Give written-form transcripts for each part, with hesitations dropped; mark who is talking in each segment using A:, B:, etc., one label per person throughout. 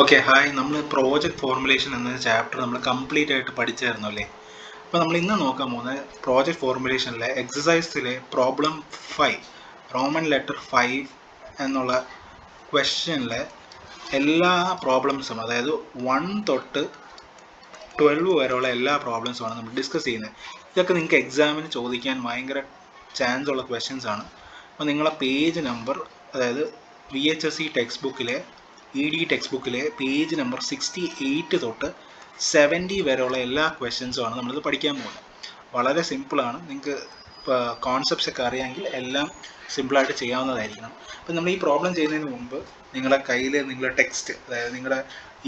A: Okay hi, നമ്മൾ project formulation എന്ന chapter നമ്മൾ കംപ്ലീറ്റ് ആയിട്ട് പഠിച്ചായിരുന്നു അല്ലേ? അപ്പോൾ നമ്മൾ ഇന്ന് നോക്കാൻ പോകുന്നത് പ്രോജക്റ്റ് ഫോർമുലേഷനിലെ എക്സസൈസിലെ പ്രോബ്ലം 5 റോമൻ ലെറ്റർ 5 എന്നുള്ള ക്വസ്റ്റ്യനിലെ എല്ലാ പ്രോബ്ലംസും, അതായത് 1 തൊട്ട് 12 വരെയുള്ള എല്ലാ പ്രോബ്ലംസുമാണ് നമ്മൾ ഡിസ്കസ് ചെയ്യുന്നത്. ഇതൊക്കെ നിങ്ങൾക്ക് എക്സാമിന് ചോദിക്കാൻ ഭയങ്കര ചാൻസ് ഉള്ള ക്വസ്റ്റ്യൻസ് ആണ്. അപ്പോൾ നിങ്ങളെ പേജ് നമ്പർ, അതായത് VHSE ടെക്സ്റ്റ് ബുക്കിലെ ED ടെക്സ്റ്റ് ബുക്കിലെ പേജ് നമ്പർ 68 തൊട്ട് 70 വരെയുള്ള എല്ലാ ക്വസ്റ്റ്യൻസുമാണ് നമ്മളിത് പഠിക്കാൻ പോകുന്നത്. വളരെ സിമ്പിളാണ്. നിങ്ങൾക്ക് കോൺസെപ്റ്റ്സ് ഒക്കെ അറിയാമെങ്കിൽ എല്ലാം സിമ്പിളായിട്ട് ചെയ്യാവുന്നതായിരിക്കണം. അപ്പം നമ്മൾ ഈ പ്രോബ്ലം ചെയ്യുന്നതിന് മുമ്പ് നിങ്ങളുടെ കയ്യിൽ നിങ്ങളുടെ ടെക്സ്റ്റ്, അതായത് നിങ്ങളുടെ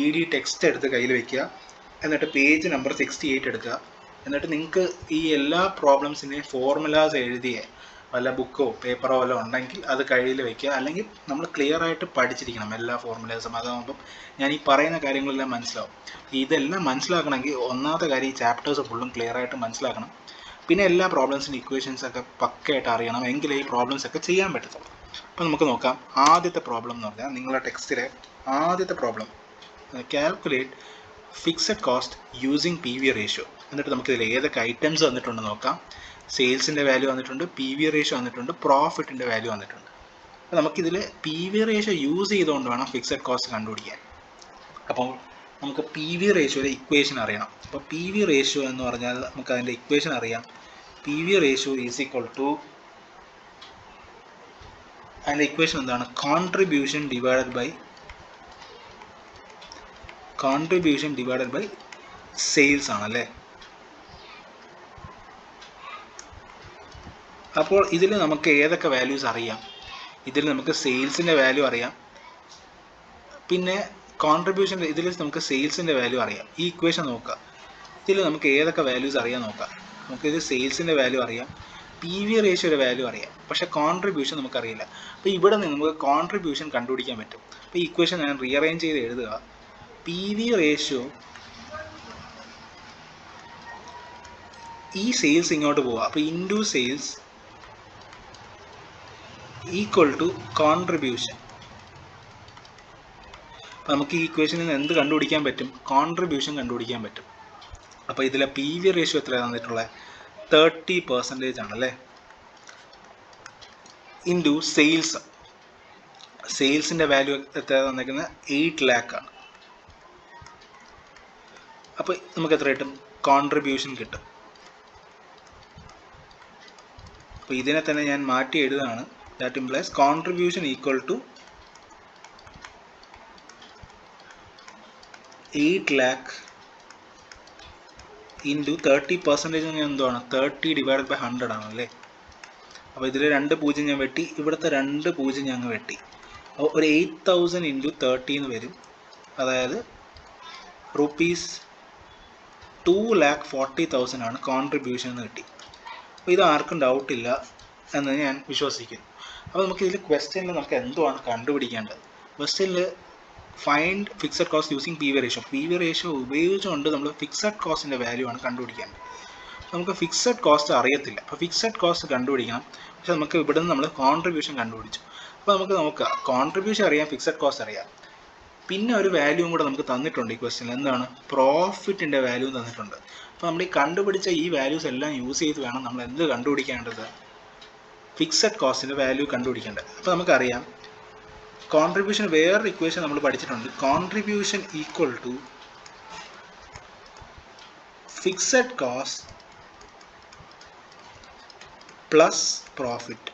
A: ED ടെക്സ്റ്റ് എടുത്ത് കയ്യിൽ വയ്ക്കുക. എന്നിട്ട് പേജ് നമ്പർ 68 എടുക്കുക. എന്നിട്ട് നിങ്ങൾക്ക് ഈ എല്ലാ പ്രോബ്ലംസിൻ്റെയും ഫോർമുലാസ് എഴുതിയ വല്ല ബുക്കോ പേപ്പറോ വല്ലതും ഉണ്ടെങ്കിൽ അത് കയ്യിൽ വയ്ക്കുക. അല്ലെങ്കിൽ നമ്മൾ ക്ലിയർ ആയിട്ട് പഠിച്ചിരിക്കണം എല്ലാ ഫോർമുലേസും. അതാകുമ്പം ഞാൻ ഈ പറയുന്ന കാര്യങ്ങളെല്ലാം മനസ്സിലാവും. ഇതെല്ലാം മനസ്സിലാക്കണമെങ്കിൽ ഒന്നാമത്തെ കാര്യം ഈ ചാപ്റ്റേഴ്സ് ഫുള്ളും ക്ലിയർ ആയിട്ട് മനസ്സിലാക്കണം. പിന്നെ എല്ലാ പ്രോബ്ലംസിൻ്റെ ഇക്വേഷൻസ് ഒക്കെ പക്കയായിട്ട് അറിയണം, എങ്കിലേ ഈ പ്രോബ്ലംസ് ഒക്കെ ചെയ്യാൻ പറ്റത്തുള്ളൂ. അപ്പോൾ നമുക്ക് നോക്കാം. ആദ്യത്തെ പ്രോബ്ലം എന്ന് പറഞ്ഞാൽ നിങ്ങളുടെ ടെക്സ്റ്റിലെ ആദ്യത്തെ problem, calculate fixed cost using PV ratio. എന്നിട്ട് നമുക്കിതിൽ ഏതൊക്കെ ഐറ്റംസ് വന്നിട്ടുണ്ടെന്ന് നോക്കാം. സെയിൽസിൻ്റെ വാല്യൂ വന്നിട്ടുണ്ട്, PV റേഷ്യോ വന്നിട്ടുണ്ട്, പ്രോഫിറ്റിൻ്റെ വാല്യൂ വന്നിട്ടുണ്ട്. അപ്പോൾ നമുക്കിതിൽ PV റേഷ്യോ യൂസ് ചെയ്തുകൊണ്ട് വേണം ഫിക്സഡ് കോസ്റ്റ് കണ്ടുപിടിക്കാൻ. അപ്പോൾ നമുക്ക് PV റേഷ്യോയുടെ ഇക്വേഷൻ അറിയണം. അപ്പോൾ PV റേഷ്യോ എന്ന് പറഞ്ഞാൽ നമുക്ക് അതിൻ്റെ ഇക്വേഷൻ അറിയാം. PV ratio is equal to, അതിൻ്റെ ഇക്വേഷൻ എന്താണ്? കോൺട്രിബ്യൂഷൻ ഡിവൈഡഡ് ബൈ സെയിൽസ് ആണല്ലേ. അപ്പോൾ ഇതിൽ നമുക്ക് ഏതൊക്കെ വാല്യൂസ് അറിയാം? ഇതിൽ നമുക്ക് സെയിൽസിൻ്റെ വാല്യൂ അറിയാം, പിന്നെ കോൺട്രിബ്യൂഷൻ, ഇതിൽ നമുക്ക് സെയിൽസിൻ്റെ വാല്യൂ അറിയാം. ഈ ഇക്വേഷൻ നോക്കുക. ഇതിൽ നമുക്ക് ഏതൊക്കെ വാല്യൂസ് അറിയാൻ നോക്കാം. നമുക്കിത് സെയിൽസിൻ്റെ വാല്യൂ അറിയാം, PV റേഷ്യോയുടെ വാല്യൂ അറിയാം, പക്ഷേ കോൺട്രിബ്യൂഷൻ നമുക്കറിയില്ല. അപ്പോൾ ഇവിടെ നിന്ന് നമുക്ക് കോൺട്രിബ്യൂഷൻ കണ്ടുപിടിക്കാൻ പറ്റും. അപ്പോൾ ഈ ഇക്വേഷൻ ഞാൻ റീഅറേഞ്ച് ചെയ്ത് എഴുതുക. PV റേഷ്യോ, ഈ സെയിൽസ് ഇങ്ങോട്ട് പോവുക, അപ്പോൾ into sales equal to contribution. അപ്പോൾ നമുക്ക് ഈ ഇക്വേഷനിൽ നിന്ന് എന്ത് കണ്ടുപിടിക്കാൻ പറ്റും? കോൺട്രിബ്യൂഷൻ കണ്ടുപിടിക്കാൻ പറ്റും. അപ്പോൾ ഇതിലെ PV റേഷ്യോ എത്രയാണ് തന്നിട്ടുള്ളത്? 30% ആണല്ലേ. ഇൻറ്റു സെയിൽസ്, സെയിൽസിൻ്റെ വാല്യൂ എത്രയാണ് തന്നിരിക്കുന്നത്? 8 lakh ആണ്. അപ്പോൾ നമുക്ക് എത്ര കിട്ടും? കോൺട്രിബ്യൂഷൻ കിട്ടും. അപ്പോൾ ഇതിനെ തന്നെ ഞാൻ മാറ്റി എഴുതുകയാണ്. That implies contribution equal to 8 lakh into 30% എന്തുവാണ്? 30 ഡിവൈഡഡ് ബൈ 100 ആണല്ലേ. അപ്പോൾ ഇതിൽ 2 പൂജ്യം ഞാൻ വെട്ടി, ഇവിടുത്തെ 2 പൂജ്യം ഞങ്ങൾ വെട്ടി. അപ്പോൾ ഒരു 8000 ഇൻറ്റു 30 എന്ന് വരും. അതായത് റുപ്പീസ് 2,40,000 ആണ് കോൺട്രിബ്യൂഷൻ എന്ന് കിട്ടി. അപ്പോൾ ഇത് ആർക്കും ഡൗട്ടില്ല എന്ന് ഞാൻ വിശ്വസിക്കുന്നു. അപ്പോൾ നമുക്ക് ഇതിൽ ക്വസ്റ്റ്യനിൽ നമുക്ക് എന്തുവാണ് കണ്ടുപിടിക്കേണ്ടത്? ക്വസ്റ്റ്യനിൽ find fixed cost using PV ratio. PV ratio ഉപയോഗിച്ചുകൊണ്ട് നമ്മൾ ഫിക്സഡ് കോസ്റ്റിൻ്റെ വാല്യൂ ആണ് കണ്ടുപിടിക്കേണ്ടത്. നമുക്ക് ഫിക്സഡ് കോസ്റ്റ് അറിയത്തില്ല. അപ്പോൾ ഫിക്സഡ് കോസ്റ്റ് കണ്ടുപിടിക്കണം. പക്ഷേ നമുക്ക് ഇവിടെ നിന്ന് നമ്മൾ കോൺട്രിബ്യൂഷൻ കണ്ടുപിടിച്ചു. അപ്പോൾ നമുക്ക് നോക്കാം. കോൺട്രിബ്യൂഷൻ അറിയാം, ഫിക്സഡ് കോസ്റ്റ് അറിയാം, പിന്നെ ഒരു വാല്യൂവും കൂടെ നമുക്ക് തന്നിട്ടുണ്ട് ഈ ക്വസ്റ്റ്യനിൽ. എന്താണ്? പ്രോഫിറ്റിൻ്റെ വാല്യൂ തന്നിട്ടുണ്ട്. അപ്പോൾ നമ്മൾ ഈ കണ്ടുപിടിച്ച ഈ വാല്യൂസ് എല്ലാം യൂസ് ചെയ്ത് വേണം നമ്മൾ എന്ത് കണ്ടുപിടിക്കേണ്ടത്? ഫിക്സഡ് കോസ്റ്റിൻ്റെ വാല്യൂ കണ്ടുപിടിക്കേണ്ടത്. അപ്പോൾ നമുക്കറിയാം കോൺട്രിബ്യൂഷൻ വേറൊരു ഇക്വേഷൻ നമ്മൾ പഠിച്ചിട്ടുണ്ട്. Contribution equal to fixed cost plus profit.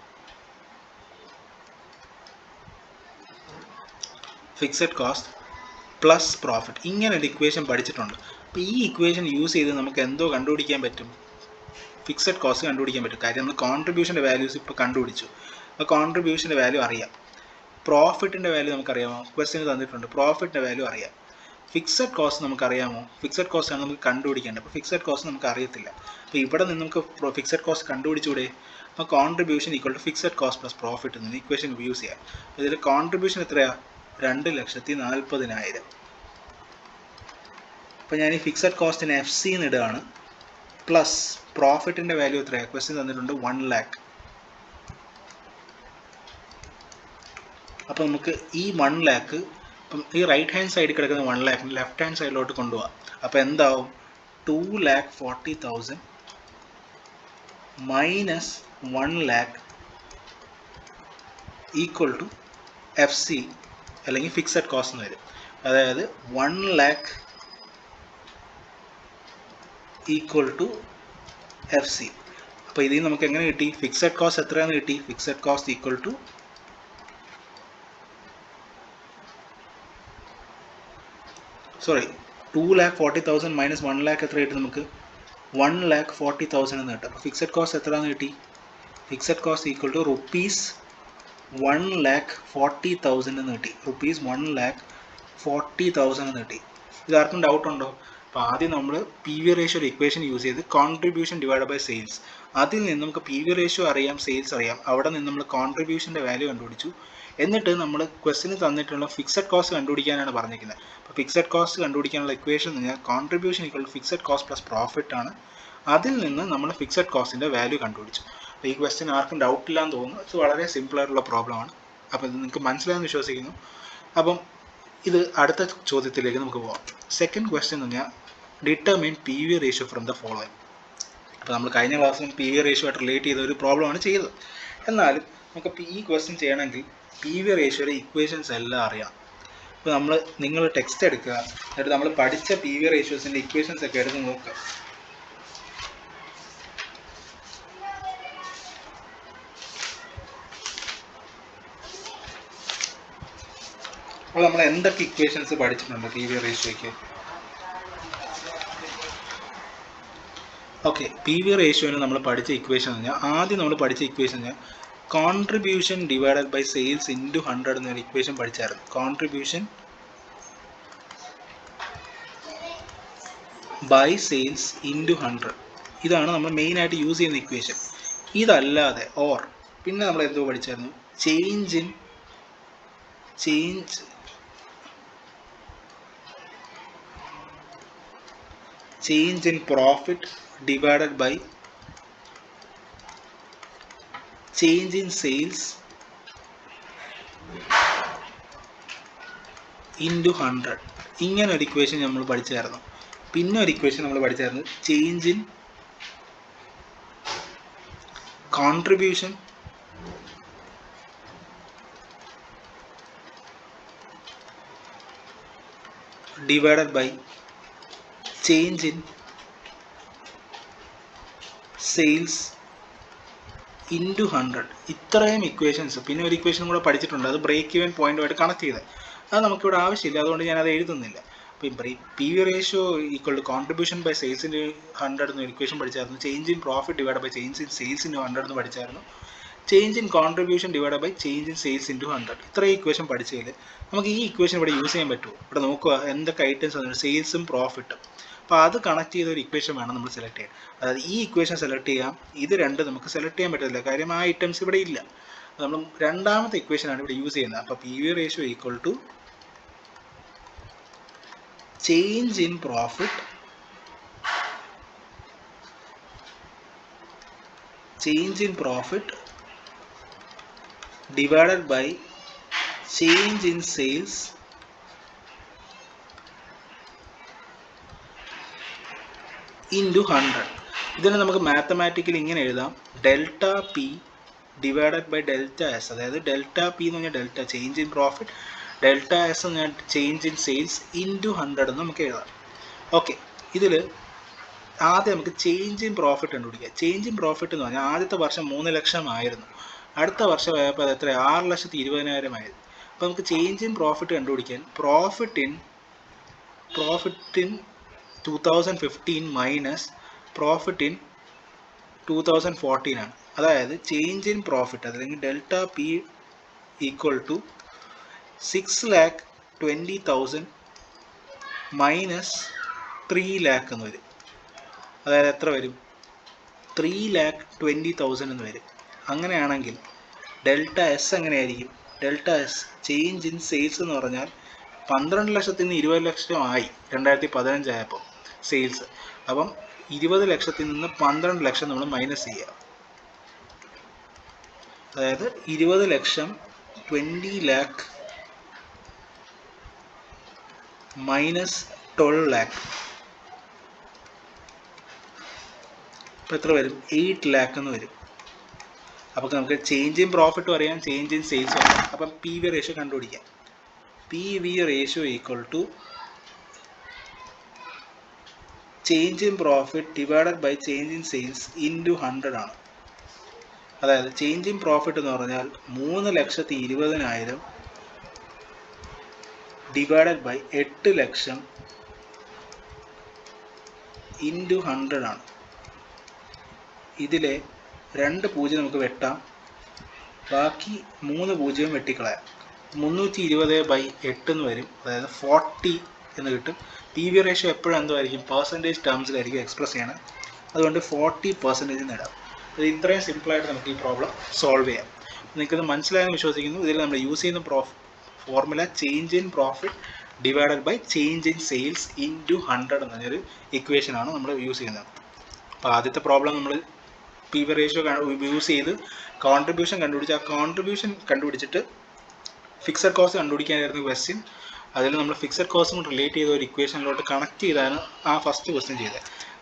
A: Fixed cost plus profit, ഇങ്ങനെ ഒരു ഇക്വേഷൻ പഠിച്ചിട്ടുണ്ട്. അപ്പോൾ ഈ ഇക്വേഷൻ യൂസ് ചെയ്ത് നമുക്ക് എന്തോ കണ്ടുപിടിക്കാൻ പറ്റും? ഫിക്സഡ് കോസ്റ്റ് കണ്ടുപിടിക്കാൻ പറ്റും. കാര്യം നമ്മൾ കോൺട്രിബ്യൂഷൻ്റെ വാല്യൂസ് ഇപ്പോൾ കണ്ടുപിടിച്ചു. അപ്പോൾ കോൺട്രിബ്യൂഷൻ്റെ വാല്യൂ അറിയാം. പ്രോഫിറ്റിൻ്റെ വാല്യൂ നമുക്കറിയാമോ? ക്വസ്റ്റ്യന് തന്നിട്ടുണ്ട്. പ്രോഫിറ്റിൻ്റെ വാല്യൂ അറിയാം. ഫിക്സഡ് കോസ്റ്റ് നമുക്കറിയാമോ? ഫിക്സഡ് കോസ്റ്റാണ് നമുക്ക് കണ്ടുപിടിക്കേണ്ടത്. അപ്പോൾ ഫിക്സഡ് കോസ്റ്റ് നമുക്ക് അറിയത്തില്ല. അപ്പോൾ ഇവിടെ നിന്ന് നമുക്ക് ഫിക്സഡ് കോസ്റ്റ് കണ്ടുപിടിച്ചുകൂടെ? അപ്പോൾ contribution equal to fixed cost plus profit എന്ന് ഇക്വേഷൻ യൂസ് ചെയ്യാം. ഇതിൽ കോൺട്രിബ്യൂഷൻ എത്രയാണ്? 2,40,000. അപ്പോൾ ഞാൻ ഈ ഫിക്സഡ് കോസ്റ്റിന് FC എന്ന് ഇടുകയാണ്. പ്ലസ് പ്രോഫിറ്റിൻ്റെ വാല്യൂ എത്രയാണ്? ക്വസ്റ്റ്യൻ തന്നിട്ടുണ്ട് 1 lakh. അപ്പോൾ നമുക്ക് ഈ 1 lakh അപ്പം ഈ റൈറ്റ് ഹാൻഡ് സൈഡിൽ കിടക്കുന്ന 1 lakh ലെഫ്റ്റ് ഹാൻഡ് സൈഡിലോട്ട് കൊണ്ടുപോകാം. അപ്പോൾ എന്താവും 2,40,000 minus 1 lakh equal to F C അല്ലെങ്കിൽ ഫിക്സഡ് കോസ്റ്റ് എന്ന് വരും. അതായത് 1 lakh equal to F C. അപ്പോൾ ഇതിൽ നമുക്ക് എങ്ങനെ കിട്ടി? ഫിക്സഡ് കോസ്റ്റ് എത്രയാണെന്ന് കിട്ടി? Fixed cost equal to 2,40,000 minus 1 lakh എത്ര കിട്ടും നമുക്ക്? 1,40,000 എന്ന് കിട്ടും. അപ്പോൾ ഫിക്സഡ് കോസ്റ്റ് എത്രയാണെന്ന് കിട്ടി? Fixed cost equal to rupees 1,40,000 എന്ന് കിട്ടി. റുപ്പീസ് 1,40,000 എന്ന് കിട്ടി. ഇതാർക്കും ഡൗട്ട് ഉണ്ടോ? അപ്പോൾ ആദ്യം നമ്മൾ പി വി റേഷ്യോ ഒരു ഇക്വേഷൻ യൂസ് ചെയ്ത് കോൺട്രിബ്യൂഷൻ ഡിവൈഡ് ബൈ സെയിൽസ്, അതിൽ നിന്ന് നമുക്ക് പി വി റേഷ്യോ അറിയാം, സെയിൽസ് അറിയാം. അവിടെ നിന്ന് നമ്മൾ കോൺട്രിബ്യൂഷൻ്റെ വാല്യൂ കണ്ടുപിടിച്ചു. എന്നിട്ട് നമ്മൾ ക്വസ്റ്റിന് തന്നിട്ടുള്ള ഫിക്സഡ് കോസ്റ്റ് കണ്ടുപിടിക്കാനാണ് പറഞ്ഞിരിക്കുന്നത്. അപ്പോൾ ഫിക്സഡ് കോസ്റ്റ് കണ്ടുപിടിക്കാനുള്ള ഇക്വേഷൻ എന്ന് പറഞ്ഞാൽ contribution equal to fixed cost plus profit ആണ്. അതിൽ നിന്ന് നമ്മൾ ഫിക്സഡ് കോസ്റ്റിൻ്റെ വാല്യൂ കണ്ടുപിടിച്ചു. അപ്പോൾ ഈ ക്വസ്റ്റ്യൻ ആർക്കും ഡൗട്ട് ഇല്ലാന്ന് തോന്നുന്നു. ഇത് വളരെ സിമ്പിളായിട്ടുള്ള പ്രോബ്ലമാണ്. അപ്പോൾ ഇത് നിങ്ങൾക്ക് മനസ്സിലായെന്ന് വിശ്വസിക്കുന്നു. അപ്പം ഇത് അടുത്ത ചോദ്യത്തിലേക്ക് നമുക്ക് പോകാം. സെക്കൻഡ് ക്വസ്റ്റ്യൻ എന്ന് പറഞ്ഞാൽ determine P V ratio from the following. അപ്പോൾ നമ്മൾ കഴിഞ്ഞ ക്ലാസ്സിലും പി വി റേഷ്യോ ആയിട്ട് റിലേറ്റ് ചെയ്ത ഒരു പ്രോബ്ലമാണ് ചെയ്തത്. എന്നാലും നമുക്ക് ഈ ക്വസ്റ്റ്യൻ ചെയ്യണമെങ്കിൽ പി വി റേഷ്യോയുടെ ഇക്വേഷൻസ് എല്ലാം അറിയാം. അപ്പോൾ നിങ്ങൾ ടെക്സ്റ്റ് എടുക്കുക, എന്നിട്ട് നമ്മൾ പഠിച്ച പി വി റേഷ്യോസിൻ്റെ ഇക്വേഷൻസ് ഒക്കെ എടുത്ത് നോക്കുക. അപ്പോൾ നമ്മൾ എന്തൊക്കെ ഇക്വേഷൻസ് പഠിച്ചിട്ടുണ്ട് പി വി റേഷ്യോയ്ക്ക്? ഓക്കെ, പി വി റേഷ്യോന് നമ്മൾ പഠിച്ച ഇക്വേഷൻ എന്ന് പറഞ്ഞാൽ ആദ്യം നമ്മൾ പഠിച്ച ഇക്വേഷൻ എന്ന് പറഞ്ഞാൽ contribution divided by sales into 100 എന്നൊരു ഇക്വേഷൻ പഠിച്ചായിരുന്നു. കോൺട്രിബ്യൂഷൻ ബൈ സെയിൽസ് ഇൻറ്റു 100 ഇതാണ് നമ്മൾ മെയിനായിട്ട് യൂസ് ചെയ്യുന്ന ഇക്വേഷൻ. ഇതല്ലാതെ പിന്നെ നമ്മൾ എന്തോ പഠിച്ചായിരുന്നു? Change in profit divided by change in sales into 100. ഇങ്ങനെ ഒരു ഇക്വേഷൻ നമ്മൾ പഠിച്ചായിരുന്നു. പിന്നെ ഒരു ഇക്വേഷൻ നമ്മൾ പഠിച്ചായിരുന്നു change in contribution divided by change in sales into 100. ഇത്രയും ഇക്വേഷൻസ്. പിന്നെ ഒരു ഇക്വേഷൻ കൂടെ പഠിച്ചിട്ടുണ്ട്, അത് ബ്രേക്ക് ഈവൻ പോയിന്റുമായിട്ട് കണക്ട് ചെയ്ത്. അത് നമുക്കിവിടെ ആവശ്യമില്ല, അതുകൊണ്ട് ഞാനത് എഴുതുന്നില്ല. അപ്പോൾ P V ratio equal to contribution by sales into 100 എന്ന് ഇക്വേഷൻ പഠിച്ചായിരുന്നു. Change in profit divide by change in sales into 100 എന്ന് പഠിച്ചായിരുന്നു. Change in contribution divide by change in sales into 100. ഇത്രയും ഇക്വേഷൻ പഠിച്ചതിൽ നമുക്ക് ഈ ഇക്വേഷൻ ഇവിടെ യൂസ് ചെയ്യാൻ പറ്റുമോ? ഇവിടെ നോക്കുക എന്തൊക്കെ ഐറ്റംസ് വന്നിട്ട് സെയിൽസും പ്രോഫിറ്റും. അപ്പോൾ അത് കണക്ട് ചെയ്ത ഒരു ഇക്വേഷൻ വേണം നമ്മൾ സെലക്ട് ചെയ്യാൻ. അതായത് ഈ ഇക്വേഷൻ സെലക്ട് ചെയ്യാം, ഇത് രണ്ട് നമുക്ക് സെലക്ട് ചെയ്യാൻ പറ്റില്ല, കാര്യം ആ ഐറ്റംസ് ഇവിടെ ഇല്ല. നമ്മൾ രണ്ടാമത്തെ ഇക്വേഷനാണ് ഇവിടെ യൂസ് ചെയ്യുന്നത്. അപ്പോൾ P V ratio equal to change in profit divided by change in sales into 100. ഇതിനെ നമുക്ക് മാത്തമാറ്റിക്കലി ഇങ്ങനെ എഴുതാം, delta P divided by delta S. അതായത് ഡെൽറ്റ പി എന്ന് പറഞ്ഞാൽ delta change in profit, delta S എന്ന് പറഞ്ഞാൽ ചേഞ്ച് ഇൻ സെയിൽസ് ഇൻറ്റു 100 എന്ന് നമുക്ക് എഴുതാം. ഓക്കെ, ഇതിൽ ആദ്യം നമുക്ക് ചേഞ്ച് ഇൻ പ്രോഫിറ്റ് കണ്ടുപിടിക്കുക. ചേഞ്ച് ഇൻ പ്രോഫിറ്റ് എന്ന് പറഞ്ഞാൽ ആദ്യത്തെ വർഷം 3 ലക്ഷം ആയിരുന്നു, അടുത്ത വർഷം ആയപ്പോൾ അത് എത്ര? 6,20,000 ആയിരുന്നു. അപ്പോൾ നമുക്ക് ചേഞ്ച് ഇൻ പ്രോഫിറ്റ് കണ്ടുപിടിക്കാൻ profit in 2015 minus profit in 2014 ആണ്. അതായത് ചേഞ്ച് ഇൻ പ്രോഫിറ്റ് അല്ലെങ്കിൽ delta P equal to 6,20,000 minus 3 lakh എന്ന് വരും. അതായത് എത്ര വരും? 3,20,000 എന്ന് വരും. അങ്ങനെയാണെങ്കിൽ ഡെൽറ്റ എസ് എങ്ങനെയായിരിക്കും? Delta S change in sales എന്ന് പറഞ്ഞാൽ 12 ലക്ഷത്തിൽ നിന്ന് 20 ലക്ഷം ആയി 2015 ആയപ്പോൾ സെയിൽസ്. അപ്പം 20 ലക്ഷത്തിൽ നിന്ന് 12 ലക്ഷം നമ്മൾ മൈനസ് ചെയ്യുക. അതായത് 20 ലക്ഷം 20 lakh മൈനസ് 12 ലാക്ക്. അപ്പോൾ എത്ര വരും? 8 ലാക്ക് എന്ന് വരും. അപ്പോൾ നമുക്ക് ചേഞ്ച് ഇൻ പ്രോഫിറ്റും അറിയാം, ചേഞ്ച് ഇൻ സെയിൽസും അറിയാം. അപ്പം പി വി റേഷ്യോ കണ്ടുപിടിക്കാം. P V ratio equal to change in profit divided by change in sales into 100 ആണ്. അതായത് ചേഞ്ച് ഇൻ പ്രോഫിറ്റ് എന്ന് പറഞ്ഞാൽ 3,20,000 ഡിവൈഡഡ് ബൈ 8 ലക്ഷം ഇൻറ്റു 100 ആണ്. ഇതിലെ 2 പൂജ്യം നമുക്ക് വെട്ടാം, ബാക്കി 3 പൂജ്യം വെട്ടിക്കളയാം. 320/8 എന്ന് വരും, അതായത് 40 എന്ന് കിട്ടും. പി വി റേഷ്യോ എപ്പോഴും എന്തായിരിക്കും? പെർസെൻറ്റേജ് ടേംസിലായിരിക്കും എക്സ്പ്രസ് ചെയ്യണം. അതുകൊണ്ട് 40% നേടാം. അത് ഇത്രയും സിമ്പിളായിട്ട് നമുക്ക് ഈ പ്രോബ്ലം സോൾവ് ചെയ്യാം. നിങ്ങൾക്കത് മനസ്സിലായെന്ന് വിശ്വസിക്കുന്നു. ഇതിൽ നമ്മൾ യൂസ് ചെയ്യുന്ന formula change in profit divided by change in sales into 100 എന്നൊരു ഇക്വേഷനാണ് നമ്മൾ യൂസ് ചെയ്യുന്നത്. അപ്പോൾ ആദ്യത്തെ പ്രോബ്ലം നമ്മൾ പി വി റേഷ്യോ യൂസ് ചെയ്ത് കോൺട്രിബ്യൂഷൻ കണ്ടുപിടിച്ച്, ആ കോൺട്രിബ്യൂഷൻ കണ്ടുപിടിച്ചിട്ട് ഫിക്സഡ് കോസ്റ്റ് കണ്ടുപിടിക്കാനായിരുന്നു ക്വസ്റ്റ്യൻ. അതിൽ നമ്മൾ ഫിക്സഡ് കോസ്റ്റും റിലേറ്റ് ചെയ്ത ഒരു ഇക്വേഷനിലോട്ട് കണക്ട് ചെയ്താണ് ആ ഫസ്റ്റ് ക്വസ്റ്റ്യൻ ചെയ്തത്.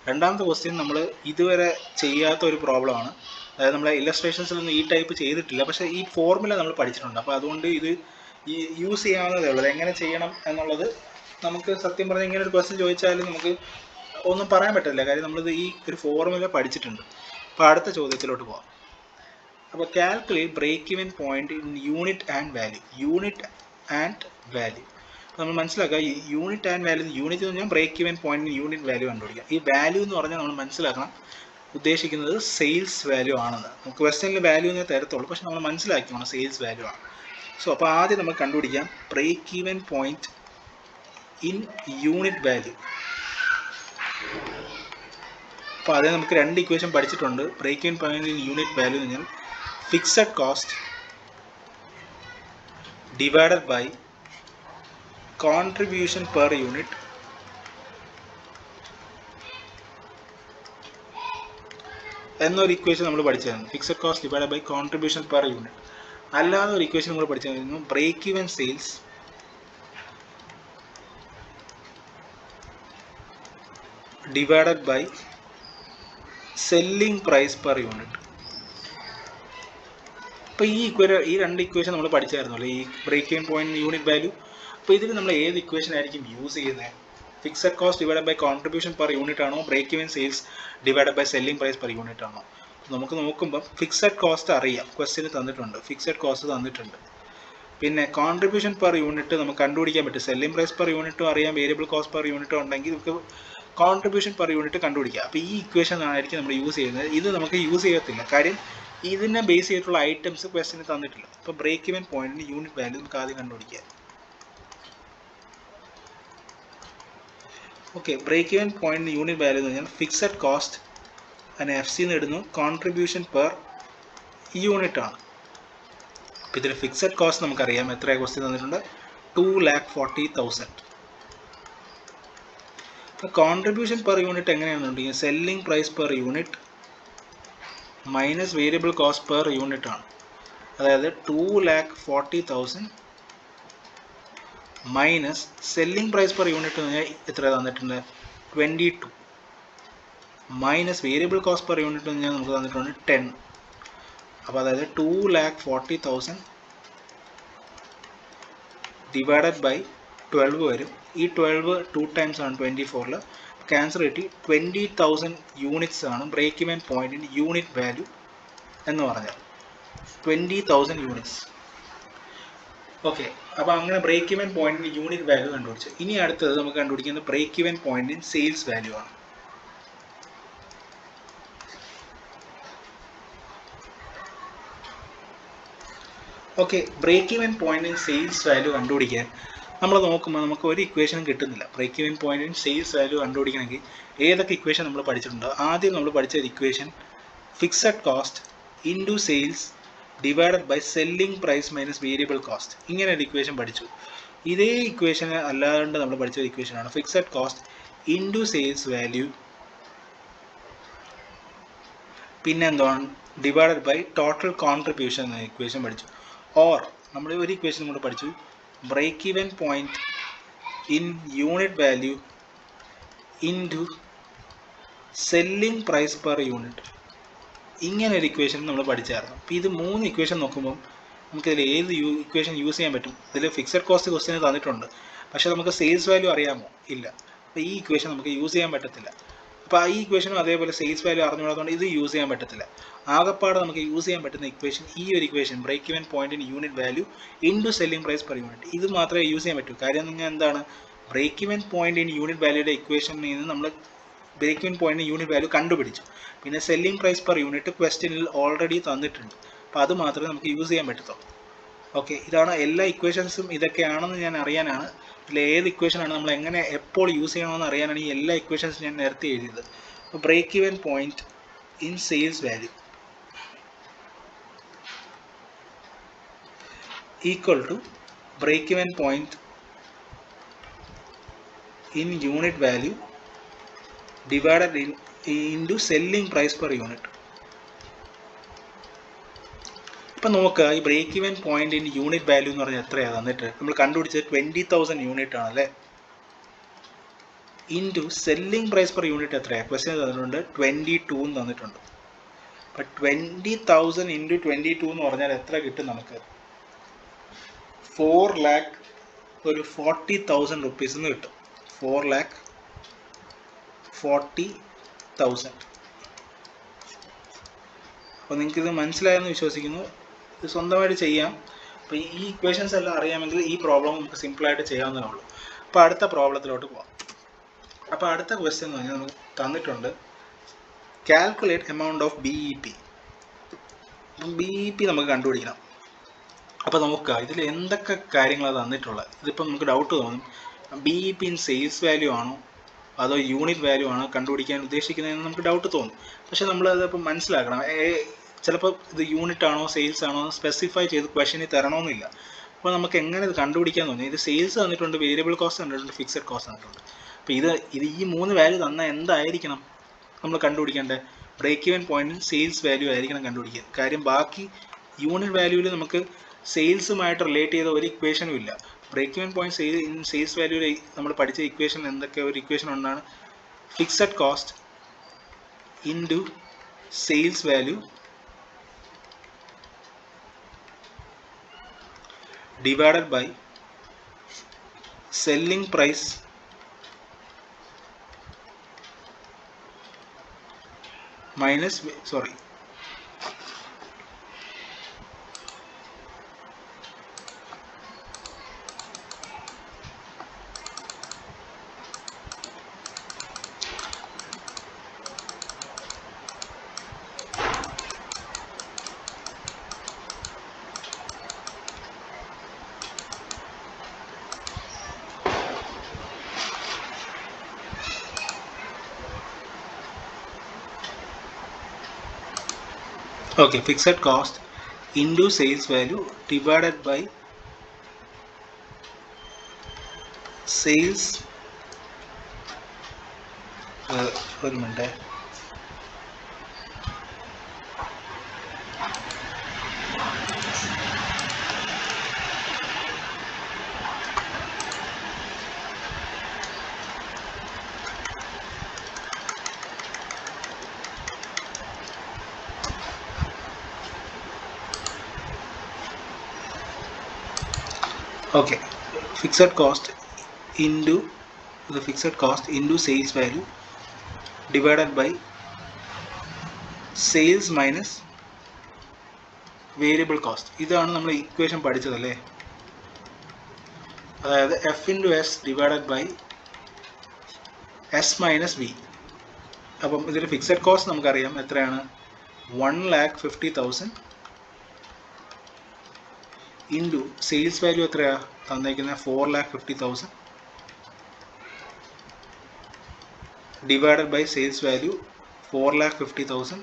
A: രണ്ടാമത്തെ ക്വസ്റ്റ്യൻ നമ്മൾ ഇതുവരെ ചെയ്യാത്ത ഒരു പ്രോബ്ലമാണ്. അതായത് നമ്മളെ ഇല്ലസ്ട്രേഷൻസിലൊന്നും ഈ ടൈപ്പ് ചെയ്തിട്ടില്ല, പക്ഷേ ഈ ഫോർമുല നമ്മൾ പഠിച്ചിട്ടുണ്ട്. അപ്പോൾ അതുകൊണ്ട് ഇത് ഈ യൂസ് ചെയ്യാവുന്നതേ ഉള്ളൂ. എങ്ങനെ ചെയ്യണം എന്നുള്ളത് നമുക്ക് സത്യം പറഞ്ഞാൽ ഇങ്ങനെ ഒരു ക്വസ്റ്റ്യൻ ചോദിച്ചാലും നമുക്ക് ഒന്നും പറയാൻ പറ്റില്ല, കാര്യം നമ്മളിത് ഈ ഒരു ഫോർമുല പഠിച്ചിട്ടുണ്ട്. അപ്പോൾ അടുത്ത ചോദ്യത്തിലോട്ട് പോകാം. അപ്പോൾ calculate break even point in unit and value. Unit and value നമ്മൾ മനസ്സിലാക്കുക. ഈ യൂണിറ്റ് ആൻഡ് വാല്യൂ, യൂണിറ്റ് എന്ന് പറഞ്ഞാൽ break even point unit value കണ്ടുപിടിക്കുക. ഈ വാല്യൂ എന്ന് പറഞ്ഞാൽ നമ്മൾ മനസ്സിലാക്കണം ഉദ്ദേശിക്കുന്നത് സെയിൽസ് വാല്യൂ ആണെന്ന്. നമുക്ക് ക്വസ്റ്റ്യനിൽ വാല്യൂ എന്നേ തരത്തുള്ളൂ, പക്ഷെ നമ്മൾ മനസ്സിലാക്കിയാണ് സെയിൽസ് വാല്യൂ ആണ്. സോ അപ്പോൾ ആദ്യം നമുക്ക് കണ്ടുപിടിക്കാം break even point in unit value. അപ്പോൾ അതേ നമുക്ക് 2 ഇക്വേഷൻ പഠിച്ചിട്ടുണ്ട്. Break even point in unit value എന്ന് പറഞ്ഞാൽ fixed cost divided by contribution per unit എന്നൊരു ഇക്വേഷൻ നമ്മൾ പഠിച്ചായിരുന്നു. Fixed cost divided by contribution per unit. അല്ലാതെ ഒരു ഇക്വേഷൻ നമ്മൾ പഠിച്ചായിരുന്നു break even sales divided by selling price per unit. അപ്പോൾ ഈ 2 ഇക്വേഷൻ നമ്മൾ പഠിച്ചായിരുന്നല്ലോ, ഈ break even point unit value. അപ്പോൾ ഇതിൽ നമ്മൾ ഏത് ഇക്വേഷൻ ആയിരിക്കും യൂസ് ചെയ്യുന്നത്? Fixed cost divided by contribution per unit ആണോ, break even sales divided by selling price per unit ആണോ? നമുക്ക് നോക്കുമ്പോൾ ഫിക്സഡ് കോസ്റ്റ് അറിയാം, ക്വസ്റ്റ്യന് തന്നിട്ടുണ്ട്, ഫിക്സഡ് കോസ്റ്റ് തന്നിട്ടുണ്ട്. പിന്നെ കോൺട്രിബ്യൂഷൻ പെർ യൂണിറ്റ് നമുക്ക് കണ്ടുപിടിക്കാൻ പറ്റും. സെല്ലിംഗ് പ്രൈസ് പെർ യൂണിറ്റും അറിയാം, വേരിയബിൾ കോസ്റ്റ് പെർ യൂണിറ്റും ഉണ്ടെങ്കിൽ നമുക്ക് കോൺട്രിബ്യൂഷൻ പെർ യൂണിറ്റ് കണ്ടുപിടിക്കാം. അപ്പോൾ ഈ ഇക്വേഷൻ ആയിരിക്കും നമ്മൾ യൂസ് ചെയ്യുന്നത്. ഇത് നമുക്ക് യൂസ് ചെയ്യത്തില്ല, കാര്യം ഇതിനെ ബേസ് ചെയ്തിട്ടുള്ള ഐറ്റംസ് ക്വസ്റ്റ്യന് തന്നിട്ടില്ല. അപ്പോൾ ബ്രേക്ക് ഈവൻ പോയിന്റിന് യൂണിറ്റ് വാല്യൂ നമുക്ക് ആദ്യം കണ്ടുപിടിക്കാം. ഓക്കെ, ബ്രേക്ക് ഈവൻ പോയിന്റിന് യൂണിറ്റ് വാല്യൂ എന്ന് പറഞ്ഞാൽ ഫിക്സഡ് കോസ്റ്റ് അതിന് എഫ് സി എന്ന് ഇടുന്നു, കോൺട്രിബ്യൂഷൻ പെർ യൂണിറ്റ് ആണ്. അപ്പോൾ ഇതിൽ ഫിക്സഡ് കോസ്റ്റ് നമുക്കറിയാം, എത്ര ക്വസ്റ്റ്യൻ തന്നിട്ടുണ്ട്? 2,40,000. അപ്പോൾ കോൺട്രിബ്യൂഷൻ പെർ യൂണിറ്റ് എങ്ങനെയാണെന്നുണ്ടെങ്കിൽ selling price per unit minus variable cost per unit ആണ്. അതായത് 2,40,000 minus selling price per unit എന്ന് പറഞ്ഞാൽ എത്ര തന്നിട്ടുണ്ട്? 22 minus variable cost per unit എന്ന് പറഞ്ഞാൽ നമുക്ക് തന്നിട്ടുണ്ട് 10. അപ്പോൾ അതായത് 2,40,000 ഡിവൈഡഡ് ബൈ 12 വരും. ഈ 12 2 ടൈംസ് ആണ് 24ൽ, ക്യാൻസർ കിട്ടി. 20,000 യൂണിറ്റ്സ് ആണ് ബ്രേക്ക് ഈവൻ പോയിന്റിന് യൂണിറ്റ് വാല്യൂ എന്ന് പറഞ്ഞാൽ 20,000 യൂണിറ്റ്സ്. ഓക്കെ, അപ്പോൾ അങ്ങനെ ബ്രേക്ക് ഈവൻ പോയിന്റിന് യൂണിറ്റ് വാല്യൂ കണ്ടുപിടിച്ചു. ഇനി അടുത്തത് നമുക്ക് കണ്ടുപിടിക്കുന്നത് ബ്രേക്ക് ഈവൻ പോയിന്റിന് സെയിൽസ് വാല്യൂ ആണ്. ഓക്കെ, ബ്രേക്ക് ഈവൻ പോയിന്റിന് സെയിൽസ് വാല്യൂ കണ്ടുപിടിക്കാൻ നമ്മൾ നോക്കുമ്പോൾ നമുക്ക് ഒരു ഇക്വേഷനും കിട്ടുന്നില്ല. ബ്രേക്ക് ഈവൻ പോയിന്റിന് സെയിൽസ് വാല്യൂ കണ്ടുപിടിക്കണമെങ്കിൽ ഏതൊക്കെ ഇക്വേഷൻ നമ്മൾ പഠിച്ചിട്ടുണ്ടോ? ആദ്യം നമ്മൾ പഠിച്ച equation fixed cost into sales divided by selling price minus variable cost, ഇങ്ങനെ ഒരു ഇക്വേഷൻ പഠിച്ചു. ഇതേ ഇക്വേഷൻ അല്ലാണ്ട് നമ്മൾ പഠിച്ച ഒരു ഇക്വേഷനാണ് fixed cost into sales value പിന്നെ എന്താണ് ഡിവൈഡഡ് ബൈ ടോട്ടൽ കോൺട്രിബ്യൂഷൻ എന്ന ഇക്വേഷൻ പഠിച്ചു. ഓർ നമ്മൾ ഒരു ഇക്വേഷൻ കൂടെ പഠിച്ചു break even point in unit value into selling price per unit. ഇങ്ങനെ ഒരു ഇക്വേഷൻ നമ്മൾ പഠിച്ചായിരുന്നു. അപ്പോൾ ഇത് 3 ഇക്വേഷൻ നോക്കുമ്പോൾ നമുക്കിതിൽ ഏത് ഇക്വേഷൻ യൂസ് ചെയ്യാൻ പറ്റും? ഇതിൽ ഫിക്സഡ് കോസ്റ്റ് ക്വസ്റ്റ്യൻ തന്നിട്ടുണ്ട്, പക്ഷേ നമുക്ക് സെയിൽസ് വാല്യൂ അറിയാമോ? ഇല്ല. അപ്പോൾ ഈ ഇക്വേഷൻ നമുക്ക് യൂസ് ചെയ്യാൻ പറ്റത്തില്ല. അപ്പോൾ ഈ ഇക്വേഷനും അതേപോലെ സെയിൽസ് വാല്യൂ അറിഞ്ഞുകൂടാത്തതുകൊണ്ട് ഇത് യൂസ് ചെയ്യാൻ പറ്റത്തില്ല. ആകെപ്പാടെ നമുക്ക് യൂസ് ചെയ്യാൻ പറ്റുന്ന ഇക്വേഷൻ ഈ ഒരു equation, break even point in unit value into selling price per unit. ഇത് മാത്രമേ യൂസ് ചെയ്യാൻ പറ്റൂ. കാര്യം എന്ന് പറഞ്ഞാൽ എന്താണ്? Break even point in unit വാല്യൂയുടെ ഇക്വേഷനിൽ നിന്ന് നമ്മൾ break even point unit value കണ്ടുപിടിച്ചു. പിന്നെ സെല്ലിംഗ് പ്രൈസ് പെർ യൂണിറ്റ് ക്വസ്റ്റ്യനിൽ ഓൾറെഡി തന്നിട്ടുണ്ട്. അപ്പോൾ അത് മാത്രമേ നമുക്ക് യൂസ് ചെയ്യാൻ പറ്റത്തുള്ളൂ. ഓക്കെ, ഇതാണ് എല്ലാ ഇക്വേഷൻസും ഇതൊക്കെയാണെന്ന് ഞാൻ അറിയാനാണ്. ഇതിൽ ഏത് ഇക്വേഷനാണ് നമ്മൾ എങ്ങനെ എപ്പോൾ യൂസ് ചെയ്യണമെന്ന് അറിയാനാണ് ഈ എല്ലാ ഇക്വേഷൻസും ഞാൻ നേരത്തെ എഴുതിയത്. അപ്പോൾ break even point in sales value equal to break even point in unit value divided into selling price per unit. ഇപ്പം നോക്കുക, ഈ break even point in unit value എന്ന് പറഞ്ഞാൽ എത്രയാണ് തന്നിട്ട് നമ്മൾ കണ്ടുപിടിച്ചത് 20,000 യൂണിറ്റ് ആണല്ലേ. Into selling price per unit എത്രയാണ്? ക്വസ്റ്റ്യൻ തന്നിട്ടുണ്ട് 22 എന്ന് തന്നിട്ടുണ്ട്. അപ്പം 20,000 ഇൻറ്റു 22 എന്ന് പറഞ്ഞാൽ എത്ര കിട്ടും നമുക്ക്? 4,40,000 റുപ്പീസ് എന്ന് കിട്ടും. 4,40,000. അപ്പോൾ നിങ്ങൾക്കിത് മനസ്സിലായെന്ന് വിശ്വസിക്കുന്നു. ഇത് സ്വന്തമായിട്ട് ചെയ്യാം. അപ്പോൾ ഈ ഇക്വേഷൻസ് എല്ലാം അറിയാമെങ്കിൽ ഈ പ്രോബ്ലം നമുക്ക് സിമ്പിളായിട്ട് ചെയ്യാവുന്നതേ ഉള്ളൂ. അപ്പോൾ അടുത്ത പ്രോബ്ലത്തിലോട്ട് പോകാം. അപ്പോൾ അടുത്ത ക്വസ്റ്റ്യൻ എന്ന് പറഞ്ഞാൽ നമുക്ക് തന്നിട്ടുണ്ട് calculate amount of BEP. BEP നമുക്ക് കണ്ടുപിടിക്കണം. അപ്പോൾ നോക്കുക, ഇതിൽ എന്തൊക്കെ കാര്യങ്ങളാണ് തന്നിട്ടുള്ളത്. ഇതിപ്പോൾ നമുക്ക് ഡൗട്ട് തോന്നും, BEP ഇൻ സെയിൽസ് വാല്യൂ ആണോ അതോ യൂണിറ്റ് വാല്യൂ ആണോ കണ്ടുപിടിക്കാൻ ഉദ്ദേശിക്കുന്നതെന്ന് നമുക്ക് ഡൗട്ട് തോന്നും. പക്ഷേ നമ്മളതിപ്പോൾ മനസ്സിലാക്കണം, ചിലപ്പോൾ ഇത് യൂണിറ്റ് ആണോ സെയിൽസ് ആണോ സ്പെസിഫൈ ചെയ്ത് ക്വസ്റ്റ്യനിൽ തരണമെന്നില്ല. അപ്പോൾ നമുക്ക് എങ്ങനെ ഇത് കണ്ടുപിടിക്കാൻ തോന്നി? ഇത് സെയിൽസ് തന്നിട്ടുണ്ട്, വേരിയബിൾ കോസ്റ്റ് തന്നിട്ടുണ്ട്, ഫിക്സഡ് കോസ്റ്റ് തന്നിട്ടുണ്ട്. അപ്പോൾ ഇത് ഈ 3 വാല്യൂ തന്നാൽ എന്തായിരിക്കണം നമ്മൾ കണ്ടുപിടിക്കേണ്ടത്? ബ്രേക്ക് ഇവൻ പോയിന്റിൽ സെയിൽസ് വാല്യൂ ആയിരിക്കണം കണ്ടുപിടിക്കുക. കാര്യം ബാക്കി യൂണിറ്റ് വാല്യൂവിൽ നമുക്ക് സെയിൽസുമായിട്ട് റിലേറ്റ് ചെയ്ത ഒരു ഇക്വേഷനും ഇല്ല. ബ്രേക്ക് ഇവൻ പോയിന്റ് സെയിൽസ് വാല്യൂവിൽ നമ്മൾ പഠിച്ച ഇക്വേഷൻ എന്തൊക്കെ ഒരു ഇക്വേഷൻ ഒന്നാണ്, fixed cost into sales value divided by selling price minus okay, fixed cost into sales value divided by sales ഒരു minute. Okay, fixed cost into sales value divided by sales minus variable cost. ഇതാണ് നമ്മൾ equation പഠിച്ചതല്ലേ. അതായത് F into S divided by S minus V. അപ്പം ഇതിൽ fixed cost നമുക്കറിയാം എത്രയാണ്, 1,50,000 into sales value എത്രയാണ് തന്നേക്കുന്നത്, 4,50,000 divided by sales value 4,50,000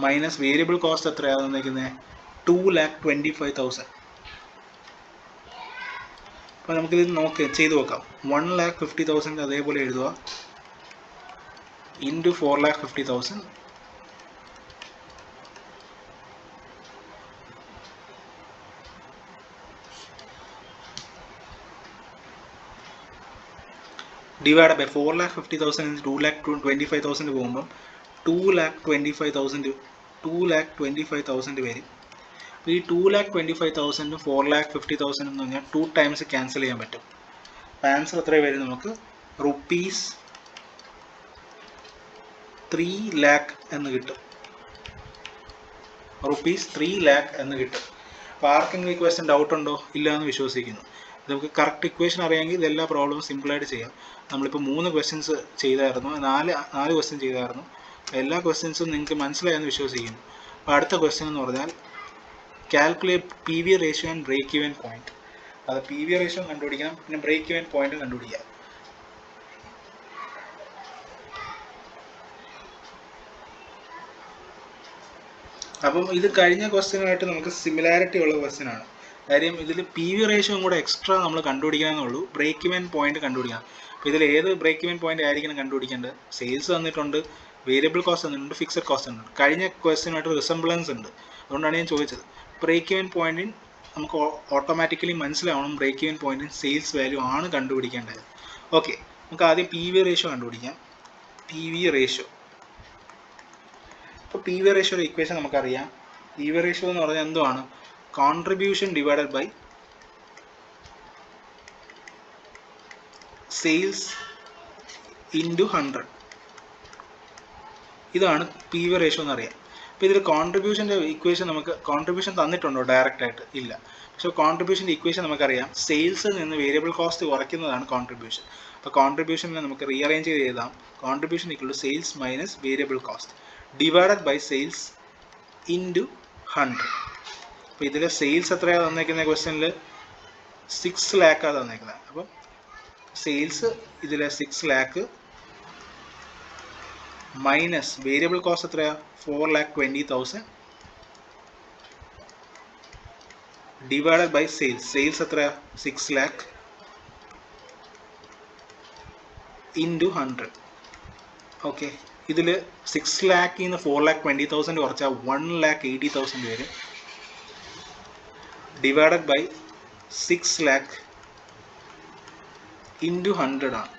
A: minus variable cost എത്രയാണ് തന്നേക്കുന്നത്, 2,25,000. അപ്പോൾ നമുക്കിത് ചെയ്ത് നോക്കാം. 1,50,000 അതേപോലെ എഴുതുക ഇൻറ്റു 4,50,000 . ഡിവൈഡ് ബൈ 4,50,000 2,25,000 പോകുമ്പം 2,25,000 വരും. അപ്പോൾ ഈ 2,25,000 4,50,000 എന്ന് പറഞ്ഞാൽ 2 ടൈംസ് ക്യാൻസൽ ചെയ്യാൻ പറ്റും. അപ്പോൾ ആൻസർ എത്ര വരും? നമുക്ക് റുപ്പീസ് 3 lakh എന്ന് കിട്ടും. റുപ്പീസ് 3 lakh എന്ന് കിട്ടും. അപ്പോൾ ആർക്കെങ്കിലും ഈ ക്വസ്റ്റ്യൻ ഡൗട്ട് ഉണ്ടോ? ഇല്ല എന്ന് വിശ്വസിക്കുന്നു. നമുക്ക് കറക്റ്റ് ഇക്വേഷൻ അറിയാമെങ്കിൽ ഇതെല്ലാ പ്രോബ്ലവും സിമ്പിളായിട്ട് ചെയ്യാം. നമ്മളിപ്പോൾ 3 ക്വസ്റ്റ്യൻസ് ചെയ്തായിരുന്നു, 4 ക്വസ്റ്റ്യൻ ചെയ്തായിരുന്നു. എല്ലാ ക്വസ്റ്റ്യൻസും നിങ്ങൾക്ക് മനസ്സിലായെന്ന് വിശ്വസിക്കുന്നു. അപ്പോൾ അടുത്ത ക്വസ്റ്റ്യൻ എന്ന് പറഞ്ഞാൽ calculate P V ratio and break even point. അത് പി വി റേഷ്യോ കണ്ടുപിടിക്കണം, പിന്നെ ബ്രേക്ക് ഇവൻ പോയിന്റ് കണ്ടുപിടിക്കാം. അപ്പം ഇത് കഴിഞ്ഞ ക്വസ്റ്റ്യനുമായിട്ട് നമുക്ക് സിമിലാരിറ്റി ഉള്ള ക്വസ്റ്റ്യൻ ആണ്. കാര്യം ഇതിൽ പി വി റേഷ്യോ കൂടെ എക്സ്ട്രാ നമ്മൾ കണ്ടുപിടിക്കാമെന്നുള്ളൂ, ബ്രേക്ക് ഇവൻ പോയിന്റ് കണ്ടുപിടിക്കണം. അപ്പോൾ ഇതിൽ ഏത് ബ്രേക്ക് ഇവൻ പോയിന്റ് ആയിരിക്കണം കണ്ടുപിടിക്കേണ്ടത്? സെയിൽസ് തന്നിട്ടുണ്ട്, വേരിയബിൾ കോസ്റ്റ് തന്നിട്ടുണ്ട്, ഫിക്സഡ് കോസ്റ്റ് തന്നിട്ടുണ്ട്. കഴിഞ്ഞ ക്വസ്റ്റ്യനുമായിട്ട് റിസംബ്ലൻസ് ഉണ്ട്, അതുകൊണ്ടാണ് ഞാൻ ചോദിച്ചത്. ബ്രേക്ക് ഇവൻ പോയിന്റിന് നമുക്ക് ഓട്ടോമാറ്റിക്കലി മനസ്സിലാവണം ബ്രേക്ക് ഇവൻ പോയിന്റിന് സെയിൽസ് വാല്യൂ ആണ് കണ്ടുപിടിക്കേണ്ടത്. ഓക്കെ, നമുക്ക് ആദ്യം പി വി റേഷ്യോ കണ്ടുപിടിക്കാം. പി വി റേഷ്യോ, ഇപ്പോൾ പി വി റേഷ്യോയുടെ ഇക്വേഷൻ നമുക്കറിയാം. പി വി റേഷ്യോ എന്ന് പറഞ്ഞാൽ എന്തുവാണ്? Contribution divided by sales into 100. ഇതാണ് പി വി റേഷ്യോ എന്ന് അറിയാം. അപ്പോൾ ഇതിൽ കോൺട്രിബ്യൂഷൻ്റെ ഇക്വേഷൻ നമുക്ക് കോൺട്രിബ്യൂഷൻ തന്നിട്ടുണ്ടോ ഡയറക്റ്റ് ആയിട്ട്? ഇല്ല. പക്ഷേ കോൺട്രിബ്യൂഷൻ്റെ ഇക്വേഷൻ നമുക്കറിയാം, സെയിൽസിൽ നിന്ന് വേരിയബിൾ കോസ്റ്റ് കുറയ്ക്കുന്നതാണ് കോൺട്രിബ്യൂഷൻ. അപ്പോൾ കോൺട്രിബ്യൂഷനിൽ നമുക്ക് റീഅറേഞ്ച് ചെയ്ത് എഴുതാം. Contribution equal to sales minus variable cost divided by sales into 100. അപ്പോൾ ഇതിൽ സെയിൽസ് എത്രയാണ് തന്നേക്കുന്ന ക്വസ്റ്റ്യനിൽ? 6 lakh തന്നേക്കുന്നത്. അപ്പം സെയിൽസ് ഇതിൽ 6 lakh മൈനസ് വേരിയബിൾ കോസ്റ്റ് എത്രയാണ്? 4,20,000 ഡിവൈഡഡ് ബൈ സെയിൽസ്. സെയിൽസ് എത്രയാണ്? 6 lakh ഇൻറ്റു 100. ഓക്കെ, ഇതിൽ 6 lakh നിന്ന് 4,20,000 കുറച്ചാൽ 1,80,000 വരും. ഡിവൈഡഡ് ബൈ 6 lakh ഇൻറ്റു 100 ആണ്.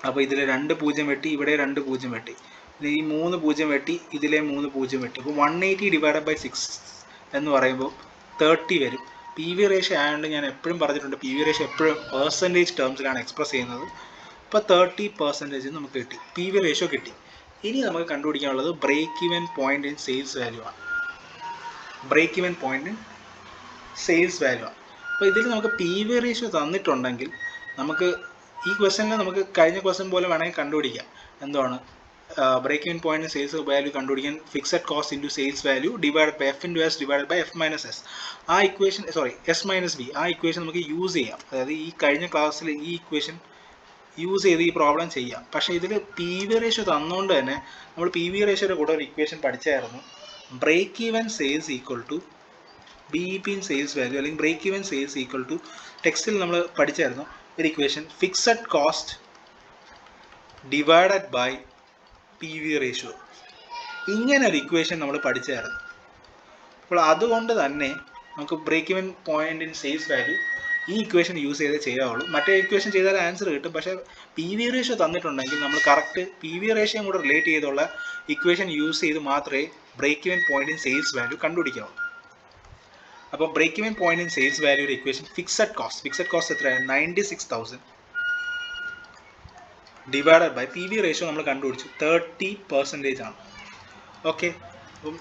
A: അപ്പോൾ ഇതിൽ 2 0 വെട്ടി, ഇവിടെ 2 0 വെട്ടി, ഈ 3 0 വെട്ടി, ഇതിലെ 3 0 വെട്ടി. അപ്പോൾ 180 ഡിവൈഡഡ് ബൈ 6 എന്ന് പറയുമ്പോൾ 30 വരും. പി വി റേഷ്യോ ആയതുകൊണ്ട് ഞാൻ എപ്പോഴും പറഞ്ഞിട്ടുണ്ട്, പി വി റേഷ്യോ എപ്പോഴും പെർസെൻറ്റേജ് ടേംസിലാണ് എക്സ്പ്രസ് ചെയ്യുന്നത്. ഇപ്പോൾ 30% നമുക്ക് കിട്ടി, പി വി റേഷ്യോ കിട്ടി. ഇനി നമുക്ക് കണ്ടുപിടിക്കാനുള്ളത് break even point in sales value ആണ്. Break even point in sales value ആണ്. അപ്പോൾ ഇതിൽ നമുക്ക് പി വി റേഷ്യോ തന്നിട്ടുണ്ടെങ്കിൽ നമുക്ക് ഈ ക്വസ്റ്റ്യനിൽ നമുക്ക് കഴിഞ്ഞ ക്വസ്റ്റ്യൻ പോലെ വേണമെങ്കിൽ കണ്ടുപിടിക്കാം. എന്താണ് break even point sales value കണ്ടുപിടിക്കാൻ? Fixed cost into sales value divide by F into S divide by F minus S. ആ ഇക്വേഷൻ എസ് മൈനസ് ബി, ആ ഇക്വേഷൻ നമുക്ക് യൂസ് ചെയ്യാം. അതായത് ഈ കഴിഞ്ഞ ക്ലാസ്സിൽ ഈ ഇക്വേഷൻ യൂസ് ചെയ്ത് ഈ പ്രോബ്ലം ചെയ്യാം. പക്ഷേ ഇതിൽ പി വി റേഷ്യോ തന്നുകൊണ്ട് തന്നെ നമ്മൾ പി വി റേഷ്യോയുടെ കൂടെ ഒരു ഇക്വേഷൻ പഠിച്ചായിരുന്നു. Break even sales equal to B E P in sales value, അല്ലെങ്കിൽ break even sales equal to ടെക്സ്റ്റിൽ നമ്മൾ പഠിച്ചായിരുന്നു ഒരു equation, fixed cost divided by P V ratio. ഇങ്ങനെ ഒരു ഇക്വേഷൻ നമ്മൾ പഠിച്ചായിരുന്നു. അപ്പോൾ അതുകൊണ്ട് തന്നെ നമുക്ക് break even point in sales value ഈ ഇക്വേഷൻ യൂസ് ചെയ്തേ ചെയ്യാവുള്ളൂ. മറ്റേ ഇക്വേഷൻ ചെയ്താൽ ആൻസർ കിട്ടും. പക്ഷേ പി വി റേഷ്യോ തന്നിട്ടുണ്ടെങ്കിൽ നമ്മൾ കറക്റ്റ് പി വി റേഷ്യോയും കൂടെ റിലേറ്റ് ചെയ്തുള്ള ഇക്വേഷൻ യൂസ് ചെയ്ത് മാത്രമേ break even point in sales value കണ്ടുപിടിക്കാവുള്ളൂ. അപ്പോൾ break even point in sales വാല്യൂയുടെ ഇക്വേഷൻ ഫിക്സഡ് കോസ്റ്റ് എത്രയാണ്? 96,000 divided by P V ratio നമ്മൾ കണ്ടുപിടിച്ചു 30% ആണ്. ഓക്കെ, അപ്പം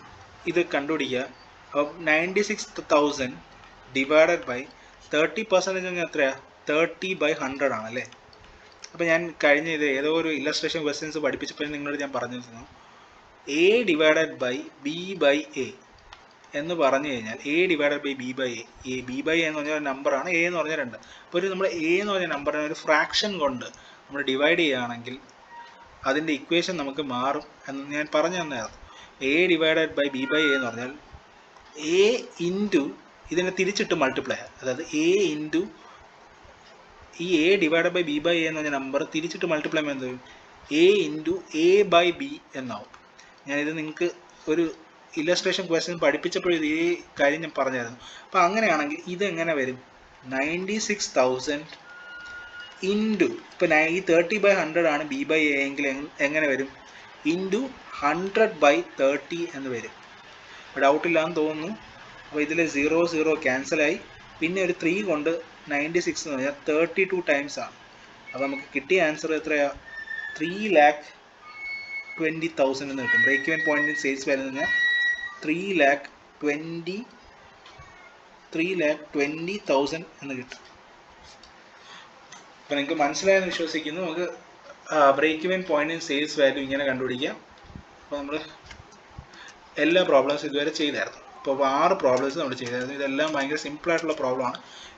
A: ഇത് കണ്ടുപിടിക്കുക. അപ്പം 96,000 ഡിവൈഡഡ് ബൈ 30% എത്രയാണ്? 30/100 ആണല്ലേ. അപ്പോൾ ഞാൻ കഴിഞ്ഞ ഇത് ഏതോ ഒരു ഇല്ലസ്ട്രേഷൻ ക്വസ്റ്റ്യൻസ് പഠിപ്പിച്ചപ്പോൾ നിങ്ങളോട് ഞാൻ പറഞ്ഞിരുന്നു, A divided by B by A എന്ന് പറഞ്ഞു കഴിഞ്ഞാൽ A divided by B by A, B by A എന്ന് പറഞ്ഞാൽ നമ്പറാണ്, എ എന്ന് പറഞ്ഞാൽ 2. അപ്പോൾ നമ്മൾ എ എന്ന് പറഞ്ഞ നമ്പറിനെ ഒരു ഫ്രാക്ഷൻ കൊണ്ട് നമ്മൾ ഡിവൈഡ് ചെയ്യുകയാണെങ്കിൽ അതിൻ്റെ ഇക്വേഷൻ നമുക്ക് മാറും എന്ന് ഞാൻ പറഞ്ഞു തന്നായിരുന്നു. A divided by B by A എന്ന് പറഞ്ഞാൽ എ ഇൻറ്റു ഇതിനെ തിരിച്ചിട്ട് മൾട്ടിപ്ലൈ, അതായത് എ ഇൻറ്റു ഈ A divided by B by A എന്ന് പറഞ്ഞ നമ്പർ തിരിച്ചിട്ട് മൾട്ടിപ്ലൈ ചെയ്യുന്നത് A into A by B എന്നാവും. ഞാനിത് നിങ്ങൾക്ക് ഒരു ഇല്ലസ്ട്രേഷൻ ക്വസ്റ്റ്യൻ പഠിപ്പിച്ചപ്പോൾ ഈ കാര്യം ഞാൻ പറഞ്ഞായിരുന്നു. അപ്പോൾ അങ്ങനെയാണെങ്കിൽ ഇതെങ്ങനെ വരും? 96,000 ഇൻറ്റു ഇപ്പം ഈ 30/100 ആണ് ബി ബൈ എ എങ്കിൽ എങ്ങനെ വരും? ഇൻറ്റു 100/30 എന്ന് വരും. ഡൗട്ടില്ലാന്ന് തോന്നുന്നു. അപ്പോൾ ഇതിൽ 0 ക്യാൻസലായി. പിന്നെ ഒരു 3 കൊണ്ട് 96 എന്ന് പറഞ്ഞാൽ 32 ടൈംസ് ആണ്. അപ്പോൾ നമുക്ക് കിട്ടിയ ആൻസർ എത്രയാണ്? 3,20,000 എന്ന് കിട്ടും. ബ്രേക്ക് ഇവൻ പോയിന്റിൽ സെയിൽസ് വാല്യൂ എന്ന് പറഞ്ഞാൽ 3,20,000 എന്ന് കിട്ടും. അപ്പോൾ നിങ്ങൾക്ക് മനസ്സിലായെന്ന് വിശ്വസിക്കുന്നു. നമുക്ക് ബ്രേക്ക് ഇവൻ പോയിന്റിൽ സെയിൽസ് വാല്യൂ ഇങ്ങനെ കണ്ടുപിടിക്കാം. അപ്പോൾ നമ്മൾ എല്ലാ പ്രോബ്ലംസ് ഇതുവരെ ചെയ്തായിരുന്നു. ഇപ്പോൾ 6 പ്രോബ്ലംസ് നമ്മൾ ചെയ്തായിരുന്നു. ഇതെല്ലാം ഭയങ്കര സിമ്പിളായിട്ടുള്ള പ്രോബ്ലമാണ്.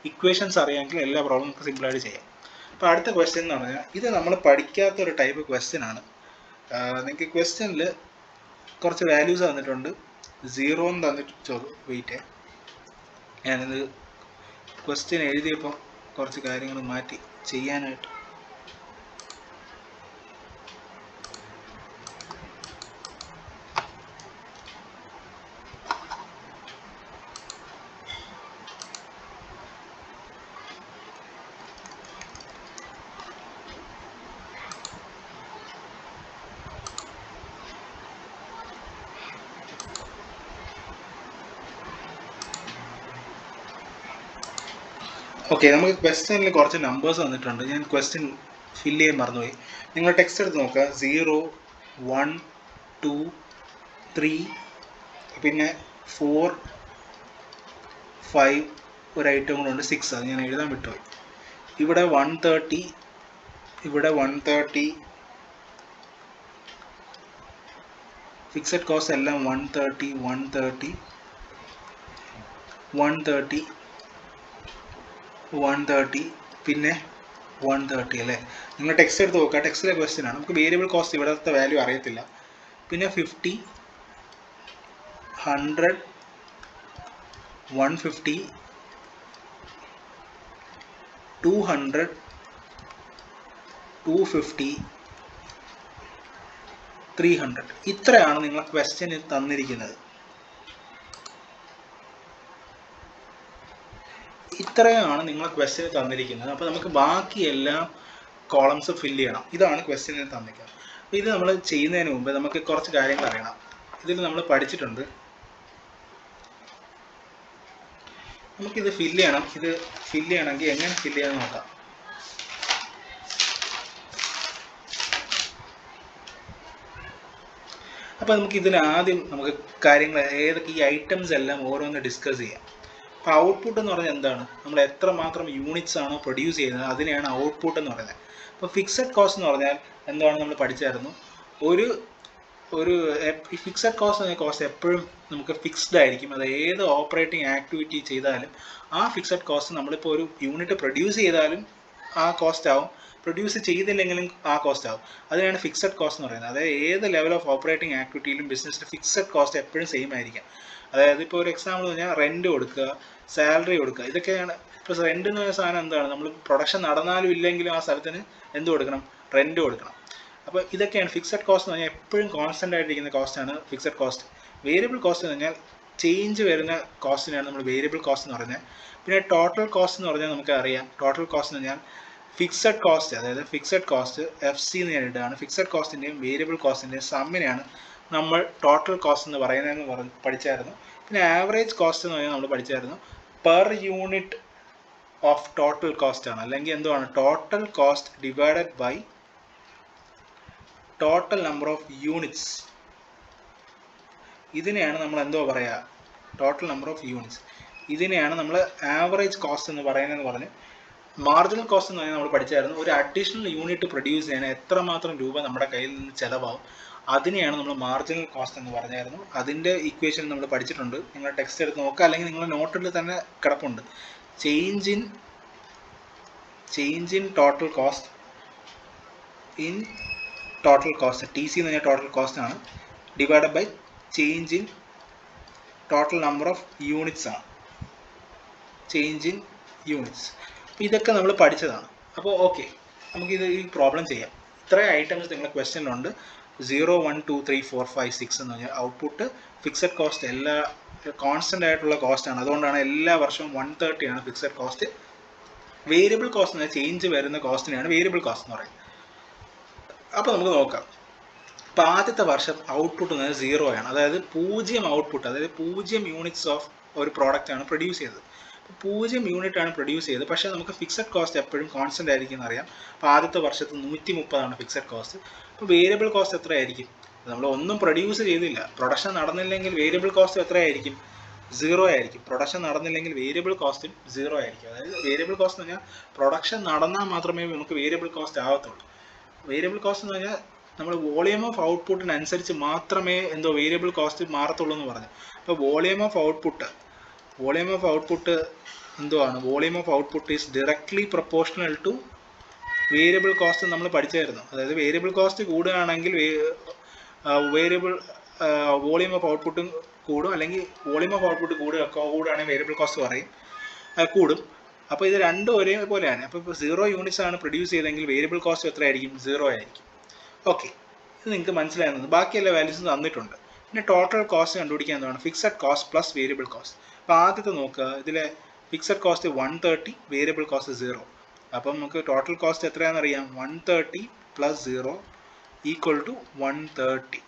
A: ഇക്വേഷൻസ് അറിയാമെങ്കിൽ എല്ലാ പ്രോബ്ലം നമുക്ക് സിമ്പിളായിട്ട് ചെയ്യാം. അപ്പോൾ അടുത്ത ക്വസ്റ്റ്യൻ എന്ന് പറഞ്ഞാൽ ഇത് നമ്മൾ പഠിക്കാത്തൊരു ടൈപ്പ് ക്വസ്റ്റ്യൻ ആണ്. നിങ്ങൾക്ക് ക്വസ്റ്റ്യനിൽ കുറച്ച് വാല്യൂസ് തന്നിട്ടുണ്ട്. 0 എന്ന് തന്നിട്ട് വെയിറ്റ്. ഞാനിത് ക്വസ്റ്റ്യൻ എഴുതിയപ്പോൾ കുറച്ച് കാര്യങ്ങൾ മാറ്റി ചെയ്യാനായിട്ട്. ഓക്കെ, നമുക്ക് ക്വസ്റ്റ്യനിൽ കുറച്ച് നമ്പേഴ്സ് തന്നിട്ടുണ്ട്. ഞാൻ ക്വസ്റ്റ്യൻ ഫില്ല് ചെയ്യാൻ മറന്നുപോയി. നിങ്ങൾ ടെക്സ്റ്റ് എടുത്ത് നോക്കുക. 0, 1, 2, 3, പിന്നെ 4, 5 ഒരു ഐറ്റം കൂടെ 6. അത് ഞാൻ എഴുതാൻ വിട്ടുപോയി. ഇവിടെ 130, ഇവിടെ 130, ഫിക്സഡ് കോസ്റ്റ് എല്ലാം 130, 130, 130, 130, പിന്നെ 130 അല്ലേ. നിങ്ങൾ ടെക്സ്റ്റ് എടുത്ത് നോക്കുക. ടെക്സ്റ്റിലെ ക്വസ്റ്റ്യൻ ആണ്. നമുക്ക് വേരിയബിൾ കോസ്റ്റ് ഇവിടുത്തെ വാല്യൂ അറിയത്തില്ല. പിന്നെ 50, 100, 150, 200, 250, 300. ഇത്രയാണ് നിങ്ങൾ ക്വസ്റ്റ്യനിൽ തന്നിരിക്കുന്നത്. ഇത്രയാണ് നിങ്ങളെ ക്വസ്റ്റ്യന് തന്നിരിക്കുന്നത്. അപ്പോൾ നമുക്ക് ബാക്കി എല്ലാം കോളംസ് ഫില്ല് ചെയ്യണം. ഇതാണ് ക്വസ്റ്റ്യനിൽ തന്നിരിക്കുന്നത്. അപ്പോൾ ഇത് നമ്മൾ ചെയ്യുന്നതിന് മുമ്പ് നമുക്ക് കുറച്ച് കാര്യങ്ങൾ അറിയണം. ഇതിൽ നമ്മൾ പഠിച്ചിട്ടുണ്ട്. നമുക്കിത് ഫില്ല് ചെയ്യണം. ഇത് ഫില്ല് ചെയ്യണമെങ്കിൽ എങ്ങനെ ഫില്ല് ചെയ്യാമെന്ന് നോക്കാം. അപ്പോൾ നമുക്ക് ഇതിൽ ആദ്യം നമുക്ക് കാര്യങ്ങൾ ഏതൊക്കെ ഈ ഐറ്റംസ് എല്ലാം ഓരോന്ന് ഡിസ്കസ് ചെയ്യാം. അപ്പോൾ ഔട്ട്പുട്ട് എന്ന് പറഞ്ഞാൽ എന്താണ്? നമ്മൾ എത്രമാത്രം യൂണിറ്റ്സ് ആണോ പ്രൊഡ്യൂസ് ചെയ്യുന്നത് അതിനെയാണ് ഔട്ട്പുട്ട് എന്ന് പറയുന്നത്. അപ്പോൾ ഫിക്സഡ് കോസ്റ്റ് എന്ന് പറഞ്ഞാൽ എന്താണ് നമ്മൾ പഠിച്ചായിരുന്നു. ഒരു ഫിക്സഡ് കോസ്റ്റ് എപ്പോഴും നമുക്ക് ഫിക്സ്ഡ് ആയിരിക്കും. അത് ഏത് ഓപ്പറേറ്റിംഗ് ആക്ടിവിറ്റി ചെയ്താലും ആ ഫിക്സഡ് കോസ്റ്റ് നമ്മളിപ്പോൾ ഒരു യൂണിറ്റ് പ്രൊഡ്യൂസ് ചെയ്താലും ആ കോസ്റ്റ് ആവും, പ്രൊഡ്യൂസ് ചെയ്തില്ലെങ്കിലും ആ കോസ്റ്റ് ആവും. അതിനാണ് ഫിക്സഡ് കോസ്റ്റ് എന്ന് പറയുന്നത്. അതായത് ഏത് ലെവൽ ഓഫ് ഓപ്പറേറ്റിംഗ് ആക്ടിവിറ്റിയിലും ബിസിനസ്സിൽ ഫിക്സഡ് കോസ്റ്റ് എപ്പോഴും സെയിം ആയിരിക്കും. അതായത് ഇപ്പോൾ ഒരു എക്സാമ്പിൾ പറഞ്ഞാൽ റെൻറ്റ് കൊടുക്കുക, സാലറി കൊടുക്കുക, ഇതൊക്കെയാണ്. ഇപ്പോൾ റെൻറ്റ് എന്ന് പറയുന്ന സാധനം എന്താണ്? നമ്മൾ പ്രൊഡക്ഷൻ നടന്നാലും ഇല്ലെങ്കിലും ആ സ്ഥലത്തിന് എന്ത് കൊടുക്കണം? റെൻറ്റ് കൊടുക്കണം. അപ്പോൾ ഇതൊക്കെയാണ് ഫിക്സഡ് കോസ്റ്റ് എന്ന് പറഞ്ഞാൽ എപ്പോഴും കോൺസ്റ്റൻ്റ് ആയിട്ടിരിക്കുന്ന കോസ്റ്റാണ് ഫിക്സഡ് കോസ്റ്റ്. വേരിയബിൾ കോസ്റ്റ് എന്ന് പറഞ്ഞാൽ ചേഞ്ച് വരുന്ന കോസ്റ്റിനാണ് നമ്മൾ വേരിയബിൾ കോസ്റ്റ് എന്ന് പറയുന്നത്. പിന്നെ ടോട്ടൽ കോസ്റ്റ് എന്ന് പറഞ്ഞാൽ നമുക്ക് അറിയാം. ടോട്ടൽ കോസ്റ്റ് എന്ന് പറഞ്ഞാൽ ഫിക്സഡ് കോസ്റ്റ്, അതായത് ഫിക്സഡ് കോസ്റ്റ് FC എന്ന് നേരിട്ടാണ്. ഫിക്സഡ് കോസ്റ്റിൻ്റെയും വേരിയബിൾ കോസ്റ്റിൻ്റെയും സമ്മിനെയാണ് നമ്മൾ ടോട്ടൽ കോസ്റ്റ് എന്ന് പറയുന്നതെന്ന് പഠിച്ചായിരുന്നു. പിന്നെ ആവറേജ് കോസ്റ്റ് എന്ന് പറഞ്ഞാൽ നമ്മൾ പഠിച്ചായിരുന്നു. Per unit of total cost ആണ്. അല്ലെങ്കിൽ എന്തുവാണ്? Total cost divided by total number of units. ഇതിനെയാണ് നമ്മൾ എന്തോ പറയുക? Total number of units. ഇതിനെയാണ് നമ്മൾ ആവറേജ് കോസ്റ്റ് എന്ന് പറയുന്നതെന്ന് പറഞ്ഞ്. മാർജിനൽ കോസ്റ്റ് എന്ന് പറഞ്ഞാൽ നമ്മൾ പഠിച്ചായിരുന്നു. ഒരു അഡീഷണൽ യൂണിറ്റ് പ്രൊഡ്യൂസ് ചെയ്യാൻ എത്രമാത്രം രൂപ നമ്മുടെ കയ്യിൽ നിന്ന് ചിലവാകും അതിനെയാണ് നമ്മൾ മാർജിനൽ കോസ്റ്റ് എന്ന് പറഞ്ഞായിരുന്നു. അതിൻ്റെ ഇക്വേഷൻ നമ്മൾ പഠിച്ചിട്ടുണ്ട്. നിങ്ങൾ ടെക്സ്റ്റ് എടുത്ത് നോക്കുക, അല്ലെങ്കിൽ നിങ്ങളുടെ നോട്ടിൽ തന്നെ കിടപ്പുണ്ട്. Change in total cost in total cost, TC എന്ന് പറഞ്ഞാൽ ടോട്ടൽ കോസ്റ്റ് ആണ്, divided by change in total number of units ആണ്. Change in units. അപ്പോൾ ഇതൊക്കെ നമ്മൾ പഠിച്ചതാണ്. അപ്പോൾ ഓക്കെ, നമുക്കിത് ഈ പ്രോബ്ലം ചെയ്യാം. ഇത്രയും ഐറ്റംസ് നിങ്ങളുടെ ക്വസ്റ്റ്യനിലുണ്ട്. 0, 1, 2, 3, 4, 5, 6 എന്ന് പറഞ്ഞാൽ ഔട്ട്പുട്ട്. ഫിക്സഡ് കോസ്റ്റ് എല്ലാ കോൺസ്റ്റൻ്റ് ആയിട്ടുള്ള കോസ്റ്റാണ്. അതുകൊണ്ടാണ് എല്ലാ വർഷവും 130 ആണ് ഫിക്സഡ് കോസ്റ്റ്. വേരിയബിൾ കോസ്റ്റ് എന്ന ചേഞ്ച് വരുന്ന കോസ്റ്റിനെയാണ് വേരിയബിൾ കോസ്റ്റ് എന്ന് പറയുന്നത്. അപ്പോൾ നമുക്ക് നോക്കാം. അപ്പോൾ ആദ്യത്തെ വർഷം ഔട്ട്പുട്ട് എന്നത് 0 ആണ്, അതായത് 0 ഔട്ട്പുട്ട്, അതായത് 0 യൂണിറ്റ്സ് ഓഫ് ഒരു പ്രോഡക്റ്റ് ആണ് പ്രൊഡ്യൂസ് ചെയ്തത്. അപ്പോൾ 0 യൂണിറ്റ് ആണ് പ്രൊഡ്യൂസ് ചെയ്തത്, പക്ഷേ നമുക്ക് ഫിക്സഡ് കോസ്റ്റ് എപ്പോഴും കോൺസ്റ്റന്റ് ആയിരിക്കും എന്നറിയാം. അപ്പോൾ ആദ്യത്തെ വർഷത്ത് 130 ആണ് ഫിക്സഡ് കോസ്റ്റ്. അപ്പോൾ വേരിയബിൾ കോസ്റ്റ് എത്രയായിരിക്കും? നമ്മൾ ഒന്നും പ്രൊഡ്യൂസ് ചെയ്തില്ല, പ്രൊഡക്ഷൻ നടന്നില്ലെങ്കിൽ വേരിയബിൾ കോസ്റ്റ് എത്രയായിരിക്കും? 0 ആയിരിക്കും. പ്രൊഡക്ഷൻ നടന്നില്ലെങ്കിൽ വേരിയബിൾ കോസ്റ്റും 0 ആയിരിക്കും. അതായത് വേരിയബിൾ കോസ്റ്റ് എന്ന് പറഞ്ഞാൽ പ്രൊഡക്ഷൻ നടന്നാൽ മാത്രമേ നമുക്ക് വേരിയബിൾ കോസ്റ്റ് ആകത്തുള്ളൂ. വേരിയബിൾ കോസ്റ്റ് എന്ന് പറഞ്ഞാൽ നമ്മൾ വോളിയം ഓഫ് ഔട്ട്പുട്ടിനനുസരിച്ച് മാത്രമേ വേരിയബിൾ കോസ്റ്റ് മാറത്തുള്ളൂ എന്ന് പറഞ്ഞു. അപ്പോൾ വോളിയം ഓഫ് ഔട്ട്പുട്ട് എന്തുവാണ്? Volume of output is directly proportional to variable cost നമ്മൾ പഠിച്ചായിരുന്നു. അതായത് വേരിയബിൾ കോസ്റ്റ് കൂടുകയാണെങ്കിൽ വോളിയം ഓഫ് ഔട്ട്പുട്ടും കൂടും, അല്ലെങ്കിൽ വോളിയം ഓഫ് ഔട്ട്പുട്ട് കൂടുകയാണെങ്കിൽ വേരിയബിൾ കോസ്റ്റ് കൂടും. അപ്പോൾ ഇത് രണ്ടും ഒരേപോലെയാണ്. അപ്പോൾ ഇപ്പോൾ 0 യൂണിറ്റ്സ് ആണ് പ്രൊഡ്യൂസ് ചെയ്തെങ്കിൽ വേരിയബിൾ കോസ്റ്റ് എത്രയായിരിക്കും? 0 ആയിരിക്കും. ഓക്കെ, ഇത് നിങ്ങൾക്ക് മനസ്സിലാകുന്നത്. ബാക്കിയെല്ലാ വാല്യൂസും തന്നിട്ടുണ്ട്. പിന്നെ ടോട്ടൽ കോസ്റ്റ് കണ്ടുപിടിക്കാൻ എന്താണ്? Fixed cost plus variable cost. അപ്പോൾ ആദ്യത്തെ നോക്കുക, ഇതിലെ ഫിക്സഡ് കോസ്റ്റ് 130, വേരിയബിൾ കോസ്റ്റ് 0. അപ്പം നമുക്ക് ടോട്ടൽ കോസ്റ്റ് എത്രയാണെന്ന് അറിയാം. 130 + 0 = 130.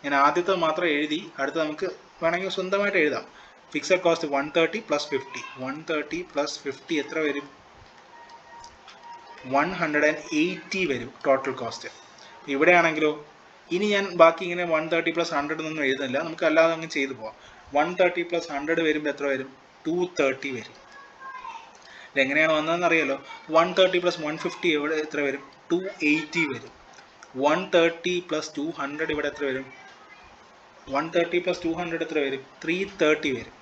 A: ഞാൻ ആദ്യത്തെ മാത്രം എഴുതി, അടുത്ത നമുക്ക് വേണമെങ്കിൽ സ്വന്തമായിട്ട് എഴുതാം. Fixed cost 130 + 50. 130 + 50 എത്ര വരും? 180 വരും ടോട്ടൽ കോസ്റ്റ്. ഇവിടെയാണെങ്കിലോ, ഇനി ഞാൻ ബാക്കി ഇങ്ങനെ 130 + 100 എന്നൊന്നും എഴുതുന്നില്ല, നമുക്ക് അല്ലാതെ അങ്ങ് ചെയ്തു പോവാം. 130 + 100 വരുമ്പോൾ എത്ര വരും? 230 വരും. ഇതെങ്ങനെയാണ് വന്നതെന്ന് അറിയാലോ. 130 + 150 ഇവിടെ എത്ര വരും? 280 വരും. 130 + 200 ഇവിടെ എത്ര വരും? 130 + 200 എത്ര വരും? 330 വരും.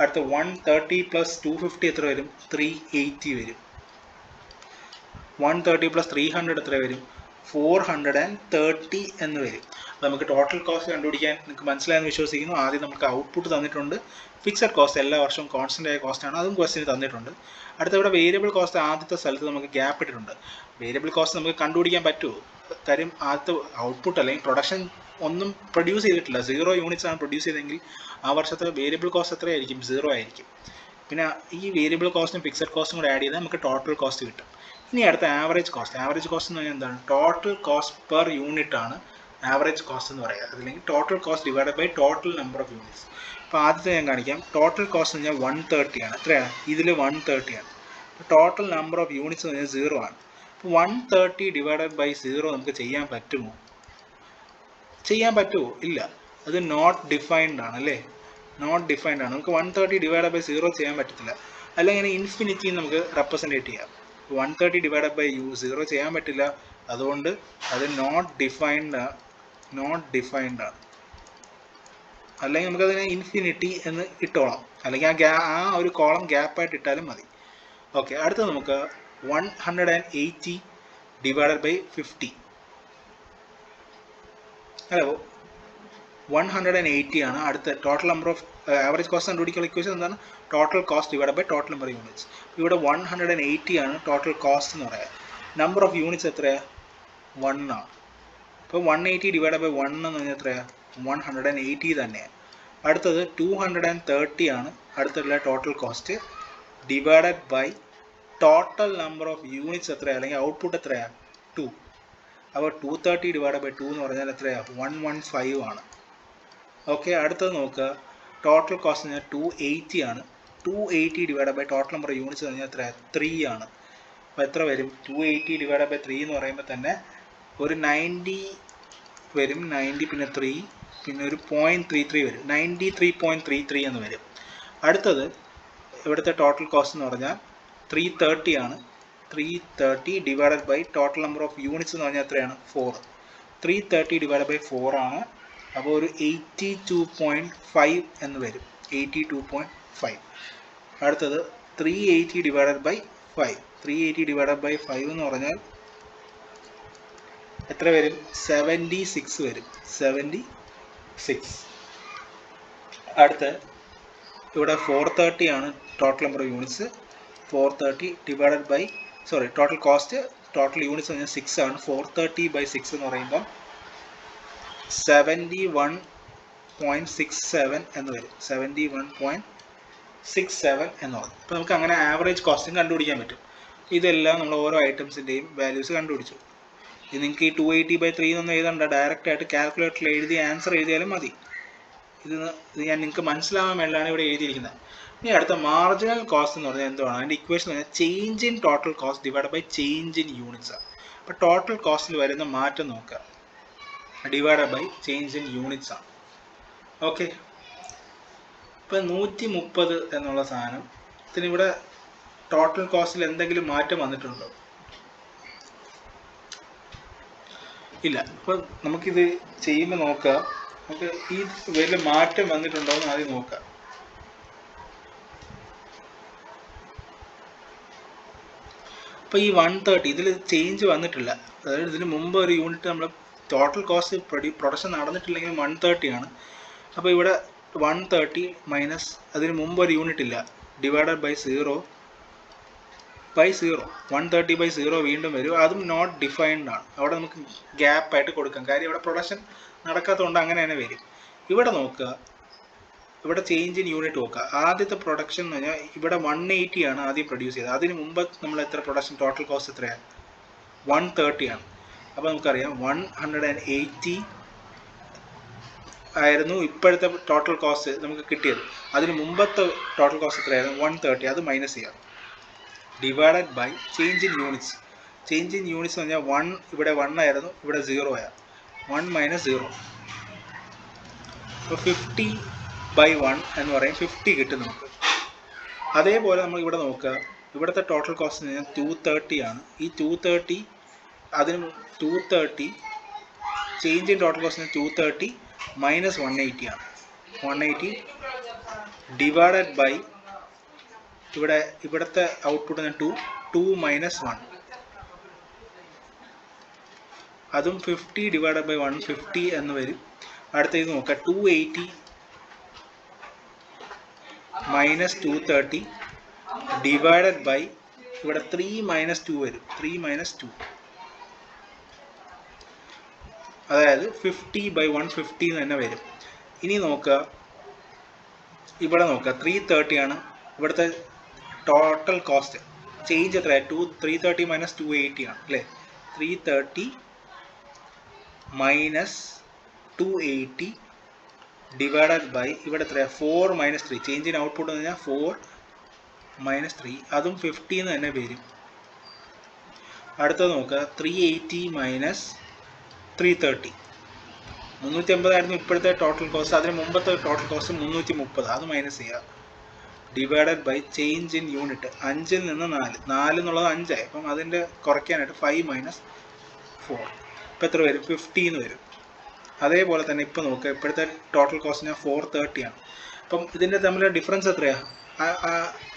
A: അടുത്ത 130 + 250 എത്ര വരും? 380 വരും. 130 + 300 എത്ര വരും? 430 എന്ന് വരും. അപ്പോൾ നമുക്ക് ടോട്ടൽ കോസ്റ്റ് കണ്ടുപിടിക്കാൻ നിങ്ങൾക്ക് മനസ്സിലായെന്ന് വിശ്വസിക്കുന്നു. ആദ്യം നമുക്ക് ഔട്ട്പുട്ട് തന്നിട്ടുണ്ട്. ഫിക്സഡ് കോസ്റ്റ് എല്ലാ വർഷവും കോൺസ്റ്റൻ്റ് ആയ കോസ്റ്റാണ്, അതും ക്വസ്റ്റ്യൻ തന്നിട്ടുണ്ട്. അടുത്ത ഇവിടെ വേരിയബിൾ കോസ്റ്റ് ആദ്യത്തെ സ്ഥലത്ത് നമുക്ക് ഗ്യാപ്പ് ഇട്ടിട്ടുണ്ട്. വേരിയബിൾ കോസ്റ്റ് നമുക്ക് കണ്ടുപിടിക്കാൻ പറ്റുമോ? കാര്യം ആദ്യത്തെ ഔട്ട്പുട്ട് അല്ലെങ്കിൽ പ്രൊഡക്ഷൻ ഒന്നും പ്രൊഡ്യൂസ് ചെയ്തിട്ടില്ല, 0 യൂണിറ്റ്സ് ആണ് പ്രൊഡ്യൂസ് ചെയ്തെങ്കിൽ ആ വർഷത്തെ വേരിയബിൾ കോസ്റ്റ് എത്രയായിരിക്കും? 0 ആയിരിക്കും. പിന്നെ ഈ വേരിയബിൾ കോസ്റ്റും ഫിക്സഡ് കോസ്റ്റും കൂടെ ആഡ് ചെയ്താൽ നമുക്ക് ടോട്ടൽ കോസ്റ്റ് കിട്ടും. ഇനി അടുത്ത ആവറേജ് കോസ്റ്റ്. ആവറേജ് കോസ്റ്റ് എന്ന് പറഞ്ഞാൽ എന്താണ്? ടോട്ടൽ കോസ്റ്റ് പെർ യൂണിറ്റ് ആണ് ആവറേജ് കോസ്റ്റ് എന്ന് പറയുക, അല്ലെങ്കിൽ total cost divided by total number of units. അപ്പോൾ ആദ്യത്തെ ഞാൻ കാണിക്കാം. ടോട്ടൽ കോസ്റ്റ് എന്ന് പറഞ്ഞാൽ 130 ആണ്. എത്രയാണ്? ഇതിൽ 130 ആണ്. ടോട്ടൽ നമ്പർ ഓഫ് യൂണിറ്റ്സ് എന്ന് പറഞ്ഞാൽ 0 ആണ്. അപ്പോൾ 130 ഡിവൈഡഡ് ബൈ 0 നമുക്ക് ചെയ്യാൻ പറ്റുമോ? ഇല്ല, അത് നോട്ട് ഡിഫൈൻഡ് ആണ് അല്ലേ? നോട്ട് ഡിഫൈൻഡ് ആണ്. നമുക്ക് 130 ഡിവൈഡഡ് ബൈ 0 ചെയ്യാൻ പറ്റത്തില്ല. അല്ലെങ്കിൽ ഇൻഫിനിറ്റി നമുക്ക് റെപ്രസെൻറ്റേറ്റ് ചെയ്യാം. 130 ഡിവൈഡഡ് ബൈ 0 ചെയ്യാൻ പറ്റില്ല, അതുകൊണ്ട് അത് നോട്ട് ഡിഫൈൻഡ് ആണ്. അല്ലെങ്കിൽ നമുക്കതിനെ ഇൻഫിനിറ്റി എന്ന് ഇട്ടോളാം, അല്ലെങ്കിൽ ആ ഒരു കോളം ഗ്യാപ്പായിട്ട് ഇട്ടാലും മതി. ഓക്കെ, അടുത്ത നമുക്ക് 180 ഡിവൈഡഡ് ബൈ 50. ഹലോ, 180 ആണ് അടുത്ത total number of average cost കണ്ടുപിടിക്കാനുള്ള ഇക്വേഷൻ എന്താണ്? Total cost divided by total number of units. ഇവിടെ 180 ആണ് ടോട്ടൽ കോസ്റ്റ് എന്ന് പറയാം. നമ്പർ ഓഫ് യൂണിറ്റ്സ് എത്രയാണ്? 1 ആണ്. അപ്പോൾ 180 ഡിവൈഡഡ് ബൈ 1 എന്ന് പറഞ്ഞാൽ എത്രയാണ്? 180 തന്നെയാണ്. അടുത്തത് 230 ആണ് അടുത്തുള്ള total cost divided by total number of units എത്രയാണ്, അല്ലെങ്കിൽ ഔട്ട്പുട്ട് എത്രയാണ്? 2. അപ്പോൾ 230 ഡിവൈഡഡ് ബൈ 2 എന്ന് പറഞ്ഞാൽ എത്രയാണ്? 115 ആണ്. ഓക്കെ, അടുത്തത് നോക്കുക. ടോട്ടൽ കോസ്റ്റ് എന്ന് പറഞ്ഞാൽ 280 ആണ്. 280 divided by total number of units എന്ന് പറഞ്ഞാൽ എത്രയാണ്? 3 ആണ്. അപ്പോൾ എത്ര വരും? 280 ഡിവൈഡഡ് ബൈ 3 എന്ന് പറയുമ്പോൾ തന്നെ ഒരു 90 വരും. 90 പിന്നെ 3 പിന്നെ ഒരു 0.33 വരും. 93.33 എന്ന് വരും. അടുത്തത് ഇവിടുത്തെ ടോട്ടൽ കോസ്റ്റ് എന്ന് പറഞ്ഞാൽ 330 ആണ്. 330 divided by total number of units എന്ന് പറഞ്ഞാൽ എത്രയാണ്? 4. 330 ഡിവൈഡഡ് ബൈ 4 ആണ്. അപ്പോൾ ഒരു 82.5 എന്ന് വരും. 82.5. അടുത്തത് 380 ഡിവൈഡഡ് ബൈ 5. 380 ഡിവൈഡഡ് ബൈ 5 എന്ന് പറഞ്ഞാൽ എത്ര വരും? 76 വരും. 76. അടുത്ത് ഇവിടെ 430 ആണ് total number of units. 430 divided by total cost, total units പറഞ്ഞാൽ 6 ആണ്. 430 ബൈ 6 എന്ന് പറയുമ്പോൾ 71.67 എന്ന് വരും. 71.67 67 എന്നുള്ളത്. അപ്പോൾ നമുക്ക് അങ്ങനെ ആവറേജ് കോസ്റ്റും കണ്ടുപിടിക്കാൻ പറ്റും. ഇതെല്ലാം നമ്മൾ ഓരോ ഐറ്റംസിൻ്റെയും വാല്യൂസ് കണ്ടുപിടിച്ചു. ഇത് നിങ്ങൾക്ക് ഈ 280/3 എന്നൊന്നും എഴുതണ്ട, ഡയറക്റ്റ് ആയിട്ട് കാൽക്കുലേറ്ററിൽ എഴുതി ആൻസർ എഴുതിയാലും മതി. ഇത് ഞാൻ നിങ്ങൾക്ക് മനസ്സിലാവാൻ വേണ്ടിയാണ് ഇവിടെ എഴുതിയിരിക്കുന്നത്. ഇനി അടുത്ത മാർജിനൽ കോസ്റ്റ് എന്ന് പറഞ്ഞാൽ എന്താണ്? അതിൻ്റെ ഇക്വേഷൻ പറഞ്ഞാൽ change in total cost divide by change in units ആണ്. അപ്പോൾ ടോട്ടൽ കോസ്റ്റിൽ വരുന്ന മാറ്റം നോക്കുക, divide by change in units ആണ്. ഓക്കെ, ഇപ്പം 130 എന്നുള്ള സാധനം ഇതിനിവിടെ ടോട്ടൽ കോസ്റ്റിൽ എന്തെങ്കിലും മാറ്റം വന്നിട്ടുണ്ടോ? ഇല്ല. അപ്പം നമുക്കിത് ചെയ്യുമ്പോൾ നോക്കുക, നമുക്ക് ഈ വലിയ മാറ്റം വന്നിട്ടുണ്ടോ എന്ന് ആദ്യം നോക്കാം. അപ്പോൾ ഈ 130 ഇതിൽ ചേഞ്ച് വന്നിട്ടില്ല. അതായത് ഇതിന് മുമ്പ് ഒരു യൂണിറ്റ് നമ്മൾ ടോട്ടൽ കോസ്റ്റ് പ്രൊഡക്ഷൻ നടന്നിട്ടില്ലെങ്കിൽ 130 ആണ്. അപ്പോൾ ഇവിടെ 130 മൈനസ് അതിന് മുമ്പ് ഒരു യൂണിറ്റ് ഇല്ല, ഡിവൈഡഡ് ബൈ 0 ബൈ 0. 130/0 വീണ്ടും വരും, അതും നോട്ട് ഡിഫൈൻഡ് ആണ്. അവിടെ നമുക്ക് ഗ്യാപ്പ് ആയിട്ട് കൊടുക്കാം, കാര്യം ഇവിടെ പ്രൊഡക്ഷൻ നടക്കാത്തതുകൊണ്ട് അങ്ങനെ തന്നെ വരും. ഇവിടെ നോക്കുക, ഇവിടെ ചേഞ്ച് ഇൻ യൂണിറ്റ് നോക്കുക. ആദ്യത്തെ പ്രൊഡക്ഷൻ എന്ന് പറഞ്ഞാൽ ഇവിടെ 180 ആണ് ആദ്യം പ്രൊഡ്യൂസ് ചെയ്തത്. അതിന് മുമ്പ് നമ്മൾ എത്ര പ്രൊഡക്ഷൻ ടോട്ടൽ കോസ്റ്റ് എത്രയാണ്? 130 ആണ്. അപ്പോൾ നമുക്കറിയാം 180 ആയിരുന്നു ഇപ്പോഴത്തെ ടോട്ടൽ കോസ്റ്റ് നമുക്ക് കിട്ടിയത്. അതിന് മുമ്പത്തെ ടോട്ടൽ കോസ്റ്റ് എത്രയായിരുന്നു? 130. അത് മൈനസ് ചെയ്യാം, divided by change in units. Change in units എന്ന് പറഞ്ഞാൽ 1 ഇവിടെ 1 ആയിരുന്നു, ഇവിടെ 0 ആയിരുന്നു. 1 മൈനസ് 0. അപ്പോൾ 50/1 എന്ന് പറയും, 50 കിട്ടും നമുക്ക്. അതേപോലെ നമ്മൾ ഇവിടെ നോക്കുക, ഇവിടുത്തെ ടോട്ടൽ കോസ്റ്റ് എന്ന് പറഞ്ഞാൽ 230 ആണ്. ഈ 230 അതിന് 230 change in total cost 230 minus 180 ആണ്. 180 ഡിവൈഡഡ് ബൈ ഇവിടുത്തെ ഔട്ട്പുട്ട് 2 മൈനസ് 1, അതും 50 ഡിവൈഡഡ് ബൈ 150 എന്ന് വരും. അടുത്ത ഇത് നോക്കാം, 280 മൈനസ് 230 ഡിവൈഡഡ് ബൈ ഇവിടെ 3 മൈനസ് 2 വരും, 3 മൈനസ് 2, അതായത് 50/150 തന്നെ വരും. ഇനി നോക്കുക, ഇവിടെ നോക്കുക 330 ആണ് ഇവിടുത്തെ ടോട്ടൽ കോസ്റ്റ്. ചേഞ്ച് എത്രയാണ്? 330 മൈനസ് 280 ആണ് അല്ലേ? 330 മൈനസ് 280 ഡിവൈഡഡ് ബൈ ഇവിടെ എത്രയാണ്? 4 മൈനസ് 3. ചേഞ്ച് ഇൻ ഔട്ട്പുട്ട് എന്ന് പറഞ്ഞാൽ 4 മൈനസ് 3, അതും 50 എന്ന് തന്നെ വരും. അടുത്തത് നോക്കുക, 380 മൈനസ് 330. 350 ആയിരുന്നു ഇപ്പോഴത്തെ ടോട്ടൽ കോസ്റ്റ്. അതിന് മുമ്പത്തെ ടോട്ടൽ കോസ്റ്റ് 330, അത് മൈനസ് ചെയ്യുക, divided by change in unit. 5ൽ നിന്ന് 4 എന്നുള്ളത് 5 ആയി. അപ്പം അതിൻ്റെ കുറയ്ക്കാനായിട്ട് 5 മൈനസ് 4. ഇപ്പം എത്ര വരും? 50 എന്ന് വരും. അതേപോലെ തന്നെ ഇപ്പം നോക്കുക, ഇപ്പോഴത്തെ ടോട്ടൽ കോസ്റ്റ് 430 ആണ്. അപ്പം ഇതിൻ്റെ തമ്മിലുള്ള ഡിഫറൻസ് എത്രയാണ്?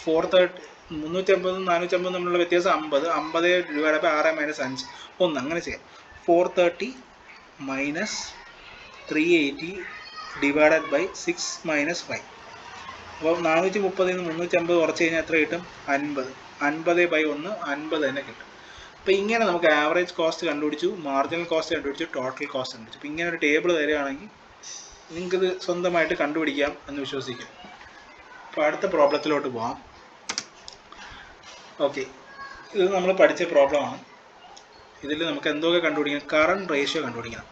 A: 430 350 450 തമ്മിലുള്ള വ്യത്യാസം 50. 50 ഡിവൈഡ് ബൈ 6 മൈനസ് 5 1. അങ്ങനെ ചെയ്യാം. 430 മൈനസ് 380 ഡിവൈഡഡ് ബൈ 6 മൈനസ് 5. അപ്പോൾ 430 നിന്ന് 350 കുറച്ച് കഴിഞ്ഞാൽ എത്ര കിട്ടും? 50. 50/1 50 തന്നെ കിട്ടും. അപ്പോൾ ഇങ്ങനെ നമുക്ക് ആവറേജ് കോസ്റ്റ് കണ്ടുപിടിച്ചു, മാർജിനൽ കോസ്റ്റ് കണ്ടുപിടിച്ചു, ടോട്ടൽ കോസ്റ്റ് കണ്ടുപിടിച്ചു. അപ്പോൾ ഇങ്ങനെ ഒരു ടേബിൾ തരികയാണെങ്കിൽ നിങ്ങൾക്കിത് സ്വന്തമായിട്ട് കണ്ടുപിടിക്കാം എന്ന് വിശ്വസിക്കും. അപ്പോൾ അടുത്ത പ്രോബ്ലത്തിലോട്ട് പോകാം. ഓക്കെ, ഇത് നമ്മൾ പഠിച്ച പ്രോബ്ലമാണ്. ഇതിൽ നമുക്ക് എന്തൊക്കെ കണ്ടുപിടിക്കണം? കറണ്ട് റേഷ്യോ കണ്ടുപിടിക്കണം.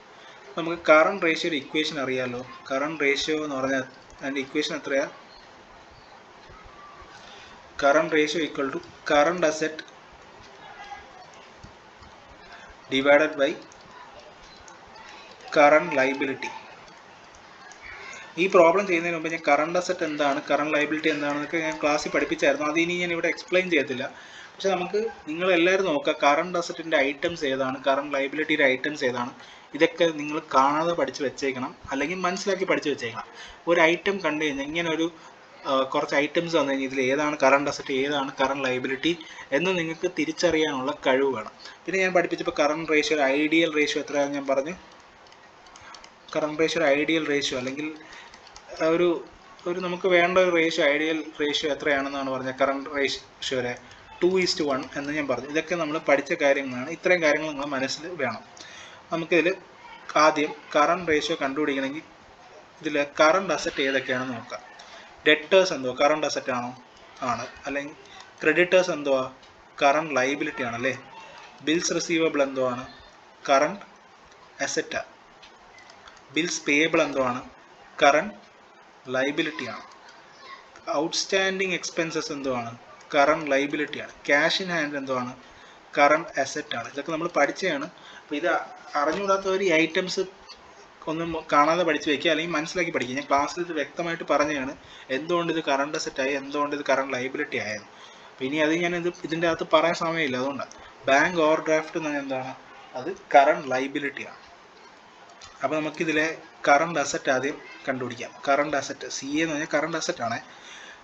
A: നമുക്ക് കറണ്ട് റേഷ്യോയുടെ ഇക്വേഷൻ അറിയാമല്ലോ. കറണ്ട് റേഷ്യോ എന്ന് പറഞ്ഞാൽ അതിൻ്റെ ഇക്വേഷൻ എത്രയാണ്? Current ratio equal to current asset divided by current liability. ഈ പ്രോബ്ലം ചെയ്യുന്നതിന് മുമ്പ് ഞാൻ കറണ്ട് അസറ്റ് എന്താണ്, കറണ്ട് ലൈബിലിറ്റി എന്താണെന്നൊക്കെ ഞാൻ ക്ലാസ്സിൽ പഠിപ്പിച്ചായിരുന്നു. അതിനി ഞാൻ ഇവിടെ എക്സ്പ്ലെയിൻ ചെയ്യത്തില്ല. പക്ഷെ നമുക്ക് നിങ്ങളെല്ലാവരും നോക്കുക, കറണ്ട് അസറ്റിൻ്റെ ഐറ്റംസ് ഏതാണ്, കറണ്ട് ലൈബിലിറ്റിയുടെ ഐറ്റംസ് ഏതാണ്, ഇതൊക്കെ നിങ്ങൾ കാണാതെ പഠിച്ച് വെച്ചേക്കണം, അല്ലെങ്കിൽ മനസ്സിലാക്കി പഠിച്ച് വെച്ചേക്കണം. ഒരു ഐറ്റം കണ്ടു കഴിഞ്ഞാൽ ഇങ്ങനെ ഒരു കുറച്ച് ഐറ്റംസ് വന്നു കഴിഞ്ഞാൽ ഇതിൽ ഏതാണ് കറണ്ട് അസറ്റ്, ഏതാണ് കറണ്ട് ലൈബിലിറ്റി എന്ന് നിങ്ങൾക്ക് തിരിച്ചറിയാനുള്ള കഴിവ് വേണം. പിന്നെ ഞാൻ പഠിപ്പിച്ചപ്പോൾ കറണ്ട് റേഷ്യോ ഐഡിയൽ റേഷ്യോ എത്രയാണെന്ന് ഞാൻ പറഞ്ഞു. കറണ്ട് റേഷ്യോ ഐഡിയൽ റേഷ്യോ അല്ലെങ്കിൽ ഒരു നമുക്ക് വേണ്ട ഒരു റേഷ്യോ, ഐഡിയൽ റേഷ്യോ എത്രയാണെന്നാണ് പറഞ്ഞത്? കറണ്ട് റേഷ്യോയുടെ 2:1 എന്ന് ഞാൻ പറഞ്ഞു. ഇതൊക്കെ നമ്മൾ പഠിച്ച കാര്യങ്ങളാണ്. ഇത്രയും കാര്യങ്ങൾ നിങ്ങൾ മനസ്സിൽ വേണം. നമുക്കിതിൽ ആദ്യം കറണ്ട് റേഷ്യോ കണ്ടുപിടിക്കണമെങ്കിൽ ഇതിൽ കറണ്ട് അസറ്റ് ഏതൊക്കെയാണെന്ന് നോക്കാം. ഡെറ്റേഴ്സ് എന്തുവാ, കറണ്ട് അസറ്റ് ആണോ? ആണ്. അല്ലെങ്കിൽ ക്രെഡിറ്റേഴ്സ് എന്തുവാ, കറണ്ട് ലയബിലിറ്റി ആണല്ലേ. ബിൽസ് റിസീവബിൾ എന്തുവാണ്, കറണ്ട് അസറ്റാ. ബിൽസ് പേയബിൾ എന്തുവാണ്, കറണ്ട് ലയബിലിറ്റി ആണ്. ഔട്ട്സ്റ്റാൻഡിങ് എക്സ്പെൻസസ് എന്തുവാണ്, കറണ്ട് ലയബിലിറ്റി ആണ്. ക്യാഷ് ഇൻ ഹാൻഡ് എന്തുവാണ്, കറണ്ട് അസറ്റ് ആണ്. ഇതൊക്കെ നമ്മൾ പഠിച്ചതാണ്. അപ്പോൾ ഇത് അറിഞ്ഞുകൂടാത്തവർ ഈ ഐറ്റംസ് ഒന്നും കാണാതെ പഠിച്ച് വയ്ക്കുക, അല്ലെങ്കിൽ മനസ്സിലാക്കി പഠിക്കുക. ഞാൻ ക്ലാസ്സിൽ ഇത് വ്യക്തമായിട്ട് പറഞ്ഞതാണ് എന്തുകൊണ്ട് ഇത് കറണ്ട് അസറ്റായി, എന്തുകൊണ്ട് ഇത് കറണ്ട് ലയബിലിറ്റി ആയത്. അപ്പോൾ ഇനി അത് ഇതിൻ്റെ അകത്ത് പറയാൻ സമയമില്ല, അതുകൊണ്ടാണ്. ബാങ്ക് ഓവർ ഡ്രാഫ്റ്റ് എന്ന് പറഞ്ഞാൽ എന്താണ്, അത് കറണ്ട് ലയബിലിറ്റിയാണ്. അപ്പോൾ നമുക്കിതിലെ കറണ്ട് അസറ്റ് ആദ്യം കണ്ടുപിടിക്കാം. കറണ്ട് അസറ്റ് സി എന്ന് പറഞ്ഞാൽ കറണ്ട് അസറ്റ് ആണ്.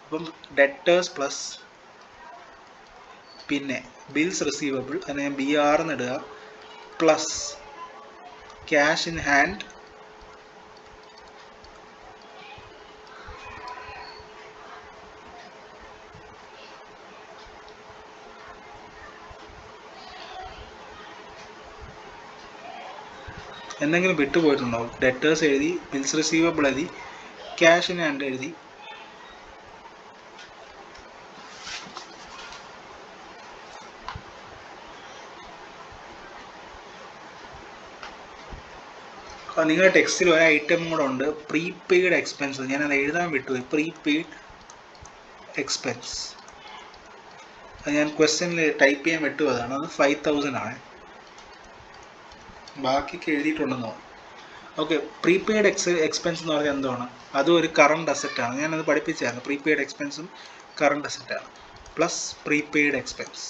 A: അപ്പം ഡെറ്റേഴ്സ് പ്ലസ് പിന്നെ ബിൽസ് റിസീവബിൾ, അതിനെ ഞാൻ BR എന്ന് ഇടുക, പ്ലസ് ക്യാഷ് ഇൻ ഹാൻഡ് എന്തെങ്കിലും വിട്ടുപോയിട്ടുണ്ടോ? ഡെറ്റേഴ്സ് എഴുതി, ബിൽസ് റിസീവബിൾ എഴുതി, ക്യാഷ് ഇൻ ഹാൻഡ് എഴുതി. നിങ്ങളുടെ ടെക്സ്റ്റിൽ ഒരു ഐറ്റം കൂടെ ഉണ്ട്, പ്രീപെയ്ഡ് എക്സ്പെൻസ്. ഞാനത് എഴുതാൻ വിട്ടുപോയി. പ്രീപെയ്ഡ് എക്സ്പെൻസ് അത് ഞാൻ ക്വസ്റ്റ്യനിൽ ടൈപ്പ് ചെയ്യാൻ വിട്ടുപോയതാണ്. അത് 5000 ആണ്. ബാക്കിയൊക്കെ എഴുതിയിട്ടുണ്ടെന്നോ. ഓക്കെ, പ്രീപെയ്ഡ് എക്സ്പെൻസ് എന്ന് പറഞ്ഞാൽ എന്താണ്, അതും ഒരു കറണ്ട് അസറ്റാണ്. ഞാനത് പഠിപ്പിച്ചായിരുന്നു. പ്രീപെയ്ഡ് എക്സ്പെൻസും കറണ്ട് അസറ്റാണ്. Plus prepaid expense.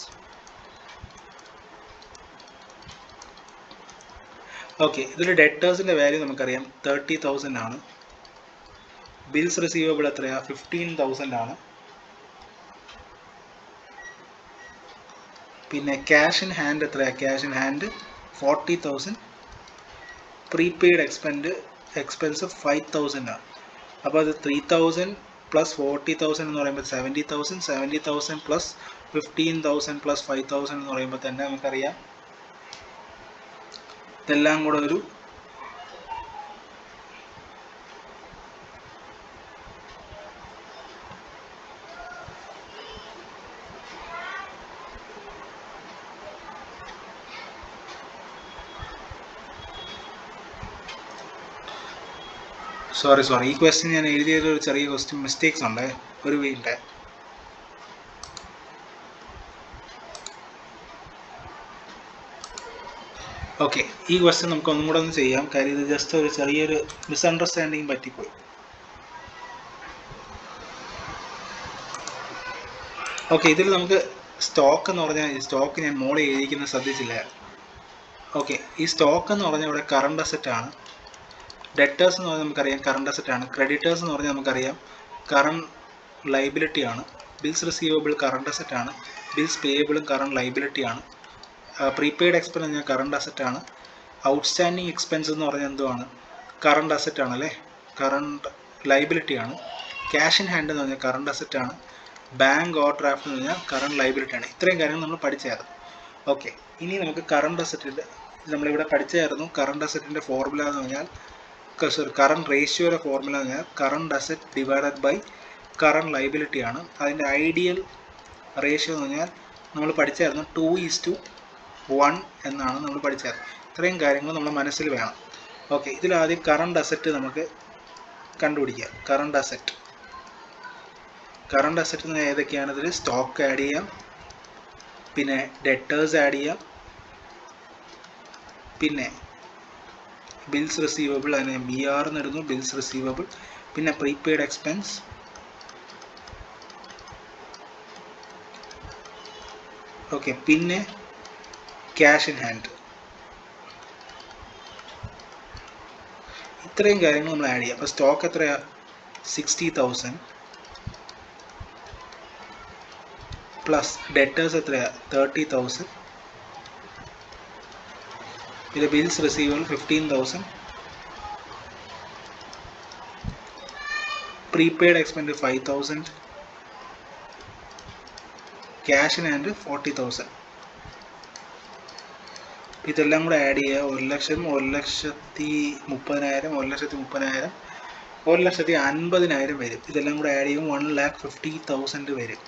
A: ഓക്കെ, ഇതിൽ ഡെറ്റേഴ്സിൻ്റെ വാല്യൂ നമുക്കറിയാം 30,000 ആണ്. ബിൽസ് റിസീവബിൾ എത്രയാണ്, 15,000 ആണ്. പിന്നെ ക്യാഷ് ഇൻ ഹാൻഡ് എത്രയാണ്, cash in hand 40,000. Prepaid expense 5,000 ആണ്. അപ്പോൾ അത് 3,000 പ്ലസ് 40,000 എന്ന് പറയുമ്പോൾ 70,000. 70,000 പ്ലസ് 15,000 പ്ലസ് 5,000 എന്ന് പറയുമ്പോൾ തന്നെ നമുക്കറിയാം ഇതെല്ലാം കൂടെ ഒരു സോറി ഈ ക്വസ്റ്റ്യൻ ഞാൻ എഴുതിയതിൽ ഒരു ചെറിയ ക്വസ്റ്റ്യൻ മിസ്റ്റേക്സ് ഉണ്ട്. ഒരു മിനിറ്റ്. ഓക്കെ, ഈ ക്വസ്റ്റ്യൻ നമുക്ക് ഒന്നും കൂടെ ഒന്ന് ചെയ്യാം. കാര്യം ഇത് ജസ്റ്റ് ഒരു ചെറിയൊരു മിസ്അണ്ടർസ്റ്റാൻഡിങ് പറ്റിപ്പോയി. ഓക്കെ, ഇതിൽ നമുക്ക് സ്റ്റോക്ക് എന്ന് പറഞ്ഞാൽ, ഈ സ്റ്റോക്ക് ഞാൻ മോളിൽ എഴുതിക്കുന്നത് ശ്രദ്ധിച്ചില്ല. ഓക്കെ, ഈ സ്റ്റോക്ക് എന്ന് പറഞ്ഞാൽ ഇവിടെ കറണ്ട് അസറ്റ് ആണ്. ഡെറ്റേഴ്സ് എന്ന് പറഞ്ഞാൽ നമുക്കറിയാം കറണ്ട് അസറ്റ് ആണ്. ക്രെഡിറ്റേഴ്സ് എന്ന് പറഞ്ഞാൽ നമുക്കറിയാം കറണ്ട് ലയബിലിറ്റി ആണ്. ബിൽസ് റിസീവബിൾ കറണ്ട് അസറ്റ് ആണ്. ബിൽസ് പേയബിളും കറണ്ട് ലയബിലിറ്റി ആണ്. പ്രീപെയ്ഡ് എക്സ്പെൻസ് എന്ന് പറഞ്ഞാൽ കറണ്ട് അസറ്റ് ആണ്. ഔട്ട്സ്റ്റാൻഡിങ് എക്സ്പെൻസ് എന്ന് പറഞ്ഞാൽ എന്തുവാണ്, കറണ്ട് അസറ്റ് ആണല്ലേ, കറണ്ട് ലയബിലിറ്റി ആണ്. ക്യാഷ് ഇൻ ഹാൻഡ് എന്ന് പറഞ്ഞാൽ കറണ്ട് അസറ്റ് ആണ്. ബാങ്ക് ഓവർ ഡ്രാഫ്റ്റ് എന്ന് പറഞ്ഞാൽ കറണ്ട് ലയബിലിറ്റി ആണ്. ഇത്രയും കാര്യങ്ങൾ നമ്മൾ പഠിച്ചായിരുന്നു. ഓക്കെ, ഇനി നമുക്ക് കറണ്ട് അസറ്റിൻ്റെ നമ്മളിവിടെ പഠിച്ചായിരുന്നു. കറണ്ട് അസറ്റിൻ്റെ ഫോർമുല എന്ന് പറഞ്ഞാൽ കറണ്ട് റേഷ്യോയുടെ ഫോർമുല എന്ന് പറഞ്ഞാൽ current asset divided by current liability ആണ്. അതിൻ്റെ ഐഡിയൽ റേഷ്യോ എന്ന് പറഞ്ഞാൽ നമ്മൾ പഠിച്ചായിരുന്നു 2:1 എന്നാണ് നമ്മൾ പഠിച്ചായിരുന്നു. ഇത്രയും കാര്യങ്ങൾ നമ്മുടെ മനസ്സിൽ വേണം. ഓക്കെ, ഇതിലാദ്യം കറണ്ട് അസറ്റ് നമുക്ക് കണ്ടുപിടിക്കാം. കറണ്ട് അസറ്റ് എന്ന് ഏതൊക്കെയാണ്, ഇതിൽ സ്റ്റോക്ക് ആഡ് ചെയ്യാം, പിന്നെ ഡെറ്റേഴ്സ് ആഡ് ചെയ്യാം, പിന്നെ ബിൽസ് റിസീവബിൾ, അതിനെ BR എന്നിടുന്നു, ബിൽസ് റിസീവബിൾ, പിന്നെ പ്രീപെയ്ഡ് എക്സ്പെൻസ്, ഓക്കെ, പിന്നെ ക്യാഷ് ഇൻ ഹാൻഡ്. ഇത്രയും കാര്യങ്ങൾ നമ്മൾ ആഡ് ചെയ്യാം. അപ്പോൾ സ്റ്റോക്ക് എത്രയാണ്, 60,000 പ്ലസ് ഡെറ്റേഴ്സ് എത്രയാണ്, 30,000. പിന്നെ bills receivable 15,000. Prepaid expense 5,000. Cash in hand 40,000. ഇതെല്ലാം കൂടെ ആഡ് ചെയ്യുക. 1,00,000, 1,30,000, 1,30,000, 1,50,000 വരും. ഇതെല്ലാം കൂടെ ആഡ് ചെയ്യുമ്പോൾ 1,50,000 വരും.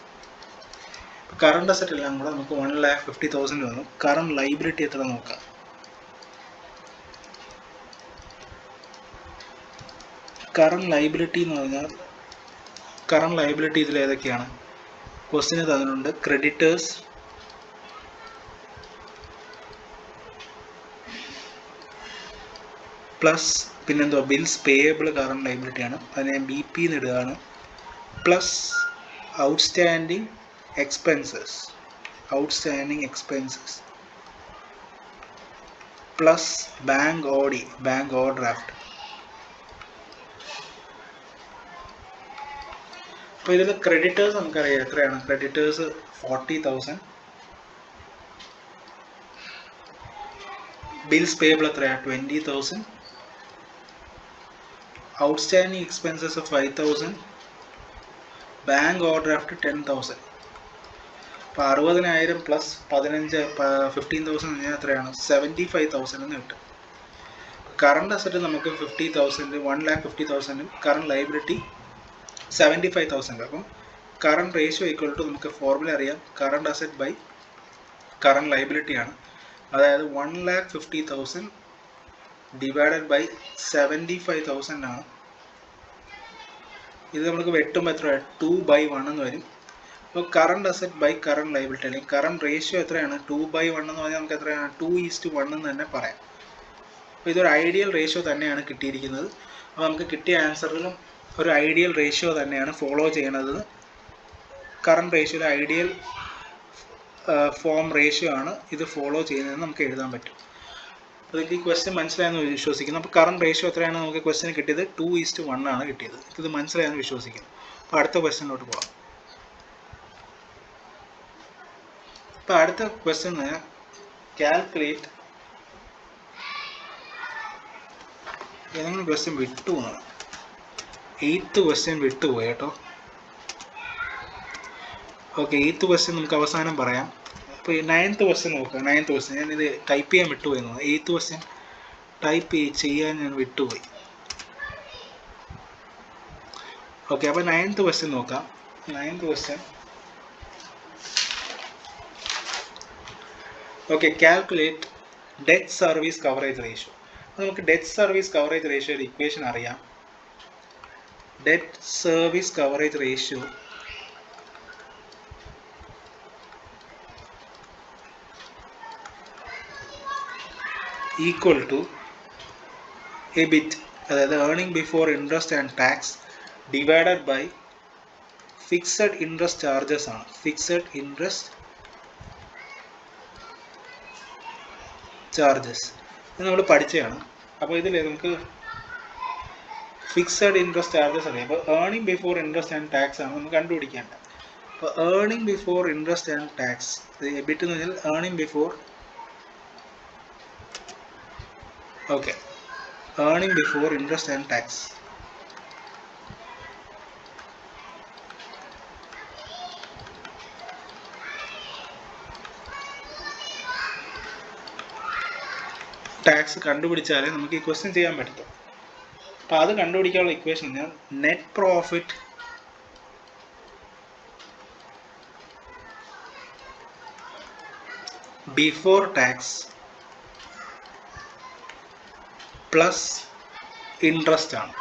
A: കറണ്ട് അസറ്റ് എല്ലാം കൂടെ നമുക്ക് 1,50,000 വന്നു. കറണ്ട് ലൈബിലിറ്റി എത്ര നോക്കാം. കറണ്ട് ലൈബിലിറ്റി എന്ന് പറഞ്ഞാൽ കറണ്ട് ലൈബിലിറ്റി ഇതിൽ ഏതൊക്കെയാണ്? ക്വസ്റ്റിന് തന്നിട്ടുണ്ട് ക്രെഡിറ്റേഴ്സ്, പ്ലസ് പിന്നെന്തോ ബിൽസ് പേയബിൾ കറണ്ട് ലൈബിലിറ്റിയാണ്, അതിനെ BP എന്ന് ഇടുകയാണ്, plus outstanding expenses plus bank overdraft. അപ്പോൾ ഇതിൽ ക്രെഡിറ്റേഴ്സ് നമുക്കറിയാം എത്രയാണ്. ക്രെഡിറ്റേഴ്സ് 40,000, ബിൽസ് പേയബിൾ എത്രയാണ് 20,000, ഔട്ട്സ്റ്റാൻഡിങ് എക്സ്പെൻസസ് 5,000, ബാങ്ക് ഓവർഡ്രാഫ്റ്റ് 10,000. അപ്പോൾ 60,000 പ്ലസ് 15,000 കഴിഞ്ഞാൽ എത്രയാണ്? 75,000 എന്ന് കിട്ടും. കറണ്ട് അസറ്റ് നമുക്ക് 50,000, 1,50,000, കറണ്ട് ലൈബിലിറ്റി 75,000. അപ്പം കറണ്ട് റേഷ്യോ ഈക്വൽ ടു നമുക്ക് ഫോർമുല അറിയാം, current asset by current liability ആണ്. അതായത് 1,50,000 ഡിവൈഡഡ് ബൈ 75,000 ആണ്. ഇത് നമുക്ക് വെട്ടുമ്പോൾ എത്ര 2/1 എന്ന് വരും. അപ്പോൾ current asset by current liability അല്ലെങ്കിൽ കറണ്ട് റേഷ്യോ എത്രയാണ്? 2/1 എന്ന് പറഞ്ഞാൽ നമുക്ക് എത്രയാണ്? 2:1 എന്ന് തന്നെ പറയാം. അപ്പോൾ ഇതൊരു ഐഡിയൽ റേഷ്യോ തന്നെയാണ് കിട്ടിയിരിക്കുന്നത്. അപ്പോൾ നമുക്ക് കിട്ടിയ ആൻസറിലും ഒരു ഐഡിയൽ റേഷ്യോ തന്നെയാണ് ഫോളോ ചെയ്യണത്. കറണ്ട് റേഷ്യോയുടെ ഐഡിയൽ ഫോം റേഷ്യോ ആണ് ഇത് ഫോളോ ചെയ്യുന്നതെന്ന് നമുക്ക് എഴുതാൻ പറ്റും. അപ്പോൾ നിങ്ങൾക്ക് ഈ ക്വസ്റ്റ്യൻ മനസ്സിലായെന്ന് വിശ്വസിക്കുന്നു. അപ്പോൾ കറണ്ട് റേഷ്യോ എത്രയാണ് നമുക്ക് ക്വസ്റ്റ്യൻ കിട്ടിയത്? 2:1 ആണ് കിട്ടിയത്. ഇത് മനസ്സിലായെന്ന് വിശ്വസിക്കുന്നു. അപ്പോൾ അടുത്ത ക്വസ്റ്റ്യനിലോട്ട് പോകാം. അപ്പോൾ അടുത്ത ക്വസ്റ്റ്യൻ കാൽക്കുലേറ്റ്, ഏതെങ്കിലും ക്വസ്റ്റ്യൻ വിട്ടുപോകുന്നത്, 8th ക്വസ്റ്റ്യൻ വിട്ടുപോയി കേട്ടോ. ഓക്കെ, 8th ക്വസ്റ്റ്യൻ നമുക്ക് അവസാനം പറയാം. അപ്പോൾ 9th ക്വസ്റ്റ്യൻ നോക്കുക. 9th ക്വസ്റ്റ്യൻ ഞാനിത് ടൈപ്പ് ചെയ്യാൻ വിട്ടുപോയി. 8th ക്വസ്റ്റ്യൻ ടൈപ്പ് ചെയ്യാൻ ഞാൻ വിട്ടുപോയി. ഓക്കെ, അപ്പോൾ 9th ക്വസ്റ്റ്യൻ നോക്കാം. 9th question okay, calculate debt service coverage ratio. നമുക്ക് ഡെറ്റ് സർവീസ് കവറേജ് റേഷ്യോയുടെ ഇക്വേഷൻ അറിയാം. Debt service coverage ratio equal to EBIT, അതായത് earning before interest and tax divided by fixed interest charges ആണ്. Fixed interest charges ഇത് നമ്മൾ പഠിച്ചതാണ്. അപ്പോൾ ഇതിൽ നമുക്ക് ഫിക്സഡ് ഇൻട്രസ്റ്റ് ചാർജസ് അറിയാം. അപ്പോൾ earning before interest and tax ആണ് നമുക്ക് കണ്ടുപിടിക്കേണ്ടത്. അപ്പോൾ earning before interest and tax, EBIT എന്ന് പറഞ്ഞാൽ earning before, okay, earning before interest and tax. Tax കണ്ടുപിടിച്ചാലേ നമുക്ക് ഈ ക്വസ്റ്റ്യൻ ചെയ്യാൻ പറ്റും. അപ്പോൾ അത് കണ്ടുപിടിക്കാനുള്ള ഇക്വേഷൻ ഞാൻ net profit before tax plus interest ആണ്.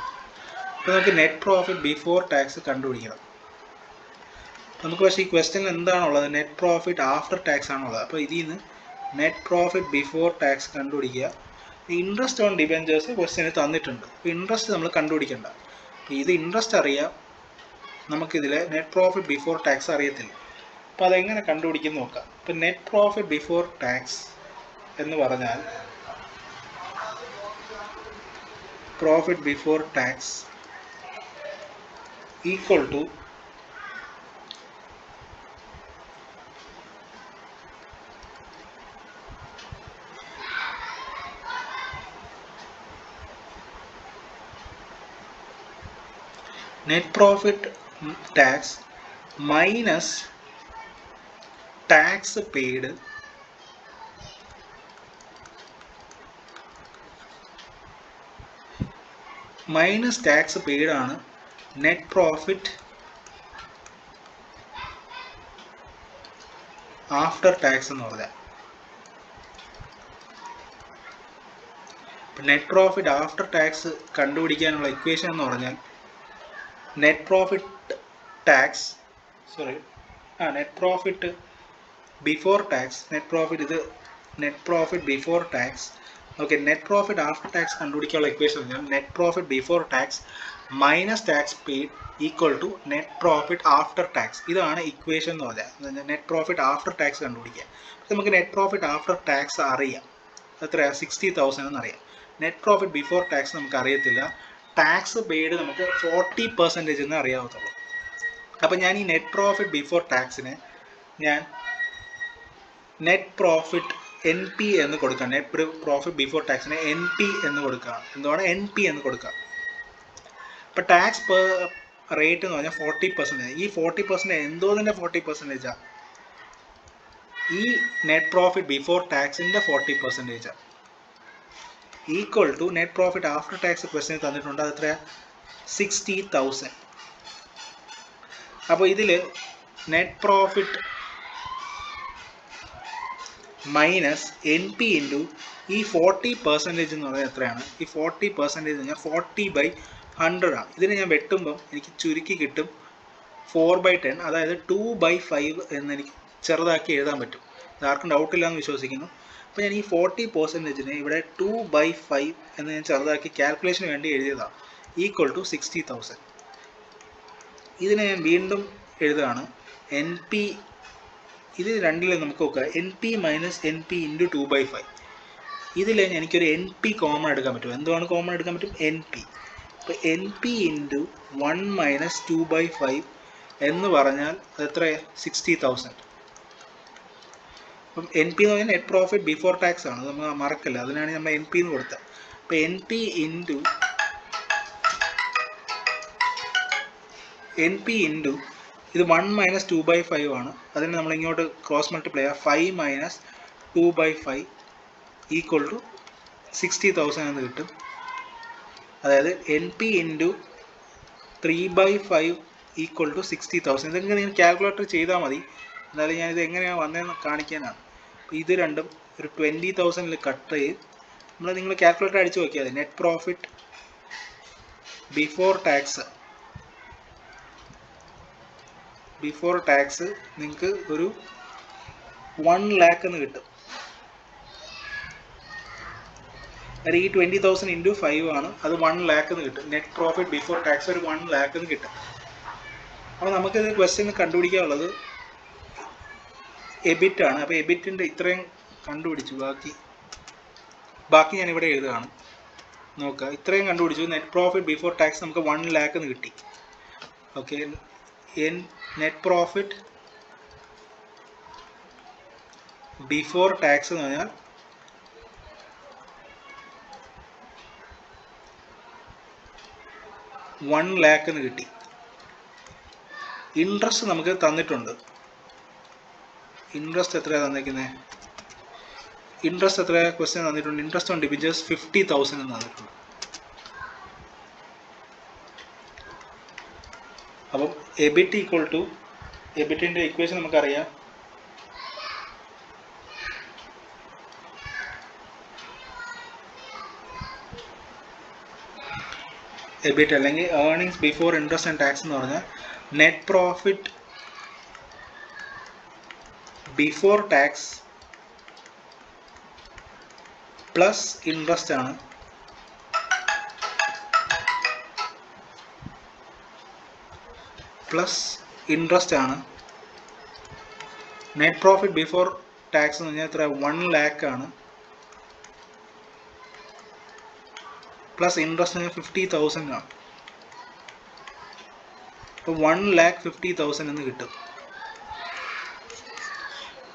A: അപ്പോൾ നമുക്ക് നെറ്റ് പ്രോഫിറ്റ് ബിഫോർ ടാക്സ് കണ്ടുപിടിക്കണം. നമുക്ക് പക്ഷേ ഈ ക്വസ്റ്റ്യനിൽ എന്താണുള്ളത്? നെറ്റ് പ്രോഫിറ്റ് ആഫ്റ്റർ ടാക്സ് ആണുള്ളത്. അപ്പോൾ ഇതിൽ നിന്ന് നെറ്റ് പ്രോഫിറ്റ് ബിഫോർ ടാക്സ് കണ്ടുപിടിക്കുക. ഇൻട്രസ്റ്റ് ഓൺ ഡിബെഞ്ചേഴ്സ് ക്വസ്റ്റ്യന് തന്നിട്ടുണ്ട്. അപ്പോൾ ഇൻട്രസ്റ്റ് നമ്മൾ കണ്ടുപിടിക്കേണ്ട. അപ്പോൾ ഇത് ഇൻട്രസ്റ്റ് അറിയാം, നമുക്കിതിൽ നെറ്റ് പ്രോഫിറ്റ് ബിഫോർ ടാക്സ് അറിയത്തില്ല. അപ്പോൾ അതെങ്ങനെ കണ്ടുപിടിക്കുന്നു നോക്കാം. ഇപ്പോൾ നെറ്റ് പ്രോഫിറ്റ് ബിഫോർ ടാക്സ് എന്ന് പറഞ്ഞാൽ profit before tax equal to net profit tax minus tax paid minus tax paid ആണ് നെറ്റ് പ്രോഫിറ്റ് ആഫ്റ്റർ ടാക്സ് എന്ന് പറഞ്ഞാൽ. നെറ്റ് പ്രോഫിറ്റ് ആഫ്റ്റർ ടാക്സ് കണ്ടുപിടിക്കാനുള്ള ഇക്വേഷൻ എന്ന് പറഞ്ഞാൽ net profit tax net profit before tax, net profit before tax. Okay, net profit after tax കണ്ടുപിടിക്കാനുള്ള equation പറഞ്ഞാൽ net profit before tax minus tax paid equal to net profit after tax. ഇതാണ് equation എന്ന് പറഞ്ഞാൽ net profit after tax കണ്ടുപിടിക്കുക. നമുക്ക് net profit after tax അറിയാം, എത്രയാണ് 60,000 എന്നറിയാം. നെറ്റ് പ്രോഫിറ്റ് ബിഫോർ ടാക്സ് നമുക്ക് അറിയത്തില്ല. ടാക്സ് പെയ്ഡ് നമുക്ക് 40% എന്ന് അറിയാവത്തുള്ളൂ. അപ്പം ഞാൻ ഈ നെറ്റ് പ്രോഫിറ്റ് ബിഫോർ ടാക്സിനെ ഞാൻ നെറ്റ് പ്രോഫിറ്റ് NP എന്ന് കൊടുക്കാം. നെറ്റ് പ്രോഫിറ്റ് ബിഫോർ ടാക്സിനെ NP എന്ന് കൊടുക്കുക. എന്താണ് NP എന്ന് കൊടുക്കുക? ഇപ്പം ടാക്സ് പെർ റേറ്റ് എന്ന് പറഞ്ഞാൽ 40%. ഈ 40% എന്തോതിൻ്റെ 40%? ഈ നെറ്റ് പ്രോഫിറ്റ് ബിഫോർ ടാക്സിൻ്റെ 40% equal to net profit after tax question തന്നിട്ടുണ്ട്. അത് എത്രയാണ്? 60,000. അപ്പോൾ ഇതിൽ net profit minus NP into ഈ 40% എന്ന് പറഞ്ഞാൽ എത്രയാണ്? ഈ 40% എന്ന് പറഞ്ഞാൽ 40/100 ആണ്. ഇതിനെ ഞാൻ വെട്ടുമ്പം എനിക്ക് ചുരുക്കി കിട്ടും 4/10, അതായത് 2/5 എന്ന് എനിക്ക് ചെറുതാക്കി എഴുതാൻ പറ്റും. ആർക്കും ഡൗട്ടില്ലാന്ന് വിശ്വസിക്കുന്നു. അപ്പോൾ ഞാൻ ഈ 40%നെ ഇവിടെ 2/5 എന്ന് ഞാൻ ചെറുതാക്കി കാൽക്കുലേഷന് വേണ്ടി എഴുതിയതാണ്. Equal to 60,000. ഇതിനെ ഞാൻ വീണ്ടും എഴുതുകയാണ്. NP ഇത് രണ്ടിലും നമുക്ക് നോക്കുക. NP minus NP into 2/5. ഇതിൽ എനിക്കൊരു NP കോമൺ എടുക്കാൻ പറ്റും. എന്തുകൊണ്ട് കോമൺ എടുക്കാൻ പറ്റും? NP. അപ്പോൾ NP ഇൻറ്റു 1 മൈനസ് 2/5 എന്ന് പറഞ്ഞാൽ എത്ര? 60,000. അപ്പം NP എന്ന് പറഞ്ഞാൽ നെറ്റ് പ്രോഫിറ്റ് ബിഫോർ ടാക്സ് ആണ്, നമ്മൾ മറക്കല്ല. അതിനാണ് നമ്മൾ NP എന്ന് കൊടുത്തത്. അപ്പോൾ NP ഇൻറ്റു ഇത് 1 മൈനസ് 2/5 ആണ്. അതിന് നമ്മൾ ഇങ്ങോട്ട് ക്രോസ് മൾട്ടിപ്ലൈ ചെയ്യുക. 5 മൈനസ് 2/5 ഈക്വൽ ടു 60,000 എന്ന് കിട്ടും. അതായത് NP ഇൻറ്റു 3/5 ഈക്വൽ ടു 60,000. ഇതെങ്ങനെ നിങ്ങൾ കാൽക്കുലേറ്റർ ചെയ്താൽ മതി. എന്നാലും ഞാനിത് എങ്ങനെയാണ് വന്നതെന്ന് കാണിക്കാനാണ്. അപ്പോൾ ഇത് രണ്ടും ഒരു 20,000 കട്ട് ചെയ്ത് നിങ്ങൾ കാൽക്കുലേറ്റർ അടിച്ച് നോക്കിയാൽ മതി. നെറ്റ് പ്രോഫിറ്റ് ബിഫോർ ടാക്സ് നിങ്ങൾക്ക് ഒരു 1 lakh എന്ന് കിട്ടും. അത് ഈ 20,000 ഇൻറ്റു 5 ആണ്. അത് 1 lakh എന്ന് കിട്ടും. നെറ്റ് പ്രോഫിറ്റ് ബിഫോർ ടാക്സ് ഒരു 1 lakh എന്ന് കിട്ടും. അപ്പോൾ നമുക്കിത് ക്വസ്റ്റ്യൻ കണ്ടുപിടിക്കാനുള്ളത് എബിറ്റ് ആണ്. അപ്പോൾ എബിറ്റിൻ്റെ ഇത്രയും കണ്ടുപിടിച്ചു. ബാക്കി ഞാനിവിടെ എഴുതുകയാണ്. നോക്കുക, ഇത്രയും കണ്ടുപിടിച്ചു. നെറ്റ് പ്രോഫിറ്റ് ബിഫോർ ടാക്സ് നമുക്ക് 1 lakh എന്ന് കിട്ടി. Okay, net profit before tax എന്ന് പറഞ്ഞാൽ 1 lakh എന്ന് കിട്ടി. ഇൻട്രസ്റ്റ് നമുക്ക് തന്നിട്ടുണ്ട്. ഇൻട്രസ്റ്റ് എത്രയാണ് തന്നിരിക്കുന്നത്? ഇൻട്രസ്റ്റ് എത്രയാണ് ക്വസ്റ്റ്യൻ തന്നിട്ടുണ്ട്? ഇൻട്രസ്റ്റ് ഓൺ ഡിബഞ്ചേഴ്സ് 50,000 എന്ന് തന്നിട്ടുണ്ട്. അപ്പം എബിറ്റ് ഈക്വൽ ടു, എബിറ്റിൻ്റെ ഇക്വേഷൻ നമുക്കറിയാം. എബിറ്റ് അല്ലെങ്കിൽ earnings before interest and tax എന്ന് പറഞ്ഞാൽ net profit before tax plus interest ആണ്. നെറ്റ് പ്രോഫിറ്റ് ബിഫോർ ടാക്സ് എന്ന് പറഞ്ഞാൽ എത്ര? 1 lakh ആണ്. പ്ലസ് ഇൻട്രസ്റ്റ് 50,000 ആണ്. അപ്പോൾ 1,50,000 എന്ന് കിട്ടും.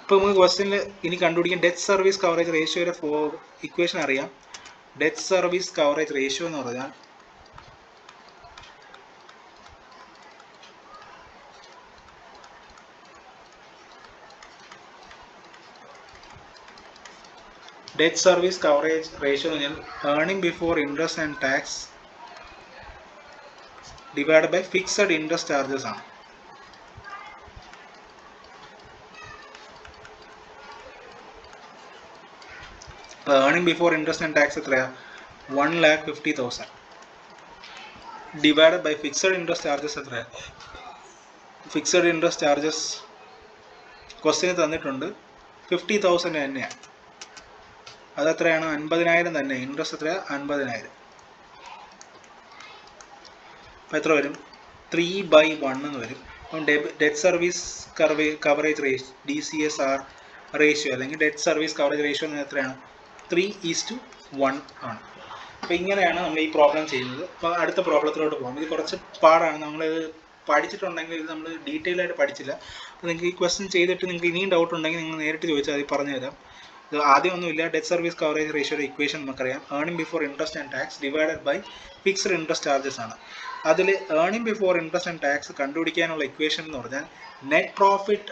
A: ഇപ്പോൾ നമുക്ക് ക്വസ്റ്റ്യനിൽ ഇനി കണ്ടുപിടിക്കാൻ ഡെറ്റ് സർവീസ് കവറേജ് റേഷ്യോയുടെ ഇക്വേഷൻ അറിയാം. ഡെറ്റ് സർവീസ് കവറേജ് റേഷ്യോ എന്ന് പറഞ്ഞാൽ ഡെറ്റ് സർവീസ് കവറേജ് റേഷ്യോ എന്ന് പറഞ്ഞാൽ earning before interest and tax divide by fixed interest charges ആണ്. Earning before interest and tax എത്രയാണ്? 1,50,000 divide by fixed interest charges എത്രയാണ്? Fixed interest charges ക്വസ്റ്റ്യന് തന്നിട്ടുണ്ട് 50,000 തന്നെയാണ്. അതെത്രയാണ്? 50,000 തന്നെ. ഇൻട്രസ്റ്റ് എത്രയാണ്? 50,000. അപ്പോൾ എത്ര വരും? 3/1 എന്ന് വരും. അപ്പം debt service coverage ratio DCSR ratio അല്ലെങ്കിൽ ഡെറ്റ് സർവീസ് കവറേജ് റേഷ്യോ എന്ന് എത്രയാണ്? 3:1 ആണ്. അപ്പോൾ ഇങ്ങനെയാണ് നമ്മൾ ഈ പ്രോബ്ലം ചെയ്യുന്നത്. അപ്പോൾ അടുത്ത പ്രോബ്ലത്തിലോട്ട് പോകാം. ഇത് കുറച്ച് പാടാണ്. നമ്മളിത് പഠിച്ചിട്ടുണ്ടെങ്കിൽ ഇത് നമ്മൾ ഡീറ്റെയിൽ ആയിട്ട് പഠിച്ചില്ല. അപ്പോൾ നിങ്ങൾക്ക് ഈ ക്വസ്റ്റ്യൻ ചെയ്തിട്ട് നിങ്ങൾക്ക് ഇനിയും ഡൗട്ട് ഉണ്ടെങ്കിൽ നിങ്ങൾ നേരിട്ട് ചോദിച്ചാൽ അത് പറഞ്ഞു തരാം. ഇത് ആദ്യമൊന്നുമില്ല. ഡെറ്റ് സർവീസ് കവറേജ് റേഷ്യോയുടെ ഇക്വേഷൻ നമുക്കറിയാം. Earning before interest and tax divided by fixed interest charges ആണ്. അതിൽ earning before interest and tax കണ്ടുപിടിക്കാനുള്ള ഇക്വേഷൻ എന്ന് പറഞ്ഞാൽ net profit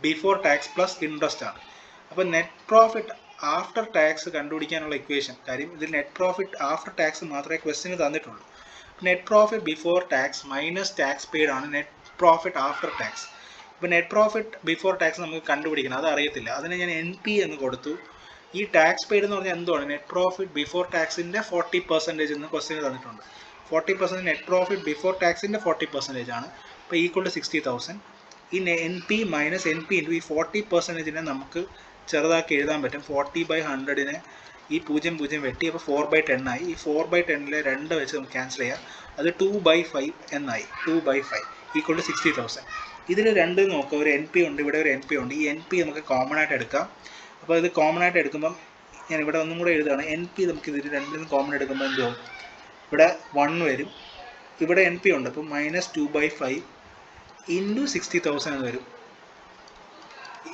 A: before tax plus interest ആണ്. അപ്പോൾ നെറ്റ് പ്രോഫിറ്റ് ആഫ്റ്റർ ടാക്സ് കണ്ടുപിടിക്കാനുള്ള ഇക്വേഷൻ, കാര്യം ഇതിൽ നെറ്റ് പ്രോഫിറ്റ് ആഫ്റ്റർ ടാക്സ് മാത്രമേ ക്വസ്റ്റ്യന് തന്നിട്ടുള്ളൂ. Net profit before tax minus tax paid ആണ് നെറ്റ് പ്രോഫിറ്റ് ആഫ്റ്റർ ടാക്സ്. ഇപ്പോൾ നെറ്റ് പ്രോഫിറ്റ് ബിഫോർ ടാക്സ് നമുക്ക് കണ്ടുപിടിക്കണം, അത് അറിയത്തില്ല. അതിന് ഞാൻ NP എന്ന് കൊടുത്തു. ഈ ടാക്സ് പെയ്ഡ് എന്ന് പറഞ്ഞാൽ എന്തുവാണ്? നെറ്റ് പ്രോഫിറ്റ് ബിഫോർ ടാക്സിൻ്റെ 40% എന്ന് ക്വസ്റ്റ്യന് തന്നിട്ടുണ്ട്. 40% നെറ്റ് പ്രോഫിറ്റ് ബിഫോർ ടാക്സിൻ്റെ 40% ആണ്. അപ്പോൾ ഈക്വൽ ടു 60,000. ഈ NP മൈനസ് NP ഇൻറ്റു ഈ 40%നെ നമുക്ക് ചെറുതാക്കി എഴുതാൻ പറ്റും. 40/100നെ ഈ 0 വെട്ടി, അപ്പോൾ 4/10 ആയി. ഈ 4/10ലെ 2 വെച്ച് നമുക്ക് ക്യാൻസൽ ചെയ്യാം. അത് 2/5 എന്നായി. 2/5 ഈക്വൽ ടു 60,000. ഇതിൽ 2 നോക്കുക. ഒരു NP ഉണ്ട്, ഇവിടെ ഒരു NP ഉണ്ട്. ഈ NP നമുക്ക് കോമൺ ആയിട്ട് എടുക്കാം. അപ്പോൾ ഇത് കോമൺ ആയിട്ട് എടുക്കുമ്പം ഞാൻ ഇവിടെ ഒന്നും കൂടെ എഴുതുകയാണ്. NP നമുക്ക് ഇതിൽ രണ്ടിൽ നിന്ന് കോമൺ എടുക്കുമ്പോൾ എന്തോ ഇവിടെ 1 വരും. ഇവിടെ NP ഉണ്ട്, അപ്പോൾ -2/5 ഇൻറ്റു 60,000 എന്ന് വരും.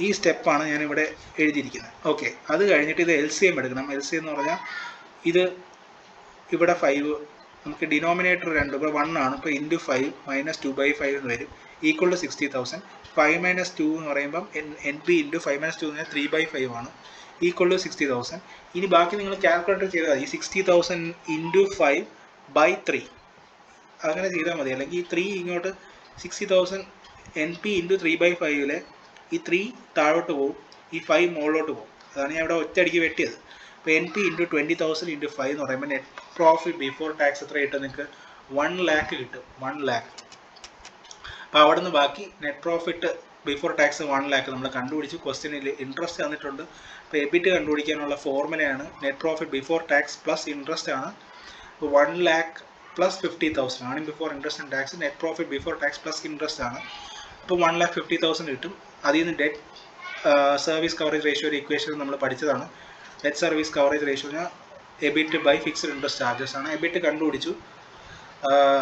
A: ഈ സ്റ്റെപ്പാണ് ഞാനിവിടെ എഴുതിയിരിക്കുന്നത്. ഓക്കെ, അത് കഴിഞ്ഞിട്ട് ഇത് LCM എടുക്കണം. LCM എന്ന് പറഞ്ഞാൽ ഇത് ഇവിടെ 5 നമുക്ക് ഡിനോമിനേറ്റർ 2 ഇപ്പോൾ 1 ആണ്. ഇപ്പോൾ ഇൻറ്റു 5 -2/5 എന്ന് വരും. Equal to 60,000. 5 - 2 എന്ന് പറയുമ്പം NP ഇൻറ്റു 5 - 2 എന്ന് 3/5 ആണ്. Equal to 60,000. ഇനി ബാക്കി നിങ്ങൾ കാൽക്കുലേറ്റർ ചെയ്താൽ മതി. 60,000 ഇൻറ്റു 5/3 അങ്ങനെ ചെയ്താൽ മതി. അല്ലെങ്കിൽ ഈ 3 ഇങ്ങോട്ട് 60,000 NP ഇൻറ്റു 3/5ലെ ഈ 3 താഴോട്ട് പോകും, ഈ 5 മുകളിലോട്ട് പോകും. അതാണ് ഞാൻ ഇവിടെ ഒറ്റയടിക്ക് വെട്ടിയത്. അപ്പോൾ NP ഇൻറ്റു 20,000 ഇൻറ്റു 5 എന്ന് പറയുമ്പോൾ നെറ്റ് പ്രോഫിറ്റ് ബിഫോർ ടാക്സ് എത്ര കിട്ടും? നിങ്ങൾക്ക് 1 lakh കിട്ടും. 1 lakh. അപ്പോൾ അവിടെ നിന്ന് ബാക്കി net profit before tax 1 lakh നമ്മൾ കണ്ടുപിടിച്ചു. ക്വസ്റ്റ്യനിൽ ഇൻട്രസ്റ്റ് തന്നിട്ടുണ്ട്. അപ്പോൾ EBIT കണ്ടുപിടിക്കാനുള്ള ഫോർമുലയാണ് net profit before tax plus interest ആണ്. അപ്പോൾ 1 lakh പ്ലസ് 50,000 ആണ് before interest and tax. Net profit before tax plus interest ആണ്. അപ്പോൾ 1,50,000 കിട്ടും. അതിൽ നിന്ന് ഡെറ്റ് സർവീസ് കവറേജ് റേഷ്യോയുടെ ഇക്വേഷൻ നമ്മൾ പഠിച്ചതാണ്. Debt service coverage ratio EBIT by fixed interest charges ആണ്. EBIT കണ്ടുപിടിച്ചു.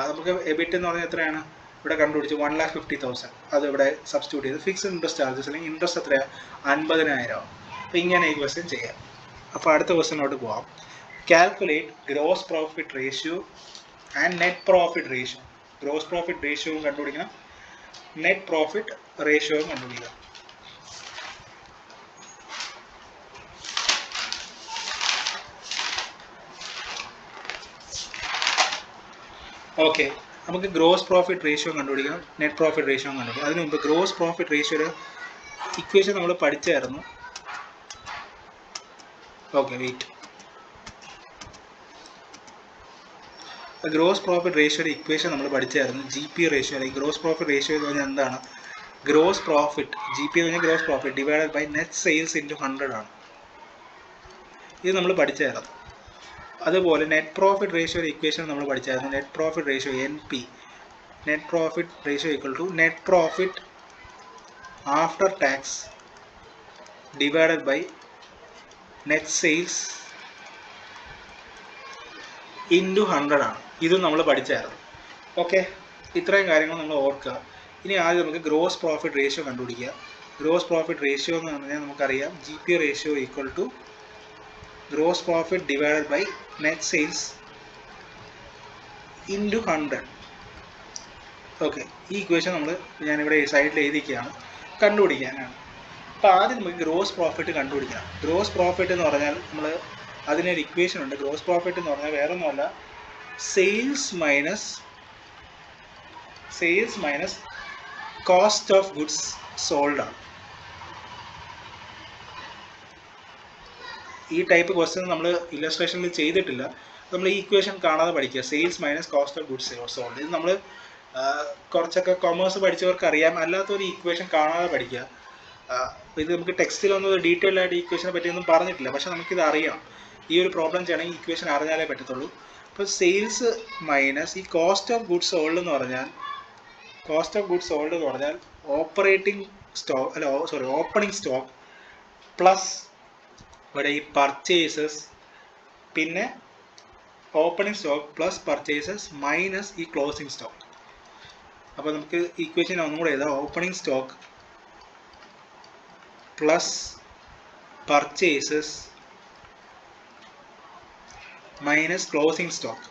A: നമുക്ക് EBIT എന്ന് പറഞ്ഞാൽ എത്രയാണ്? ഇവിടെ കണ്ടുപിടിച്ചു 1,50,000. അത് ഇവിടെ സബ്സ്റ്റിറ്റ്യൂട്ട് ചെയ്ത് ഫിക്സ്ഡ് ഇൻട്രസ്റ്റ് ചാർജസ് അല്ലെങ്കിൽ ഇൻട്രസ്റ്റ് എത്രയാണ്? 50,000. അപ്പോൾ ഇങ്ങനെ ഈ ക്വസ്റ്റ്യൻ ചെയ്യാം. അപ്പോൾ അടുത്ത ക്വസ്റ്റ്യനോട്ട് പോകാം. Calculate gross profit ratio and net profit ratio. Gross profit റേഷ്യോയും കണ്ടുപിടിക്കണം, നെറ്റ് പ്രോഫിറ്റ് റേഷ്യോയും കണ്ടുപിടിക്കണം. ഓക്കെ, നമുക്ക് ഗ്രോസ് പ്രോഫിറ്റ് റേഷ്യോ കണ്ടുപിടിക്കണം, നെറ്റ് പ്രോഫിറ്റ് റേഷ്യോ കണ്ടുപിടിക്കണം. അതിന് മുമ്പ് ഗ്രോസ് പ്രോഫിറ്റ് റേഷ്യോയുടെ ഇക്വേഷൻ നമ്മൾ പഠിച്ചായിരുന്നു. Okay, wait. ഗ്രോസ് പ്രോഫിറ്റ് റേഷ്യോയുടെ ഇക്വേഷൻ നമ്മൾ പഠിച്ചായിരുന്നു. GP റേഷ്യോ അല്ലെങ്കിൽ ഗ്രോസ് പ്രോഫിറ്റ് റേഷ്യോ എന്ന് പറഞ്ഞാൽ എന്താണ്? ഗ്രോസ് പ്രോഫിറ്റ് GP എന്ന് പറഞ്ഞാൽ gross profit divided by net sales into 100 ആണ്. ഇത് നമ്മൾ പഠിച്ചായിരുന്നു. അതുപോലെ നെറ്റ് പ്രോഫിറ്റ് റേഷ്യോയുടെ ഇക്വേഷൻ നമ്മൾ പഠിച്ചായിരുന്നു. Net profit ratio NP, net profit ratio equal to net profit after tax divided by net sales into 100 ആണ്. ഇതും നമ്മൾ പഠിച്ചായിരുന്നു. ഓക്കെ, ഇത്രയും കാര്യങ്ങൾ നമ്മൾ ഓർക്കുക. ഇനി ആദ്യം നമുക്ക് ഗ്രോസ് പ്രോഫിറ്റ് റേഷ്യോ കണ്ടുപിടിക്കുക. ഗ്രോസ് പ്രോഫിറ്റ് റേഷ്യോ എന്ന് പറഞ്ഞാൽ നമുക്കറിയാം GP ratio equal to gross profit divided by net sales into 100. Okay, ഈ ഇക്വേഷൻ ഞാനിവിടെ സൈഡിൽ എഴുതിക്കുകയാണ്, കണ്ടുപിടിക്കാനാണ്. അപ്പോൾ ആദ്യം നമുക്ക് ഗ്രോസ് പ്രോഫിറ്റ് കണ്ടുപിടിക്കണം. ഗ്രോസ് പ്രോഫിറ്റ് എന്ന് പറഞ്ഞാൽ അതിനൊരു ഇക്വേഷൻ ഉണ്ട്. ഗ്രോസ് പ്രോഫിറ്റ് എന്ന് പറഞ്ഞാൽ വേറെ ഒന്നുമല്ല, sales minus sales minus cost of goods sold ആണ്. ഈ ടൈപ്പ് ക്വസ്റ്റ്യൻ നമ്മൾ ഇല്ലസ്ട്രേഷനിൽ ചെയ്തിട്ടില്ല. നമ്മൾ ഈ ഇക്വേഷൻ കാണാതെ പഠിക്കുക. Sales minus cost of goods sold. ഇത് നമ്മൾ കുറച്ചൊക്കെ കൊമേഴ്സ് പഠിച്ചവർക്ക് അറിയാം. അല്ലാത്തൊരു ഇക്വേഷൻ കാണാതെ പഠിക്കുക. ഇത് നമുക്ക് ടെക്സ്റ്റിലൊന്നും ഡീറ്റെയിൽ ആയിട്ട് ഈ ഇക്വേഷനെ പറ്റിയൊന്നും പറഞ്ഞിട്ടില്ല. പക്ഷേ നമുക്കിത് അറിയാം. ഈ ഒരു പ്രോബ്ലം ചെയ്യണമെങ്കിൽ ഇക്വേഷൻ അറിഞ്ഞാലേ പറ്റത്തുള്ളൂ. അപ്പോൾ സെയിൽസ് മൈനസ് ഈ കോസ്റ്റ് ഓഫ് ഗുഡ്സ് സോൾഡ് എന്ന് പറഞ്ഞാൽ operating stock opening stock plus ഇവിടെ ഈ പർച്ചേസസ്, പിന്നെ opening stock plus purchases minus ഈ ക്ലോസിംഗ് സ്റ്റോക്ക്. അപ്പോൾ നമുക്ക് ഇക്വേഷൻ ഒന്നും കൂടെ എഴുതാം. Opening stock plus purchases minus closing stock.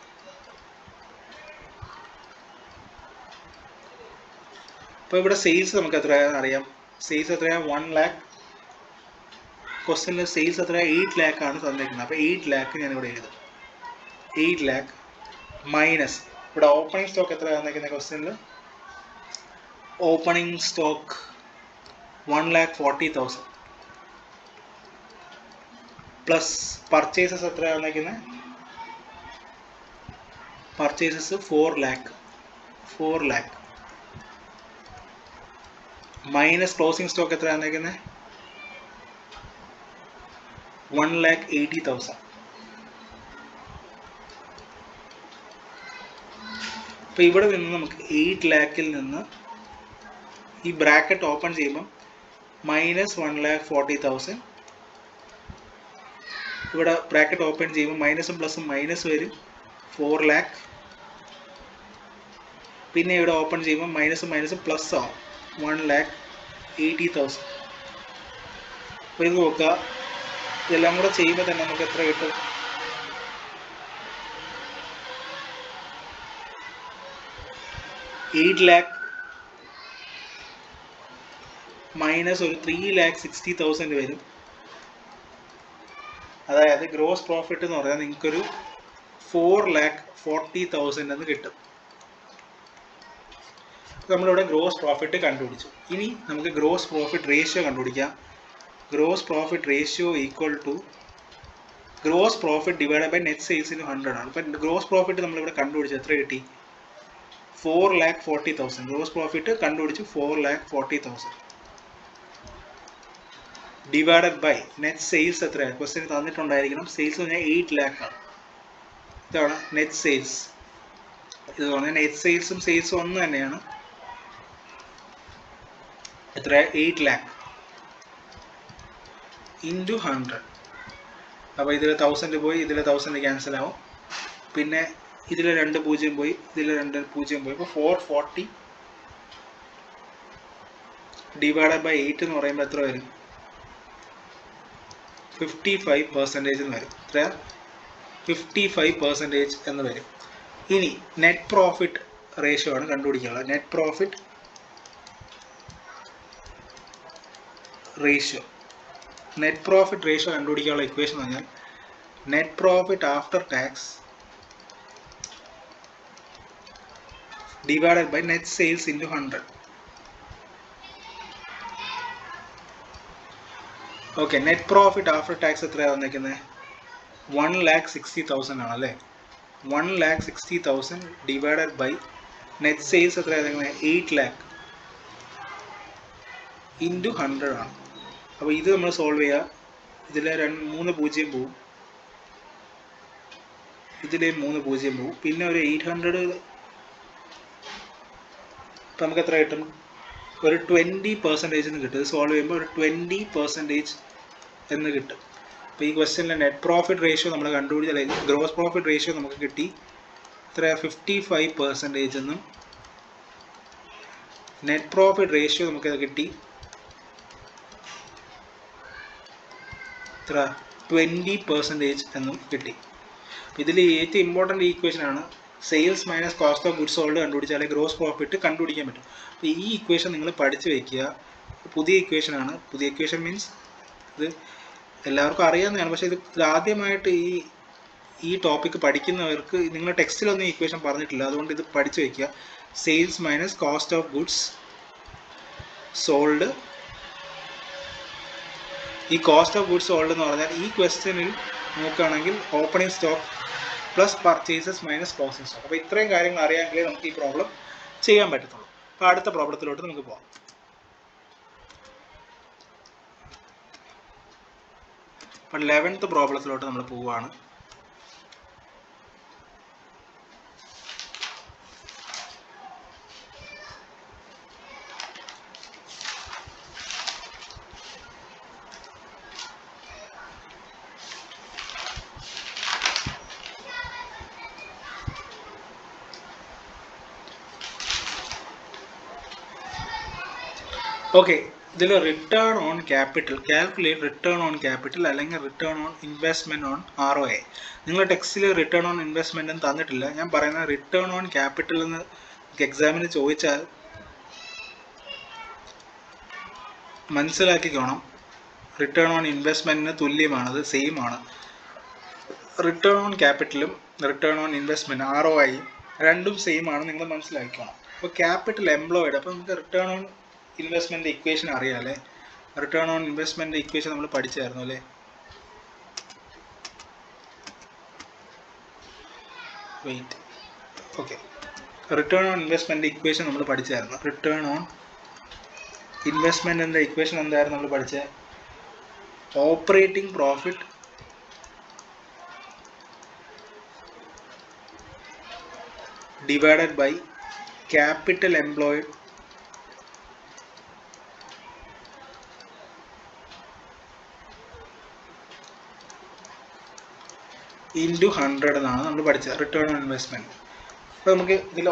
A: അപ്പോൾ ഇവിടെ സെയിൽസ് നമുക്ക് എത്രയാണെന്ന് അറിയാം. സെയിൽസ് എത്രയാണ്? 1 lakh. ക്വസ്റ്റ്യനിൽ സെയിൽസ് എത്രയാണ്? 8 lakh ആണ് തന്നിരിക്കുന്നത്. അപ്പോൾ 8 lakh ഞാനിവിടെ എഴുതും. 8 lakh മൈനസ് ഇവിടെ ഓപ്പണിംഗ് സ്റ്റോക്ക് എത്രയാണ് തന്നിരിക്കുന്നത് ക്വസ്റ്റ്യനിൽ? ഓപ്പണിംഗ് സ്റ്റോക്ക് 1,40,000 പ്ലസ് പർച്ചേസസ് എത്രയാണ് തന്നിരിക്കുന്നത്? Purchases 4 lakh minus closing stock എത്രയാണ് തന്നിരിക്കുന്നത്? 1,80,000. അപ്പോൾ ഇവിടെ നിന്ന് നമുക്ക് 8 lakhൽ നിന്ന് ഈ ബ്രാക്കറ്റ് ഓപ്പൺ ചെയ്യുമ്പം മൈനസ് 1,40,000. ഇവിടെ ബ്രാക്കറ്റ് ഓപ്പൺ ചെയ്യുമ്പോൾ മൈനസും പ്ലസും മൈനസ് വരും, 4 lakh. പിന്നെ ഇവിടെ ഓപ്പൺ ചെയ്യുമ്പോൾ മൈനസും മൈനസും പ്ലസ് ആവും, 1,80,000. അപ്പോൾ ഇത് നോക്കുക, ഇതെല്ലാം കൂടെ ചെയ്യുമ്പോൾ തന്നെ നമുക്ക് എത്ര കിട്ടും? $8 lakh മൈനസ് ഒരു 3,60,000 വരും. അതായത് ഗ്രോസ് പ്രോഫിറ്റ് എന്ന് പറഞ്ഞാൽ നിങ്ങൾക്കൊരു 4,40,000 എന്ന് കിട്ടും. നമ്മളിവിടെ ഗ്രോസ് പ്രോഫിറ്റ് കണ്ടുപിടിച്ചു. ഇനി നമുക്ക് ഗ്രോസ് പ്രോഫിറ്റ് റേഷ്യോ കണ്ടുപിടിക്കാം. Gross profit ratio equal to gross profit divide by net sales in 100 ആണ്. അപ്പം ഗ്രോസ് പ്രോഫിറ്റ് നമ്മളിവിടെ കണ്ടുപിടിച്ചു. എത്ര കിട്ടി? 4,40,000. ഗ്രോസ് പ്രോഫിറ്റ് കണ്ടുപിടിച്ചു 4,40,000 ഡിവൈഡഡ് ബൈ നെറ്റ് സെയിൽസ് എത്രയാണ്? ക്വസ്റ്റ്യൻ തന്നിട്ടുണ്ടായിരിക്കണം. സെയിൽസ് പറഞ്ഞാൽ 8 lakh ആണ്. ഇതാണ് നെറ്റ് സെയിൽസ്. ഇത് പറഞ്ഞാൽ നെറ്റ് സെയിൽസും സെയിൽസും ഒന്ന് തന്നെയാണ്. എത്ര? 8 lakh ഇൻറ്റു 100. അപ്പോൾ ഇതിൽ 1000 പോയി, ഇതിൽ 1000 ക്യാൻസൽ ആവും. പിന്നെ ഇതിൽ 2 0 പോയി, ഇതിൽ 2 0 പോയി. അപ്പോൾ 440 ഡിവൈഡ് ബൈ 8 എന്ന് പറയുമ്പോൾ എത്ര വരും? 55% എന്ന് വരും. എത്ര? 55% എന്ന് വരും. ഇനി നെറ്റ് പ്രോഫിറ്റ് റേഷ്യോ ആണ് കണ്ടുപിടിക്കാനുള്ളത്. നെറ്റ് പ്രോഫിറ്റ് റേഷ്യോ കണ്ടുപിടിക്കാനുള്ള ഇക്വേഷൻ എന്ന് പറഞ്ഞാൽ net profit after tax divided by net sales into 100. Okay, net profit after tax എത്രയാണ് വന്നിരിക്കുന്നത്? 1,60,000 ആണല്ലേ. 1,60,000 ഡിവൈഡഡ് ബൈ നെറ്റ് സെയിൽസ് എത്രയാണ് വന്നിരിക്കുന്നത്? 8 lakh ഇൻറ്റു 100 ആണ്. അപ്പോൾ ഇത് നമ്മൾ സോൾവ് ചെയ്യുക. ഇതിൽ 3 0 പോവും, ഇതിൽ 3 0 പോവും. പിന്നെ ഒരു 800. ഇപ്പം നമുക്ക് എത്ര കിട്ടും? ഒരു 20% എന്ന് കിട്ടും. ഇത് സോൾവ് ചെയ്യുമ്പോൾ ഒരു 20% എന്ന് കിട്ടും. അപ്പോൾ ഈ ക്വസ്റ്റ്യനിലെ നെറ്റ് പ്രോഫിറ്റ് റേഷ്യോ നമ്മൾ കണ്ടുപിടിച്ച, അല്ലെങ്കിൽ ഗ്രോസ് പ്രോഫിറ്റ് റേഷ്യോ നമുക്ക് കിട്ടി എത്ര? 55% എന്നും നെറ്റ് പ്രോഫിറ്റ് റേഷ്യോ നമുക്ക് കിട്ടി എത്ര? 20% എന്നും കിട്ടി. ഇതിൽ ഏറ്റവും ഇമ്പോർട്ടൻ്റ് ഈക്വേഷനാണ് sales minus cost of goods sold കണ്ടുപിടിച്ചാലേ ഗ്രോസ് പ്രോഫിറ്റ് കണ്ടുപിടിക്കാൻ പറ്റും. അപ്പോൾ ഈ ഇക്വേഷൻ നിങ്ങൾ പഠിച്ചു വയ്ക്കുക. പുതിയ ഇക്വേഷനാണ്. പുതിയ ഇക്വേഷൻ മീൻസ് ഇത് എല്ലാവർക്കും അറിയാവുന്നതാണ്. പക്ഷേ ഇത് ആദ്യമായിട്ട് ഈ ടോപ്പിക്ക് പഠിക്കുന്നവർക്ക് നിങ്ങൾ ടെക്സ്റ്റിലൊന്നും ഈ ഇക്വേഷൻ പറഞ്ഞിട്ടില്ല, അതുകൊണ്ട് ഇത് പഠിച്ചു വയ്ക്കുക. Sales minus cost of goods sold. ഈ കോസ്റ്റ് ഓഫ് ഗുഡ്സ് സോൾഡ് എന്ന് പറഞ്ഞാൽ ഈ ക്വസ്റ്റ്യനിൽ നോക്കുകയാണെങ്കിൽ opening stock plus purchases minus closing stock. അപ്പോൾ ഇത്രയും കാര്യങ്ങൾ അറിയാമെങ്കിലേ നമുക്ക് ഈ പ്രോബ്ലം ചെയ്യാൻ പറ്റത്തുള്ളൂ. അപ്പോൾ അടുത്ത പ്രോബ്ലത്തിലോട്ട് നമുക്ക് പോകാം. അപ്പോൾ 11th പ്രോബ്ലത്തിലോട്ട് നമ്മൾ പോവുകയാണ്. ഓക്കെ, ഇതിൽ return on capital, calculate return on capital അല്ലെങ്കിൽ return on investment on ROI. നിങ്ങൾ ടെക്സ്റ്റിൽ റിട്ടേൺ ഓൺ ഇൻവെസ്റ്റ്മെൻറ്റ് എന്ന് തന്നിട്ടില്ല. ഞാൻ പറയുന്നത് റിട്ടേൺ ഓൺ ക്യാപിറ്റൽ എന്ന് എക്സാമിന് ചോദിച്ചാൽ മനസ്സിലാക്കിക്കോണം. റിട്ടേൺ ഓൺ ഇൻവെസ്റ്റ്മെൻറ്റിന് തുല്യമാണത്, സെയിം ആണ്. റിട്ടേൺ ഓൺ ക്യാപിറ്റലും റിട്ടേൺ ഓൺ ഇൻവെസ്റ്റ്മെൻറ്റ് ROI രണ്ടും സെയിം ആണ്, നിങ്ങൾ മനസ്സിലാക്കിക്കോണം. അപ്പോൾ ക്യാപിറ്റൽ എംപ്ലോയിഡ്, അപ്പോൾ നമുക്ക് റിട്ടേൺ ഓൺ ഇൻവെസ്റ്റ്മെൻറ്റ് ഇക്വേഷൻ അറിയാമല്ലേ. റിട്ടേൺ ഓൺ ഇൻവെസ്റ്റ്മെൻറ്റ് ഇക്വേഷൻ നമ്മൾ പഠിച്ചായിരുന്നു അല്ലേ. Wait, okay, return on investment equation നമ്മൾ പഠിച്ചായിരുന്നു. റിട്ടേൺ ഓൺ ഇൻവെസ്റ്റ്മെൻറ്റിൻ്റെ ഇക്വേഷൻ എന്തായിരുന്നു നമ്മൾ പഠിച്ചത്? Operating profit divided by capital employed into 100 എന്നാണ് നമ്മൾ പഠിച്ചത് റിട്ടേൺ ഓൺ ഇൻവെസ്റ്റ്മെൻറ്റ്. അപ്പോൾ നമുക്ക് ഇതിൽ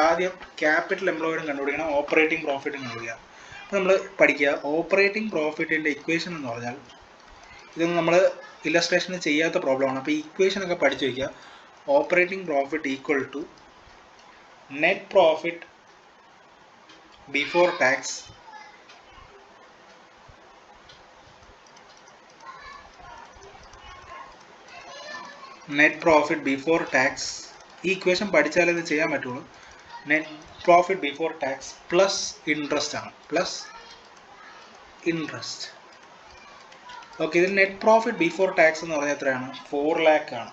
A: ആദ്യം ക്യാപിറ്റൽ എംപ്ലോയിഡും കണ്ടുപിടിക്കണം, ഓപ്പറേറ്റിംഗ് പ്രോഫിറ്റും കണ്ടുപിടിക്കണം. അപ്പോൾ നമ്മൾ പഠിക്കുക ഓപ്പറേറ്റിംഗ് പ്രോഫിറ്റിൻ്റെ ഇക്വേഷൻ എന്ന് പറഞ്ഞാൽ, ഇതൊന്നും നമ്മൾ ഇല്ലസ്ട്രേഷന് ചെയ്യാത്ത പ്രോബ്ലമാണ്. അപ്പോൾ ഈ ഇക്വേഷനൊക്കെ പഠിച്ചു വയ്ക്കുക. Operating profit equal to net profit before tax net profit before tax. ഈ ഇക്വേഷൻ പഠിച്ചാലേ ഇത് ചെയ്യാൻ പറ്റുള്ളൂ. Net profit before tax plus interest ആണ്, പ്ലസ് ഇൻട്രസ്റ്റ്. ഓക്കെ, ഇതിൽ നെറ്റ് പ്രോഫിറ്റ് ബിഫോർ ടാക്സ് എന്ന് പറഞ്ഞാൽ എത്രയാണ്? 4 lakh ആണ്.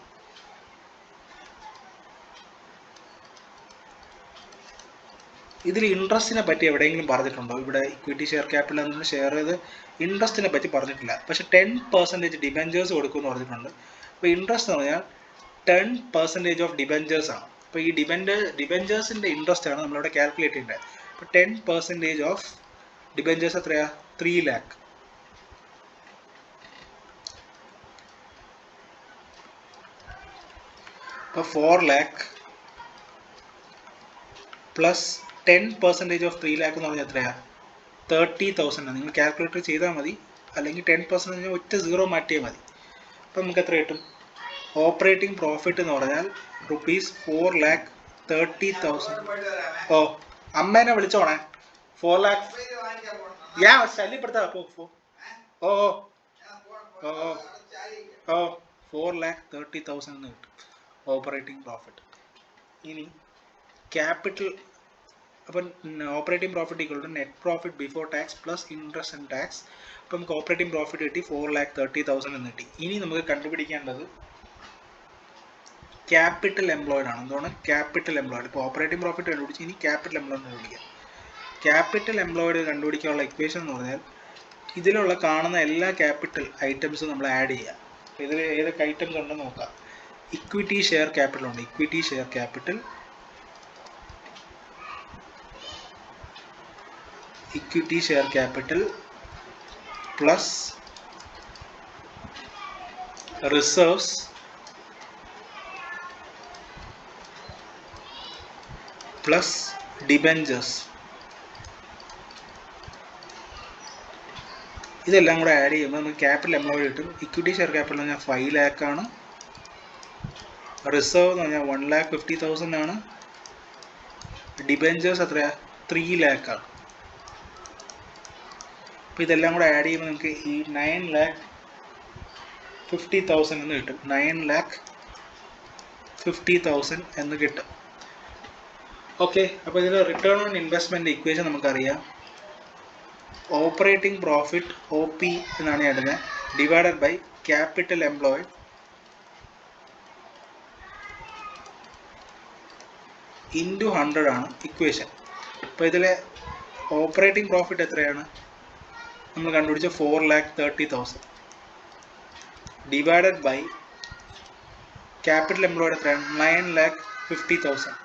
A: ഇതിൽ ഇൻട്രസ്റ്റിനെ പറ്റി എവിടെയെങ്കിലും പറഞ്ഞിട്ടുണ്ടോ? ഇവിടെ ഇക്വിറ്റി ഷെയർ ക്യാപിറ്റൽ എന്നൊന്നും ഷെയർ ചെയ്ത് ഇൻട്രസ്റ്റിനെ പറ്റി പറഞ്ഞിട്ടില്ല. പക്ഷേ 10% ഡിബെഞ്ചേഴ്സ് കൊടുക്കുമെന്ന് പറഞ്ഞിട്ടുണ്ട്. അപ്പോൾ ഇൻട്രസ്റ്റ് എന്ന് പറഞ്ഞാൽ 10% ഓഫ് ഡിബെഞ്ചേഴ്സ് ആണ്. അപ്പോൾ ഈ ഡിബെഞ്ചേഴ്സിൻ്റെ ഇൻട്രസ്റ്റ് ആണ് നമ്മളിവിടെ കാൽക്കുലേറ്റ് ചെയ്യേണ്ടത്. അപ്പോൾ 10% ഓഫ് ഡിബെഞ്ചേഴ്സ് എത്രയാണ്? 3 lakh. അപ്പോൾ 4 lakh പ്ലസ് 10% ഓഫ് 3 lakh എന്ന് പറഞ്ഞാൽ എത്രയാണ്? 30,000. നിങ്ങൾ കാൽക്കുലേറ്റർ ചെയ്താൽ മതി, അല്ലെങ്കിൽ 10% ഒറ്റ 0 മാറ്റിയാൽ മതി. അപ്പോൾ നമുക്ക് എത്ര കിട്ടും? ഓപ്പറേറ്റിംഗ് പ്രോഫിറ്റ് എന്ന് പറഞ്ഞാൽ ₹4,30,000. ഓ, അമ്മേനെ വിളിച്ചോണേ. 4 lakh ഞാൻ ശല്യപ്പെടുത്താം. ഓ ഓ ഓ ഓ 4,30,000 എന്ന് കിട്ടും ഓപ്പറേറ്റിംഗ് പ്രോഫിറ്റ്. ഇനി ക്യാപിറ്റൽ, അപ്പം operating profit equal to net profit before tax plus interest and tax. അപ്പം നമുക്ക് ഓപ്പറേറ്റിംഗ് പ്രോഫിറ്റ് കിട്ടി 4,30,000 എന്ന് കിട്ടി. ഇനി നമുക്ക് കണ്ടുപിടിക്കേണ്ടത് ക്യാപിറ്റൽ എംപ്ലോയിഡ് ആണ്. എന്താണ് ക്യാപിറ്റൽ എംപ്ലോയിഡ്? ഇപ്പോൾ ഓപ്പറേറ്റിംഗ് പ്രോഫിറ്റ് കണ്ടുപിടിച്ച് ഇനി ക്യാപിറ്റൽ എംപ്ലോയിഡ് കണ്ടുപിടിക്കാം. ക്യാപിറ്റൽ എംപ്ലോയിഡ് കണ്ടുപിടിക്കാനുള്ള ഇക്വേഷൻ എന്ന് പറഞ്ഞാൽ ഇതിലുള്ള കാണുന്ന എല്ലാ ക്യാപിറ്റൽ ഐറ്റംസും നമ്മൾ ആഡ് ചെയ്യുക. ഇതിൽ ഏതൊക്കെ ഐറ്റംസ് ഉണ്ടെന്ന് നോക്കാം. ഇക്വിറ്റി ഷെയർ ക്യാപിറ്റൽ ഉണ്ട്. Equity share capital plus reserves plus debentures. ഇതെല്ലാം കൂടെ ആഡ് ചെയ്യുമ്പോൾ നമുക്ക് ക്യാപിറ്റൽ എംപ്ലോയിഡ് കിട്ടും. ഇക്വിറ്റി ഷെയർ ക്യാപിറ്റൽ എന്ന് പറഞ്ഞാൽ 5 lakh ആണ്. റിസർവ് എന്ന് പറഞ്ഞാൽ 1,50,000 ആണ്. ഡിബെഞ്ചേഴ്സ് എത്രയാണ്? 3 lakh ആണ്. അപ്പോൾ ഇതെല്ലാം കൂടെ ആഡ് ചെയ്യുമ്പോൾ നമുക്ക് ഈ 9,50,000 എന്ന് കിട്ടും. 9,50,000 50,000 എന്ന് കിട്ടും. ഓക്കെ, അപ്പോൾ ഇതിൽ റിട്ടേൺ ഓൺ ഇൻവെസ്റ്റ്മെൻറ്റ് ഇക്വേഷൻ നമുക്കറിയാം. ഓപ്പറേറ്റിംഗ് പ്രോഫിറ്റ് OP എന്നാണ് ഇടുന്നത്, divided by capital employed into 100 ആണ് ഇക്വേഷൻ. അപ്പോൾ ഇതിലെ ഓപ്പറേറ്റിംഗ് പ്രോഫിറ്റ് എത്രയാണ് നമ്മൾ കണ്ടുപിടിച്ച 4,30,000 ഡിവൈഡഡ് ബൈ ക്യാപിറ്റൽ എംപ്ലോയ്ഡ് എത്രയാണ് 9,50,000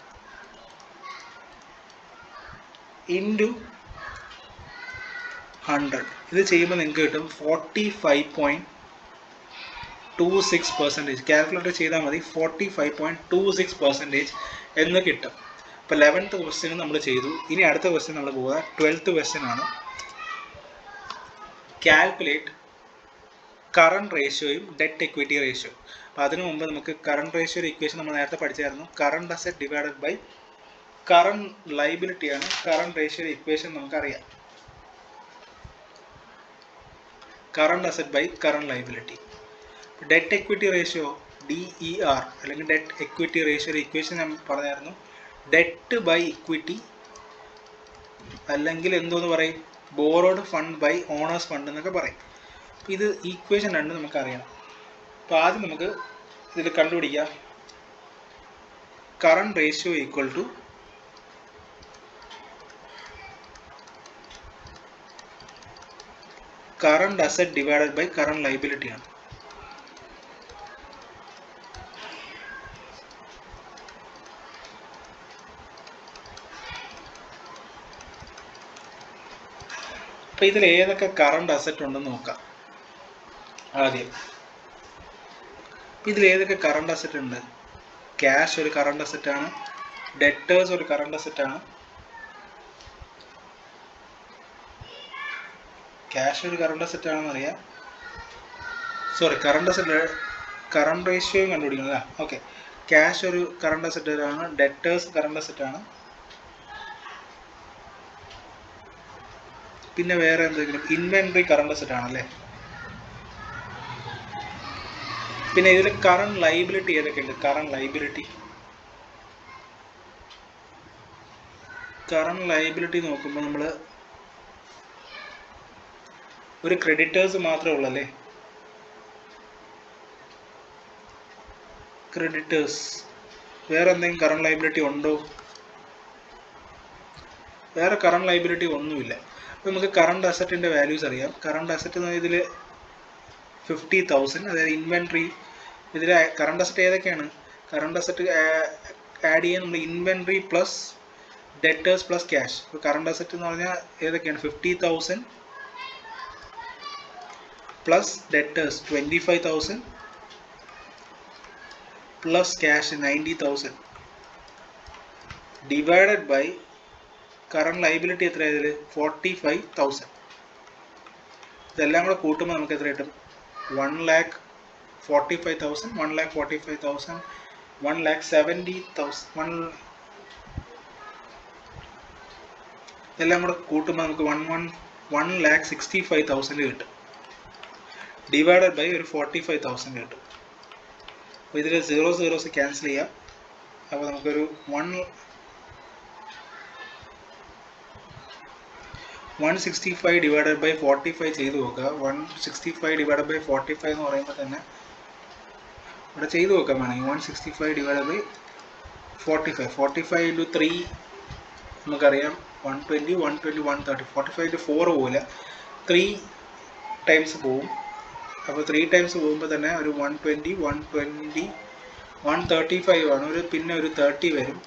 A: ഇൻറ്റു 100. ഇത് ചെയ്യുമ്പോൾ നിങ്ങൾക്ക് കിട്ടും 45.26%. കാൽക്കുലേറ്റർ ചെയ്താൽ മതി, 45.26% എന്ന് കിട്ടും. അപ്പോൾ 11th ക്വസ്റ്റ്യൻ നമ്മൾ ചെയ്തു. ഇനി അടുത്ത ക്വസ്റ്റ്യൻ നമ്മൾ പോവുക 12th ക്വസ്റ്റ്യൻ ആണ്. കാൽക്കുലേറ്റ് കറണ്ട് റേഷ്യോയും ഡെറ്റ് എക്വിറ്റി റേഷ്യോ. അപ്പോൾ അതിനു മുമ്പ് നമുക്ക് കറണ്ട് റേഷ്യോ ഇക്വേഷൻ നമ്മൾ നേരത്തെ പഠിച്ചായിരുന്നു. Current asset divided by current liability ആണ് കറണ്ട് റേഷ്യോ ഇക്വേഷൻ നമുക്കറിയാം. Current asset by current liability. Debt equity ratio DER അല്ലെങ്കിൽ ഡെറ്റ് എക്വിറ്റി റേഷ്യോ ഇക്വേഷൻ ഞാൻ പറഞ്ഞായിരുന്നു. ഡെറ്റ് ബൈ ഇക്വിറ്റി അല്ലെങ്കിൽ എന്തോന്ന് പറയും, borrowed fund by owners fund എന്നൊക്കെ പറയും. ഇത് ഈക്വേഷൻ രണ്ട് നമുക്കറിയണം. അപ്പോൾ ആദ്യം നമുക്ക് ഇതിൽ കണ്ടുപിടിക്കാം current ratio equal to current asset divided by current liability ആണ്. അപ്പോൾ ഇതിൽ ഏതൊക്കെ കറണ്ട് അസറ്റ് ഉണ്ടെന്ന് നോക്കാം ആദ്യം. ഇതിൽ ഏതൊക്കെ കറണ്ട് അസറ്റ് ഉണ്ട്? ക്യാഷ് ഒരു കറണ്ട് അസറ്റ് ആണ്, ഡെറ്റേഴ്സ് ഒരു കറണ്ട് അസറ്റ് ആണ്, ക്യാഷ് ഒരു കറണ്ട് അസറ്റ് ആണെന്ന് അറിയാം. സോറി, കറണ്ട് അസറ്റ് കറണ്ട് റേഷ്യോയും കണ്ടുപിടിക്കുന്നത്. ഓക്കെ, ക്യാഷ് ഒരു കറണ്ട് അസറ്റ് ആണ്, ഡെറ്റേഴ്സ് കറണ്ട് അസറ്റ് ആണ്, പിന്നെ വേറെ എന്തെങ്കിലും ഇൻവെന്ററി കറണ്ട് അസറ്റ് ആണല്ലേ. പിന്നെ ഇതിൽ കറണ്ട് ലൈബിലിറ്റി ഏതൊക്കെയുണ്ട്? കറണ്ട് ലൈബിലിറ്റി നോക്കുമ്പോൾ നമ്മൾ ഒരു ക്രെഡിറ്റേഴ്സ് മാത്രമേ ഉള്ളല്ലേ. ക്രെഡിറ്റേഴ്സ്, വേറെ എന്തെങ്കിലും കറണ്ട് ലൈബിലിറ്റി ഉണ്ടോ? വേറെ കറണ്ട് ലൈബിലിറ്റി ഒന്നുമില്ല. അപ്പോൾ നമുക്ക് കറണ്ട് അസറ്റിൻ്റെ വാല്യൂസ് അറിയാം. കറണ്ട് അസറ്റ് എന്ന് ഇതിൽ 50,000, അതായത് ഇൻവെൻട്രി. ഇതിൽ കറണ്ട് അസറ്റ് ഏതൊക്കെയാണ്? കറണ്ട് അസറ്റ് ആഡ് ചെയ്യാൻ നമ്മൾ inventory plus debtors plus cash. ഇപ്പോൾ കറണ്ട് അസറ്റ് എന്ന് പറഞ്ഞാൽ ഏതൊക്കെയാണ്? 50,000 plus debtors 25,000 plus cash 90,000 divided by current liability എത്ര? ഇതിൽ 45,000. ഇതെല്ലാം കൂടെ കൂട്ടുമ്പോൾ നമുക്ക് എത്ര കിട്ടും? 1,45,000, 1,45,000, 1,70,000. ഇതെല്ലാം കൂടെ കൂട്ടുമ്പോൾ നമുക്ക് 1,65,000 കിട്ടും. ഡിവൈഡഡ് ബൈ ഒരു 45,000 കിട്ടും. അപ്പോൾ ഇതിൽ 0 zeros ക്യാൻസൽ ചെയ്യാം. അപ്പോൾ നമുക്കൊരു 165 ഡിവൈഡഡ് ബൈ 45 ചെയ്ത് നോക്കുക. 165 ഡിവൈഡഡ് ബൈ 45 എന്ന് പറയുമ്പോൾ തന്നെ ഇവിടെ ചെയ്ത് നോക്കാൻ വേണമെങ്കിൽ 165 ഡിവൈഡഡ് ബൈ 45 ഇൻറ്റു 3 നമുക്കറിയാം 120, 120, 130. 45 ഇൻറ്റു 4 പോകില്ല, 3 ടൈംസ് പോവും. അപ്പോൾ 3 ടൈംസ് പോകുമ്പോൾ തന്നെ ഒരു 120, 120, 135 ആണ്. പിന്നെ ഒരു 30 വരും,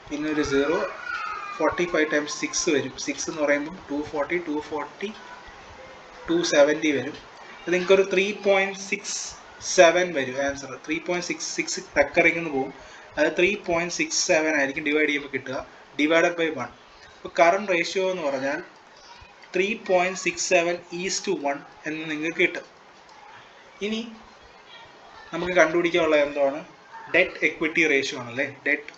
A: പിന്നെ ഒരു 0. 45 ടൈംസ് 6 വരും. 6 എന്ന് പറയുമ്പോൾ 240, 270 വരും. അപ്പോൾ നിങ്ങൾക്കൊരു 3.67 വരും ആൻസർ. 3.66 ടക്കറിങ് എന്ന് പോകും. അത് 3.67 ആയിരിക്കും ഡിവൈഡ് ചെയ്യുമ്പോൾ കിട്ടുക, ഡിവൈഡഡ് ബൈ 1. അപ്പോൾ കറണ്ട് റേഷ്യോ എന്ന് പറഞ്ഞാൽ 3.67:1 എന്ന് നിങ്ങൾക്ക് കിട്ടും. ഇനി നമുക്ക് കണ്ടുപിടിക്കാനുള്ള എന്താണ്? ഡെറ്റ് എക്വിറ്റി റേഷ്യോ ആണല്ലേ. ഡെറ്റ്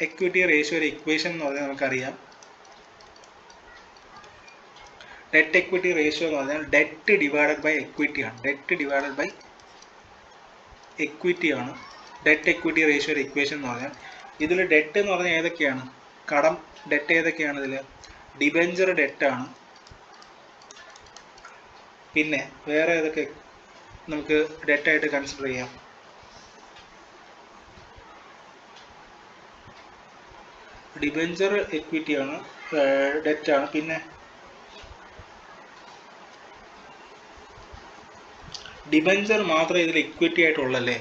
A: എക്വിറ്റി റേഷ്യോ ഒരു ഇക്വേഷൻ എന്ന് പറഞ്ഞാൽ നമുക്കറിയാം. ഡെറ്റ് എക്വിറ്റി റേഷ്യോ എന്ന് പറഞ്ഞാൽ ഡെറ്റ് ഡിവൈഡഡ് ബൈ എക്വിറ്റി ആണ്. ഡെറ്റ് ഡിവൈഡഡ് ബൈ എക്വിറ്റി ആണ്. ഡെറ്റ് എക്വിറ്റി റേഷ്യോ ഒരു ഇക്വേഷൻ എന്ന് പറഞ്ഞാൽ ഇതിൽ ഡെറ്റ് എന്ന് പറഞ്ഞാൽ ഏതൊക്കെയാണ്? കടം ഡെറ്റ് ഏതൊക്കെയാണ്? ഇതിൽ ഡിബെഞ്ചർ ഡെറ്റ് ആണ്. പിന്നെ വേറെ ഏതൊക്കെ നമുക്ക് ഡെറ്റായിട്ട് കൺസിഡർ ചെയ്യാം? ഡിബെഞ്ചർ എക്വിറ്റി ആണ്, ഡെറ്റ് ആണ്. പിന്നെ ഡിബെഞ്ചർ മാത്രമേ ഇതിൽ ഇക്വിറ്റി ആയിട്ടുള്ളല്ലേ,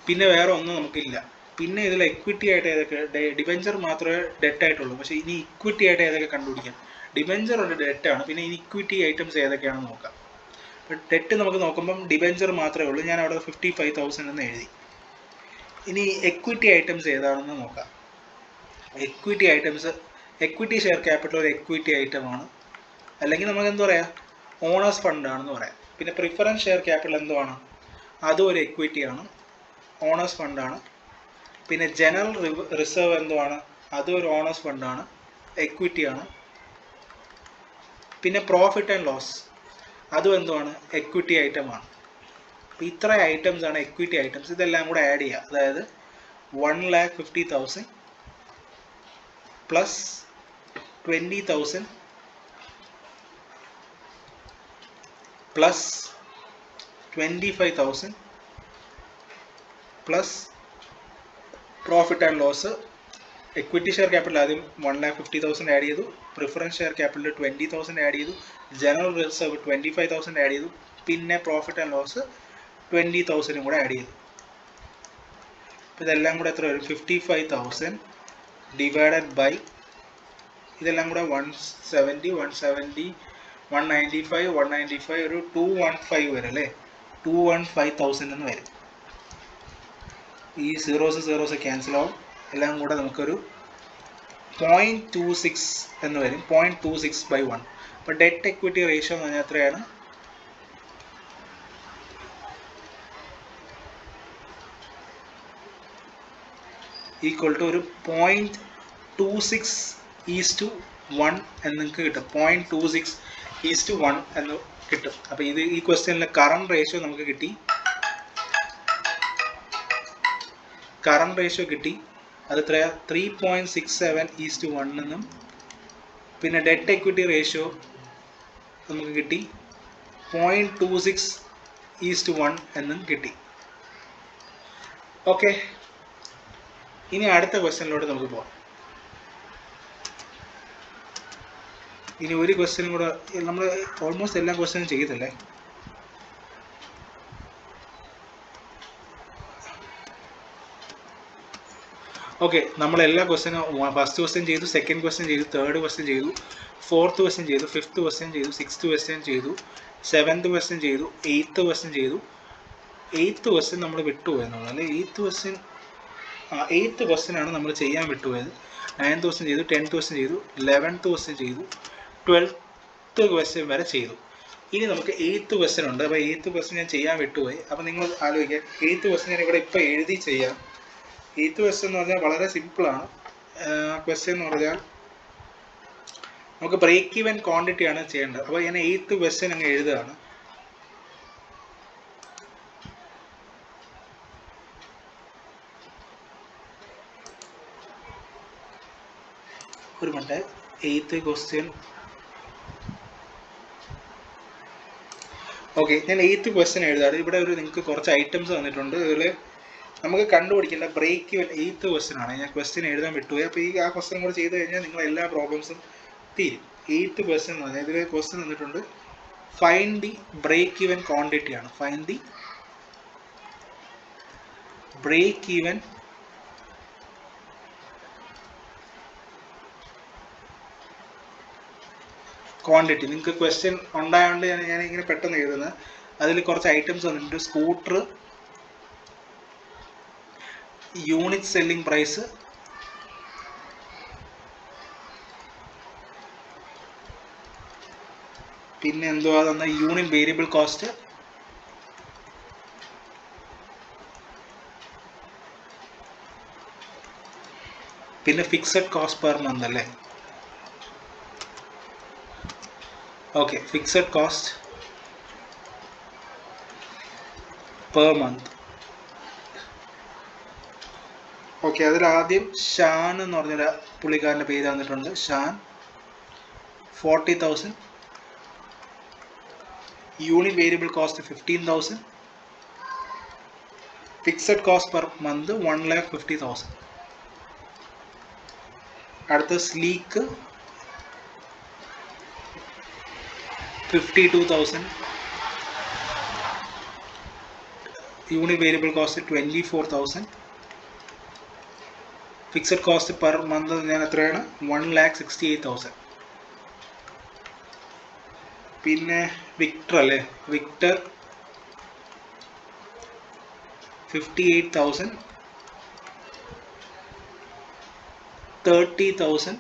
A: പിന്നെ വേറെ ഒന്നും നമുക്കില്ല. പിന്നെ ഇതിൽ എക്വിറ്റി ആയിട്ട് ഏതൊക്കെ? ഡിബെഞ്ചർ മാത്രമേ ഡെറ്റ് ആയിട്ടുള്ളൂ. പക്ഷേ ഇനി ഇക്വിറ്റി ആയിട്ട് ഏതൊക്കെ കണ്ടുപിടിക്കാം? ഡിബെഞ്ചർ ഒരു ഡെറ്റാണ്. പിന്നെ ഇക്വിറ്റി ഐറ്റംസ് ഏതൊക്കെയാണെന്ന് നോക്കാം. ഡെറ്റ് നമുക്ക് നോക്കുമ്പം ഡിബെഞ്ചർ മാത്രമേ ഉള്ളൂ. ഞാൻ അവിടെ 55,000 എന്ന് എഴുതി. ഇനി എക്വിറ്റി ഐറ്റംസ് ഏതാണെന്ന് നോക്കാം. Equity items, equity share capital ഒരു എക്വിറ്റി ഐറ്റമാണ്, അല്ലെങ്കിൽ നമുക്ക് എന്താ പറയുക, ഓണേഴ്സ് ഫണ്ടാണെന്ന് പറയാം. പിന്നെ പ്രിഫറൻസ് ഷെയർ ക്യാപിറ്റൽ എന്തുവാണ്? അതും ഒരു എക്വിറ്റിയാണ്, ഓണേഴ്സ് ഫണ്ടാണ്. പിന്നെ ജനറൽ റിസർവ് എന്തുവാണ്? അതും ഒരു ഓണേഴ്സ് ഫണ്ടാണ്, എക്വിറ്റിയാണ്. പിന്നെ പ്രോഫിറ്റ് ആൻഡ് ലോസ് അതും എന്തുവാണ്? എക്വിറ്റി ഐറ്റമാണ്. അപ്പോൾ ഇത്ര ഐറ്റംസ് ആണ് എക്വിറ്റി ഐറ്റംസ്. ഇതെല്ലാം കൂടെ ആഡ് ചെയ്യുക. അതായത് 1,50,000 plus 20,000 plus 25,000 plus profit and loss. Equity share capital ആദ്യം 1,50,000 ആഡ് ചെയ്തു, പ്രിഫറൻസ് ഷെയർ ക്യാപിറ്റൽ 20,000 ആഡ് ചെയ്തു, ജനറൽ റിസർവ് 25,000 ആഡ് ചെയ്തു, പിന്നെ പ്രോഫിറ്റ് ആൻഡ് ലോസ് 20,000 കൂടെ ആഡ് ചെയ്തു. അപ്പോൾ ഇതെല്ലാം കൂടെ എത്ര വരും? 55,000 ഡിവൈഡഡ് ബൈ ഇതെല്ലാം കൂടെ 170, 170, 195, 195 ഒരു 215 വരും അല്ലേ? 215,000 എന്ന് വരും. ഈ സീറോസ് ക്യാൻസൽ ആവും. എല്ലാം കൂടെ നമുക്കൊരു 0.26 എന്ന് വരും. 0.26/1. അപ്പോൾ ഡെറ്റ് എക്വിറ്റി റേഷ്യോ എന്ന് പറഞ്ഞാൽ എത്രയാണ്? ഈക്വൽ ടു ഒരു 0.26:1 എന്ന് നിങ്ങൾക്ക് കിട്ടും. 0.26:1 എന്ന് കിട്ടും. അപ്പോൾ ഇത് ഈ ക്വസ്റ്റ്യനിലെ കറണ്ട് റേഷ്യോ നമുക്ക് കിട്ടി. കറണ്ട് റേഷ്യോ കിട്ടി. അത് എത്രയാ? 3.67:1 എന്നും. പിന്നെ ഡെറ്റ് എക്വിറ്റി റേഷ്യോ നമുക്ക് കിട്ടി 0.26:1 എന്നും കിട്ടി. ഓക്കെ, ഇനി അടുത്ത ക്വസ്റ്റ്യനിലോട്ട് നമുക്ക് പോകാം. ഇനി ഒരു ക്വസ്റ്റ്യനും കൂടെ, നമ്മൾ ഓൾമോസ്റ്റ് എല്ലാ ക്വസ്റ്റ്യനും ചെയ്തില്ലേ? ഓക്കെ, നമ്മളെല്ലാ ക്വസ്റ്റ്യനും ഫസ്റ്റ് ക്വസ്റ്റ്യൻ ചെയ്തു, സെക്കൻഡ് ക്വസ്റ്റ്യൻ ചെയ്തു, തേർഡ് ക്വസ്റ്റ്യൻ ചെയ്തു, ഫോർത്ത് ക്വസ്റ്റ്യൻ ചെയ്തു, ഫിഫ്ത്ത് ക്വസ്റ്റ്യൻ ചെയ്തു, സിക്സ്ത് ക്വസ്റ്റ്യൻ ചെയ്തു, സെവൻത്ത് ക്വസ്റ്റ്യൻ ചെയ്തു, എയ്ത്ത് ക്വസ്റ്റ്യൻ ചെയ്തു. എയ്ത്ത് ക്വസ്റ്റ്യൻ നമ്മൾ വിട്ടുപോയെന്നുള്ളത് അല്ലേ? എയ്ത്ത് ക്വസ്റ്റ്യൻ ആണ് നമ്മൾ ചെയ്യാൻ വിട്ടുപോയത്. 9th ക്വസ്റ്റ്യൻ ചെയ്തു, 10th ക്വസ്റ്റ്യൻ ചെയ്തു, 11th ക്വസ്റ്റ്യൻ ചെയ്തു, 12th ക്വസ്റ്റ്യൻ വരെ ചെയ്തു. ഇനി നമുക്ക് 8th ക്വസ്റ്റ്യൻ ഉണ്ട്. അപ്പോൾ 8th ക്വസ്റ്റ്യൻ ഞാൻ ചെയ്യാൻ വിട്ടുപോയി. അപ്പോൾ നിങ്ങൾ ആലോചിക്കുക, 8th ക്വസ്റ്റ്യൻ ഞാൻ ഇവിടെ ഇപ്പോൾ എഴുതി ചെയ്യാം. 8th ക്വസ്റ്റ്യൻ എന്ന് പറഞ്ഞാൽ വളരെ സിമ്പിളാണ്. ക്വസ്റ്റ്യൻ എന്ന് പറഞ്ഞാൽ നമുക്ക് ബ്രേക്ക് ഈവൻ ക്വാണ്ടിറ്റി ആണ് ചെയ്യേണ്ടത്. അപ്പോൾ ഞാൻ 8th ക്വസ്റ്റ്യൻ അങ്ങ് എഴുതുകയാണ്. ഒരു മിനിറ്റ്. 8th question. ഓക്കെ, ഞാൻ 8th ക്വസ്റ്റ്യൻ എഴുതാറ്. ഇവിടെ ഒരു നിങ്ങൾക്ക് കുറച്ച് ഐറ്റംസ് തന്നിട്ടുണ്ട്. ഇതിൽ നമുക്ക് കണ്ടുപിടിക്കേണ്ട ബ്രേക്ക് ഈവൻ 8th ക്വസ്റ്റ്യൻ ആണ്. ഞാൻ ക്വസ്റ്റ്യൻ എഴുതാൻ വിട്ടുപോയി. അപ്പോൾ ആ ക്വസ്റ്റ്യൻ കൂടെ ചെയ്ത് കഴിഞ്ഞാൽ നിങ്ങൾ എല്ലാ പ്രോബ്ലംസും തീരും. 8th ക്വസ്റ്റ്യൻ എന്ന് പറഞ്ഞാൽ ഇതിൽ ക്വസ്റ്റ്യൻ തന്നിട്ടുണ്ട്, find the break even quantity ആണ്. Find the break even quantity. നിങ്ങൾക്ക് ക്വസ്റ്റ്യൻ ഉണ്ടായതുകൊണ്ട് ഞാൻ ഇങ്ങനെ പെട്ടെന്ന് എഴുതുന്നത്. അതിൽ കുറച്ച് ഐറ്റംസ് വന്നിട്ടുണ്ട്. സ്കൂട്ടർ, യൂണിറ്റ് സെല്ലിംഗ് പ്രൈസ്, പിന്നെ എന്തുവാ തന്ന യൂണിറ്റ് വേരിയബിൾ കോസ്റ്റ്, പിന്നെ ഫിക്സഡ് കോസ്റ്റ് പെർ മന്ത് അല്ലേ? Okay, fixed cost per month. Okay, അതിലാദ്യം ഷാൻ എന്ന് പറഞ്ഞൊരു പുള്ളിക്കാരൻ്റെ പേര് തന്നിട്ടുണ്ട്. Shan 40,000, unit variable cost 15,000, fixed cost per month 1,50,000. അടുത്ത sleek 52,000, unit variable cost 24,000, fixed cost per month ഞാൻ എത്രയാണ് 1,68,000. പിന്നെ വിക്ടർ അല്ലേ, വിക്ടർ 58,000, 30,000.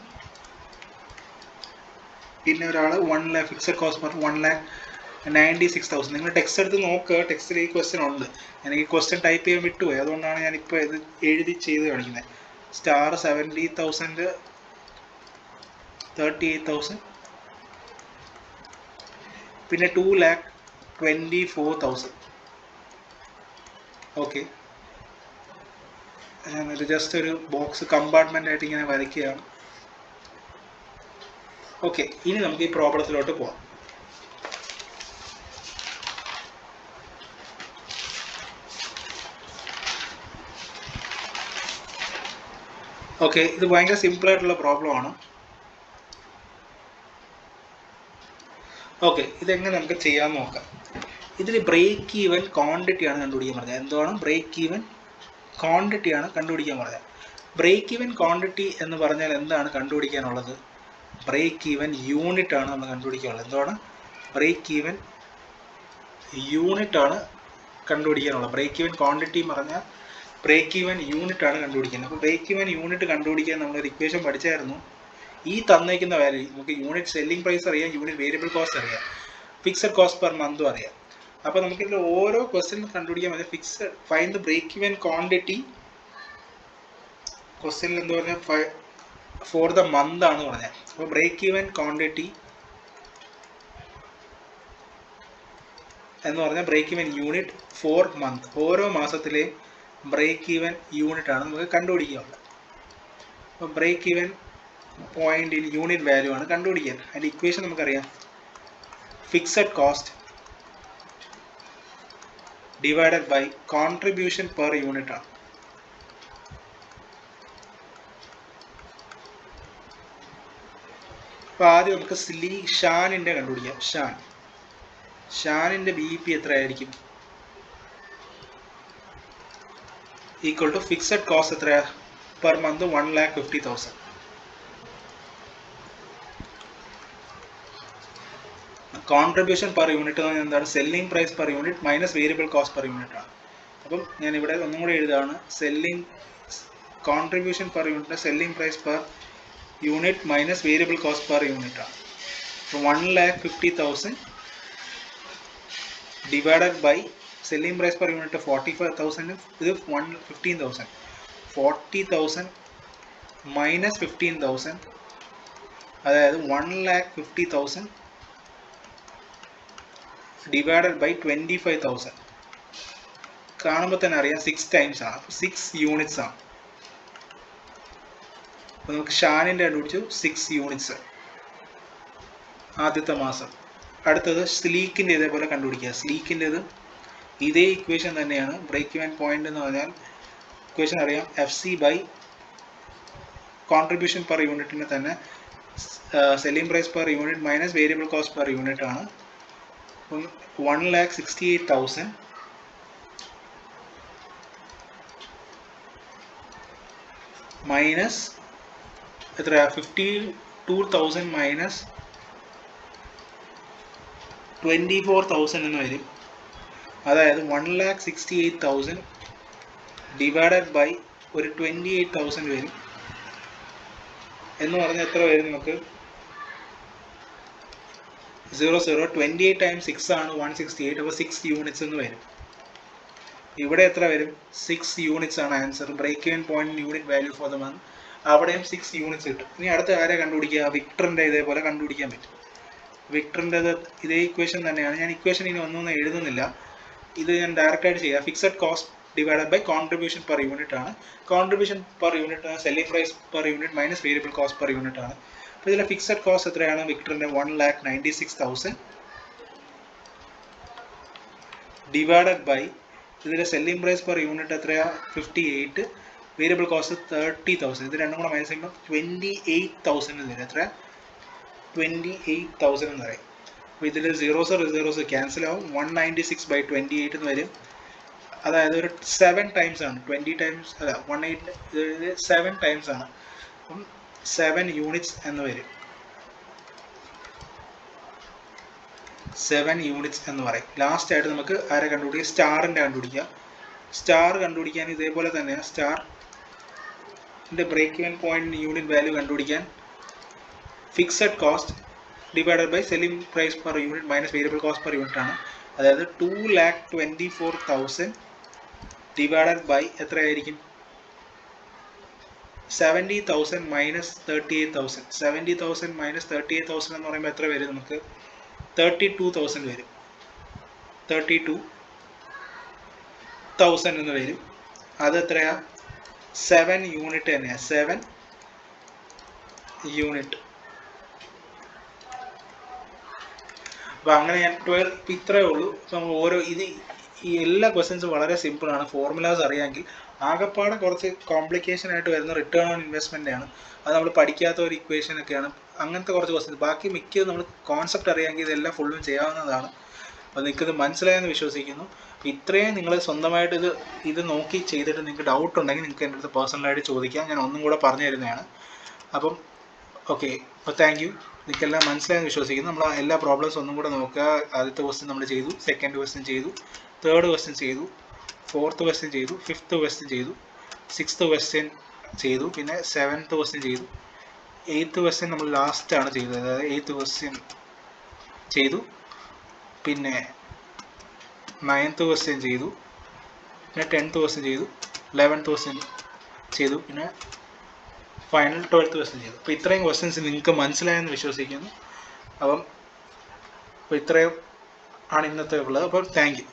A: പിന്നെ ഒരാൾ 1 lakh ഫിക്സഡ് കോസ്റ്റ് പെർ 1,96,000. നിങ്ങൾ ടെക്സ്റ്റ് എടുത്ത് നോക്കുക, ടെക്സ്റ്റിൽ ഈ ക്വസ്റ്റ്യൻ ഉണ്ട്. എനിക്ക് ക്വസ്റ്റ്യൻ ടൈപ്പ് ചെയ്യാൻ വിട്ടുപോയി, അതുകൊണ്ടാണ് ഞാനിപ്പോൾ ഇത് എഴുതി ചെയ്ത് കാണിക്കുന്നത്. സ്റ്റാർ 70,000, 38,000, പിന്നെ 2,24,000. ഓക്കെ, ഞാനൊരു ജസ്റ്റ് ഒരു ബോക്സ് കമ്പാർട്ട്മെൻ്റ് ആയിട്ട് ഇങ്ങനെ വരയ്ക്കുകയാണ്. ഓക്കെ, ഇനി നമുക്ക് ഈ പ്രോബ്ലത്തിലോട്ട് പോവാം. ഓക്കെ, ഇത് ഭയങ്കര സിമ്പിളായിട്ടുള്ള പ്രോബ്ലമാണ്. ഓക്കെ, ഇതെങ്ങനെ നമുക്ക് ചെയ്യാൻ നോക്കാം. ഇതിൽ ബ്രേക്ക് ഈവൻ ക്വാണ്ടിറ്റിയാണ് കണ്ടുപിടിക്കാൻ പറഞ്ഞത്. എന്താണ് ബ്രേക്ക് ഈവൻ ക്വാണ്ടിറ്റിയാണ് കണ്ടുപിടിക്കാൻ പറഞ്ഞത്. ബ്രേക്ക് ഈവൻ ക്വാണ്ടിറ്റി എന്ന് പറഞ്ഞാൽ എന്താണ് കണ്ടുപിടിക്കാനുള്ളത്? ബ്രേക്ക് ഈവൻ യൂണിറ്റ് ആണ് നമ്മൾ കണ്ടുപിടിക്കാനുള്ളത്. എന്താണ് ബ്രേക്ക് ഈവൻ യൂണിറ്റ് ആണ് കണ്ടുപിടിക്കാനുള്ളത്. ബ്രേക്ക് ഈവൻ ക്വാണ്ടിറ്റി എന്ന് പറഞ്ഞാൽ ബ്രേക്ക് ഈവൻ യൂണിറ്റ് ആണ് കണ്ടുപിടിക്കുന്നത്. അപ്പോൾ ബ്രേക്ക് ഈവൻ യൂണിറ്റ് കണ്ടുപിടിക്കാൻ നമ്മളൊരു ഇക്വേഷൻ പഠിച്ചായിരുന്നു. ഈ തന്നേക്കുന്ന വാല്യൂ നമുക്ക് യൂണിറ്റ് സെല്ലിംഗ് പ്രൈസ് അറിയാം, യൂണിറ്റ് വേരിയബിൾ കോസ്റ്റ് അറിയാം, ഫിക്സഡ് കോസ്റ്റ് പെർ മന്തും അറിയാം. അപ്പോൾ നമുക്കിതിൽ ഓരോ ക്വസ്റ്റ്യൻ കണ്ടുപിടിക്കാൻ പറ്റും. Fixed find the break even quantity. ക്വസ്റ്റ്യനിൽ എന്താ പറഞ്ഞാൽ ഫോർ ദ മന്ത് ആണ് പറഞ്ഞത്. അപ്പോൾ ബ്രേക്ക് ഈവൻ ക്വാണ്ടിറ്റി എന്ന് പറഞ്ഞാൽ break even unit for month, ഓരോ മാസത്തിലെ ബ്രേക്ക് ഈവൻ യൂണിറ്റ് ആണ് നമുക്ക് കണ്ടുപിടിക്കാനുള്ളത്. അപ്പോൾ break even point in unit value ആണ് കണ്ടുപിടിക്കാൻ. അതിൻ്റെ ഇക്വേഷൻ നമുക്കറിയാം. Fixed cost divided by contribution per unit ആണ്. അപ്പോൾ ആദ്യം നമുക്ക് ഷാനിൻ്റെ കണ്ടുപിടിക്കാം. ഷാനിൻ്റെ BP എത്രയായിരിക്കും? ഈക്വൽ ടു ഫിക്സഡ് കോസ്റ്റ് എത്രയാ per month 1,50,000. Contribution per unit എന്ന് പറഞ്ഞാൽ എന്താണ്? Selling price per unit minus variable cost per unit ആണ്. അപ്പം ഞാൻ ഇവിടെ ഒന്നും കൂടി എഴുതാണ്. Contribution per unit selling price per unit minus variable cost per unit ആണ്. 1,50,000 divided by selling price per unit 45,000, ഇത് 15,000. 40,000 മൈനസ് 15,000, അതായത് 1,50,000 ഡിവൈഡഡ് ബൈ 25,000. കാണുമ്പോൾ തന്നെ അറിയാം 6 ടൈംസ് ആണ്. അപ്പോൾ 6 യൂണിറ്റ്സ് ആണ്. അപ്പോൾ നമുക്ക് ഷാനിൻ്റെ കണ്ടുപിടിച്ചു 6 യൂണിറ്റ്സ് ആദ്യത്തെ മാസം. അടുത്തത് സ്ലീക്കിൻ്റെ ഇതേപോലെ കണ്ടുപിടിക്കുക. സ്ലീക്കിൻ്റെത് ഇതേ ഇക്വേഷൻ തന്നെയാണ്. ബ്രേക്ക് ഈവൻ പോയിന്റ് എന്ന് പറഞ്ഞാൽ ഇക്വേഷൻ അറിയാം. FC ബൈ കോൺട്രിബ്യൂഷൻ പെർ യൂണിറ്റിന് തന്നെ selling price per unit minus variable cost per unit ആണ്. 1,68,000 മൈനസ് എത്ര? 52,000 മൈനസ് 24,000 എന്ന് വരും. അതായത് 1,68,000 ഡിവൈഡഡ് ബൈ ഒരു 28,000 വരും. എന്ന് പറഞ്ഞാൽ എത്ര വരും നമുക്ക്? 28 ടൈംസ് 6 ആണ് 168. അപ്പോൾ 6 യൂണിറ്റ്സ് എന്ന് വരും. ഇവിടെ എത്ര വരും? 6 യൂണിറ്റ്സ് ആണ് answer. Break even point unit value for the month. അവിടെയും 6 യൂണിറ്റ്സ് കിട്ടും. ഇനി അടുത്ത ആരെ കണ്ടുപിടിക്കുക? വിക്ടറിൻ്റെ ഇതേപോലെ കണ്ടുപിടിക്കാൻ പറ്റും. വിക്ടറിൻ്റെത് ഇതേ ഇക്വേഷൻ തന്നെയാണ്. ഞാൻ ഇക്വേഷൻ ഇനി ഒന്നും എഴുതുന്നില്ല. ഇത് ഞാൻ ഡയറക്റ്റായിട്ട് ചെയ്യാം. Fixed cost divided by contribution per unit ആണ്. കോൺട്രിബ്യൂഷൻ പെർ യൂണിറ്റ് ആണ് selling price per unit minus variable cost per unit ആണ്. അപ്പോൾ ഇതിലെ ഫിക്സഡ് കോസ്റ്റ് എത്രയാണ്? വിക്ടറിൻ്റെ 1,96,000 ഡിവൈഡഡ് ബൈ ഇതിലെ സെല്ലിംഗ് പ്രൈസ് പെർ യൂണിറ്റ് എത്രയാണ്? 58, വേരിയബിൾ കോസ്റ്റ് 30,000. ഇത് രണ്ടും കൂടെ മൈനസ് ചെയ്യുമ്പോൾ 28,000 എന്ന് വരും. എത്ര? 28,000 എന്ന് പറയും. അപ്പോൾ ഇതിൽ സീറോസ് ക്യാൻസൽ ആവും. 196/28 എന്ന് വരും. അതായത് ഒരു 7 ടൈംസ് ആണ്. 20 ടൈംസ് അല്ല, 18 7 ടൈംസ് ആണ്. അപ്പം 7 യൂണിറ്റ്സ് എന്ന് വരും. 7 യൂണിറ്റ്സ് എന്ന് പറയും. ലാസ്റ്റ് ആയിട്ട് നമുക്ക് ആരെ കണ്ടുപിടിക്കുക? സ്റ്റാറിൻ്റെ കണ്ടുപിടിക്കുക. സ്റ്റാർ കണ്ടുപിടിക്കാൻ ഇതേപോലെ തന്നെ സ്റ്റാറിൻ്റെ break even point unit value കണ്ടുപിടിക്കാൻ fixed cost divided by selling price per unit minus variable cost per unit ആണ്. അതായത് 2,24,000 ഡിവൈഡഡ് ബൈ എത്രയായിരിക്കും? 70,000 മൈനസ് 38,000. 70,000 മൈനസ് 38,000 എന്ന് പറയുമ്പോൾ എത്ര വരും? നമുക്ക് 32,000 വരും. 32,000 എന്ന് വരും. അത് എത്രയാ? 7 യൂണിറ്റ് തന്നെയാണ്. 7 യൂണിറ്റ്. അപ്പോൾ അങ്ങനെ ഞാൻ ഇപ്പം ഇത്രയേ ഉള്ളൂ. അപ്പം ഓരോ ഈ എല്ലാ ക്വസ്റ്റ്യൻസും വളരെ സിമ്പിളാണ്. ഫോർമുലാസ് അറിയാമെങ്കിൽ. ആകെപ്പാടെ കുറച്ച് കോംപ്ലിക്കേഷൻ ആയിട്ട് വരുന്ന റിട്ടേൺ ഓൺ ഇൻവെസ്റ്റ്മെൻ്റ് ആണ്. അത് നമ്മൾ പഠിക്കാത്ത ഒരു ഇക്വേഷൻ ഒക്കെയാണ്. അങ്ങനത്തെ കുറച്ച് ക്വസ്റ്റ്യൻസ്. ബാക്കി മിക്കതും നമ്മൾ കോൺസെപ്റ്റ് അറിയാമെങ്കിൽ ഇതെല്ലാം ഫുള്ളും ചെയ്യാവുന്നതാണ്. അപ്പോൾ നിങ്ങൾക്കിത് മനസ്സിലായെന്ന് വിശ്വസിക്കുന്നു. ഇത്രയും നിങ്ങൾ സ്വന്തമായിട്ട് ഇത് നോക്കി ചെയ്തിട്ട് നിങ്ങൾക്ക് ഡൗട്ട് ഉണ്ടെങ്കിൽ നിങ്ങൾക്ക് എൻ്റെ അടുത്ത് പേഴ്സണലായിട്ട് ചോദിക്കാം. ഞാൻ ഒന്നും കൂടെ പറഞ്ഞു തരുന്നതാണ്. അപ്പം ഓക്കെ, അപ്പോൾ താങ്ക് യു. നിങ്ങൾക്കെല്ലാം മനസ്സിലായെന്ന് വിശ്വസിക്കുന്നു. നമ്മൾ എല്ലാ പ്രോബ്ലംസ് ഒന്നും കൂടെ നോക്കുക. ആദ്യത്തെ ക്വസ്റ്റ്യൻ നമ്മൾ ചെയ്തു, സെക്കൻഡ് ക്വസ്റ്റ്യൻ ചെയ്തു, തേർഡ് ക്വസ്റ്റ്യൻ ചെയ്തു, ഫോർത്ത് ക്വസ്റ്റ്യൻ ചെയ്തു, ഫിഫ്ത്ത് ക്വസ്റ്റ്യൻ ചെയ്തു, സിക്സ്ത് ക്വസ്റ്റ്യൻ ചെയ്തു, പിന്നെ സെവൻത്ത് ക്വസ്റ്റ്യൻ ചെയ്തു, എയ്ത്ത് ക്വസ്റ്റ്യൻ നമ്മൾ ലാസ്റ്റാണ് ചെയ്തത്. അതായത് എയ്ത്ത് ക്വസ്റ്റ്യൻ ചെയ്തു, പിന്നെ നയൻത്ത് ക്വസ്റ്റ്യൻ ചെയ്തു, പിന്നെ 10th ക്വസ്റ്റ്യൻ ചെയ്തു, 11th ക്വസ്റ്റ്യൻ ചെയ്തു, പിന്നെ ഫൈനൽ 12th ക്വസ്റ്റ്യൻ ചെയ്തു. അപ്പോൾ ഇത്രയും ക്വസ്റ്റ്യൻസ് നിങ്ങൾക്ക് മനസ്സിലായെന്ന് വിശ്വസിക്കുന്നു. അപ്പം ഇത്രയും ആണ് ഇന്നത്തെ ഉള്ളത്. അപ്പോൾ താങ്ക് യു.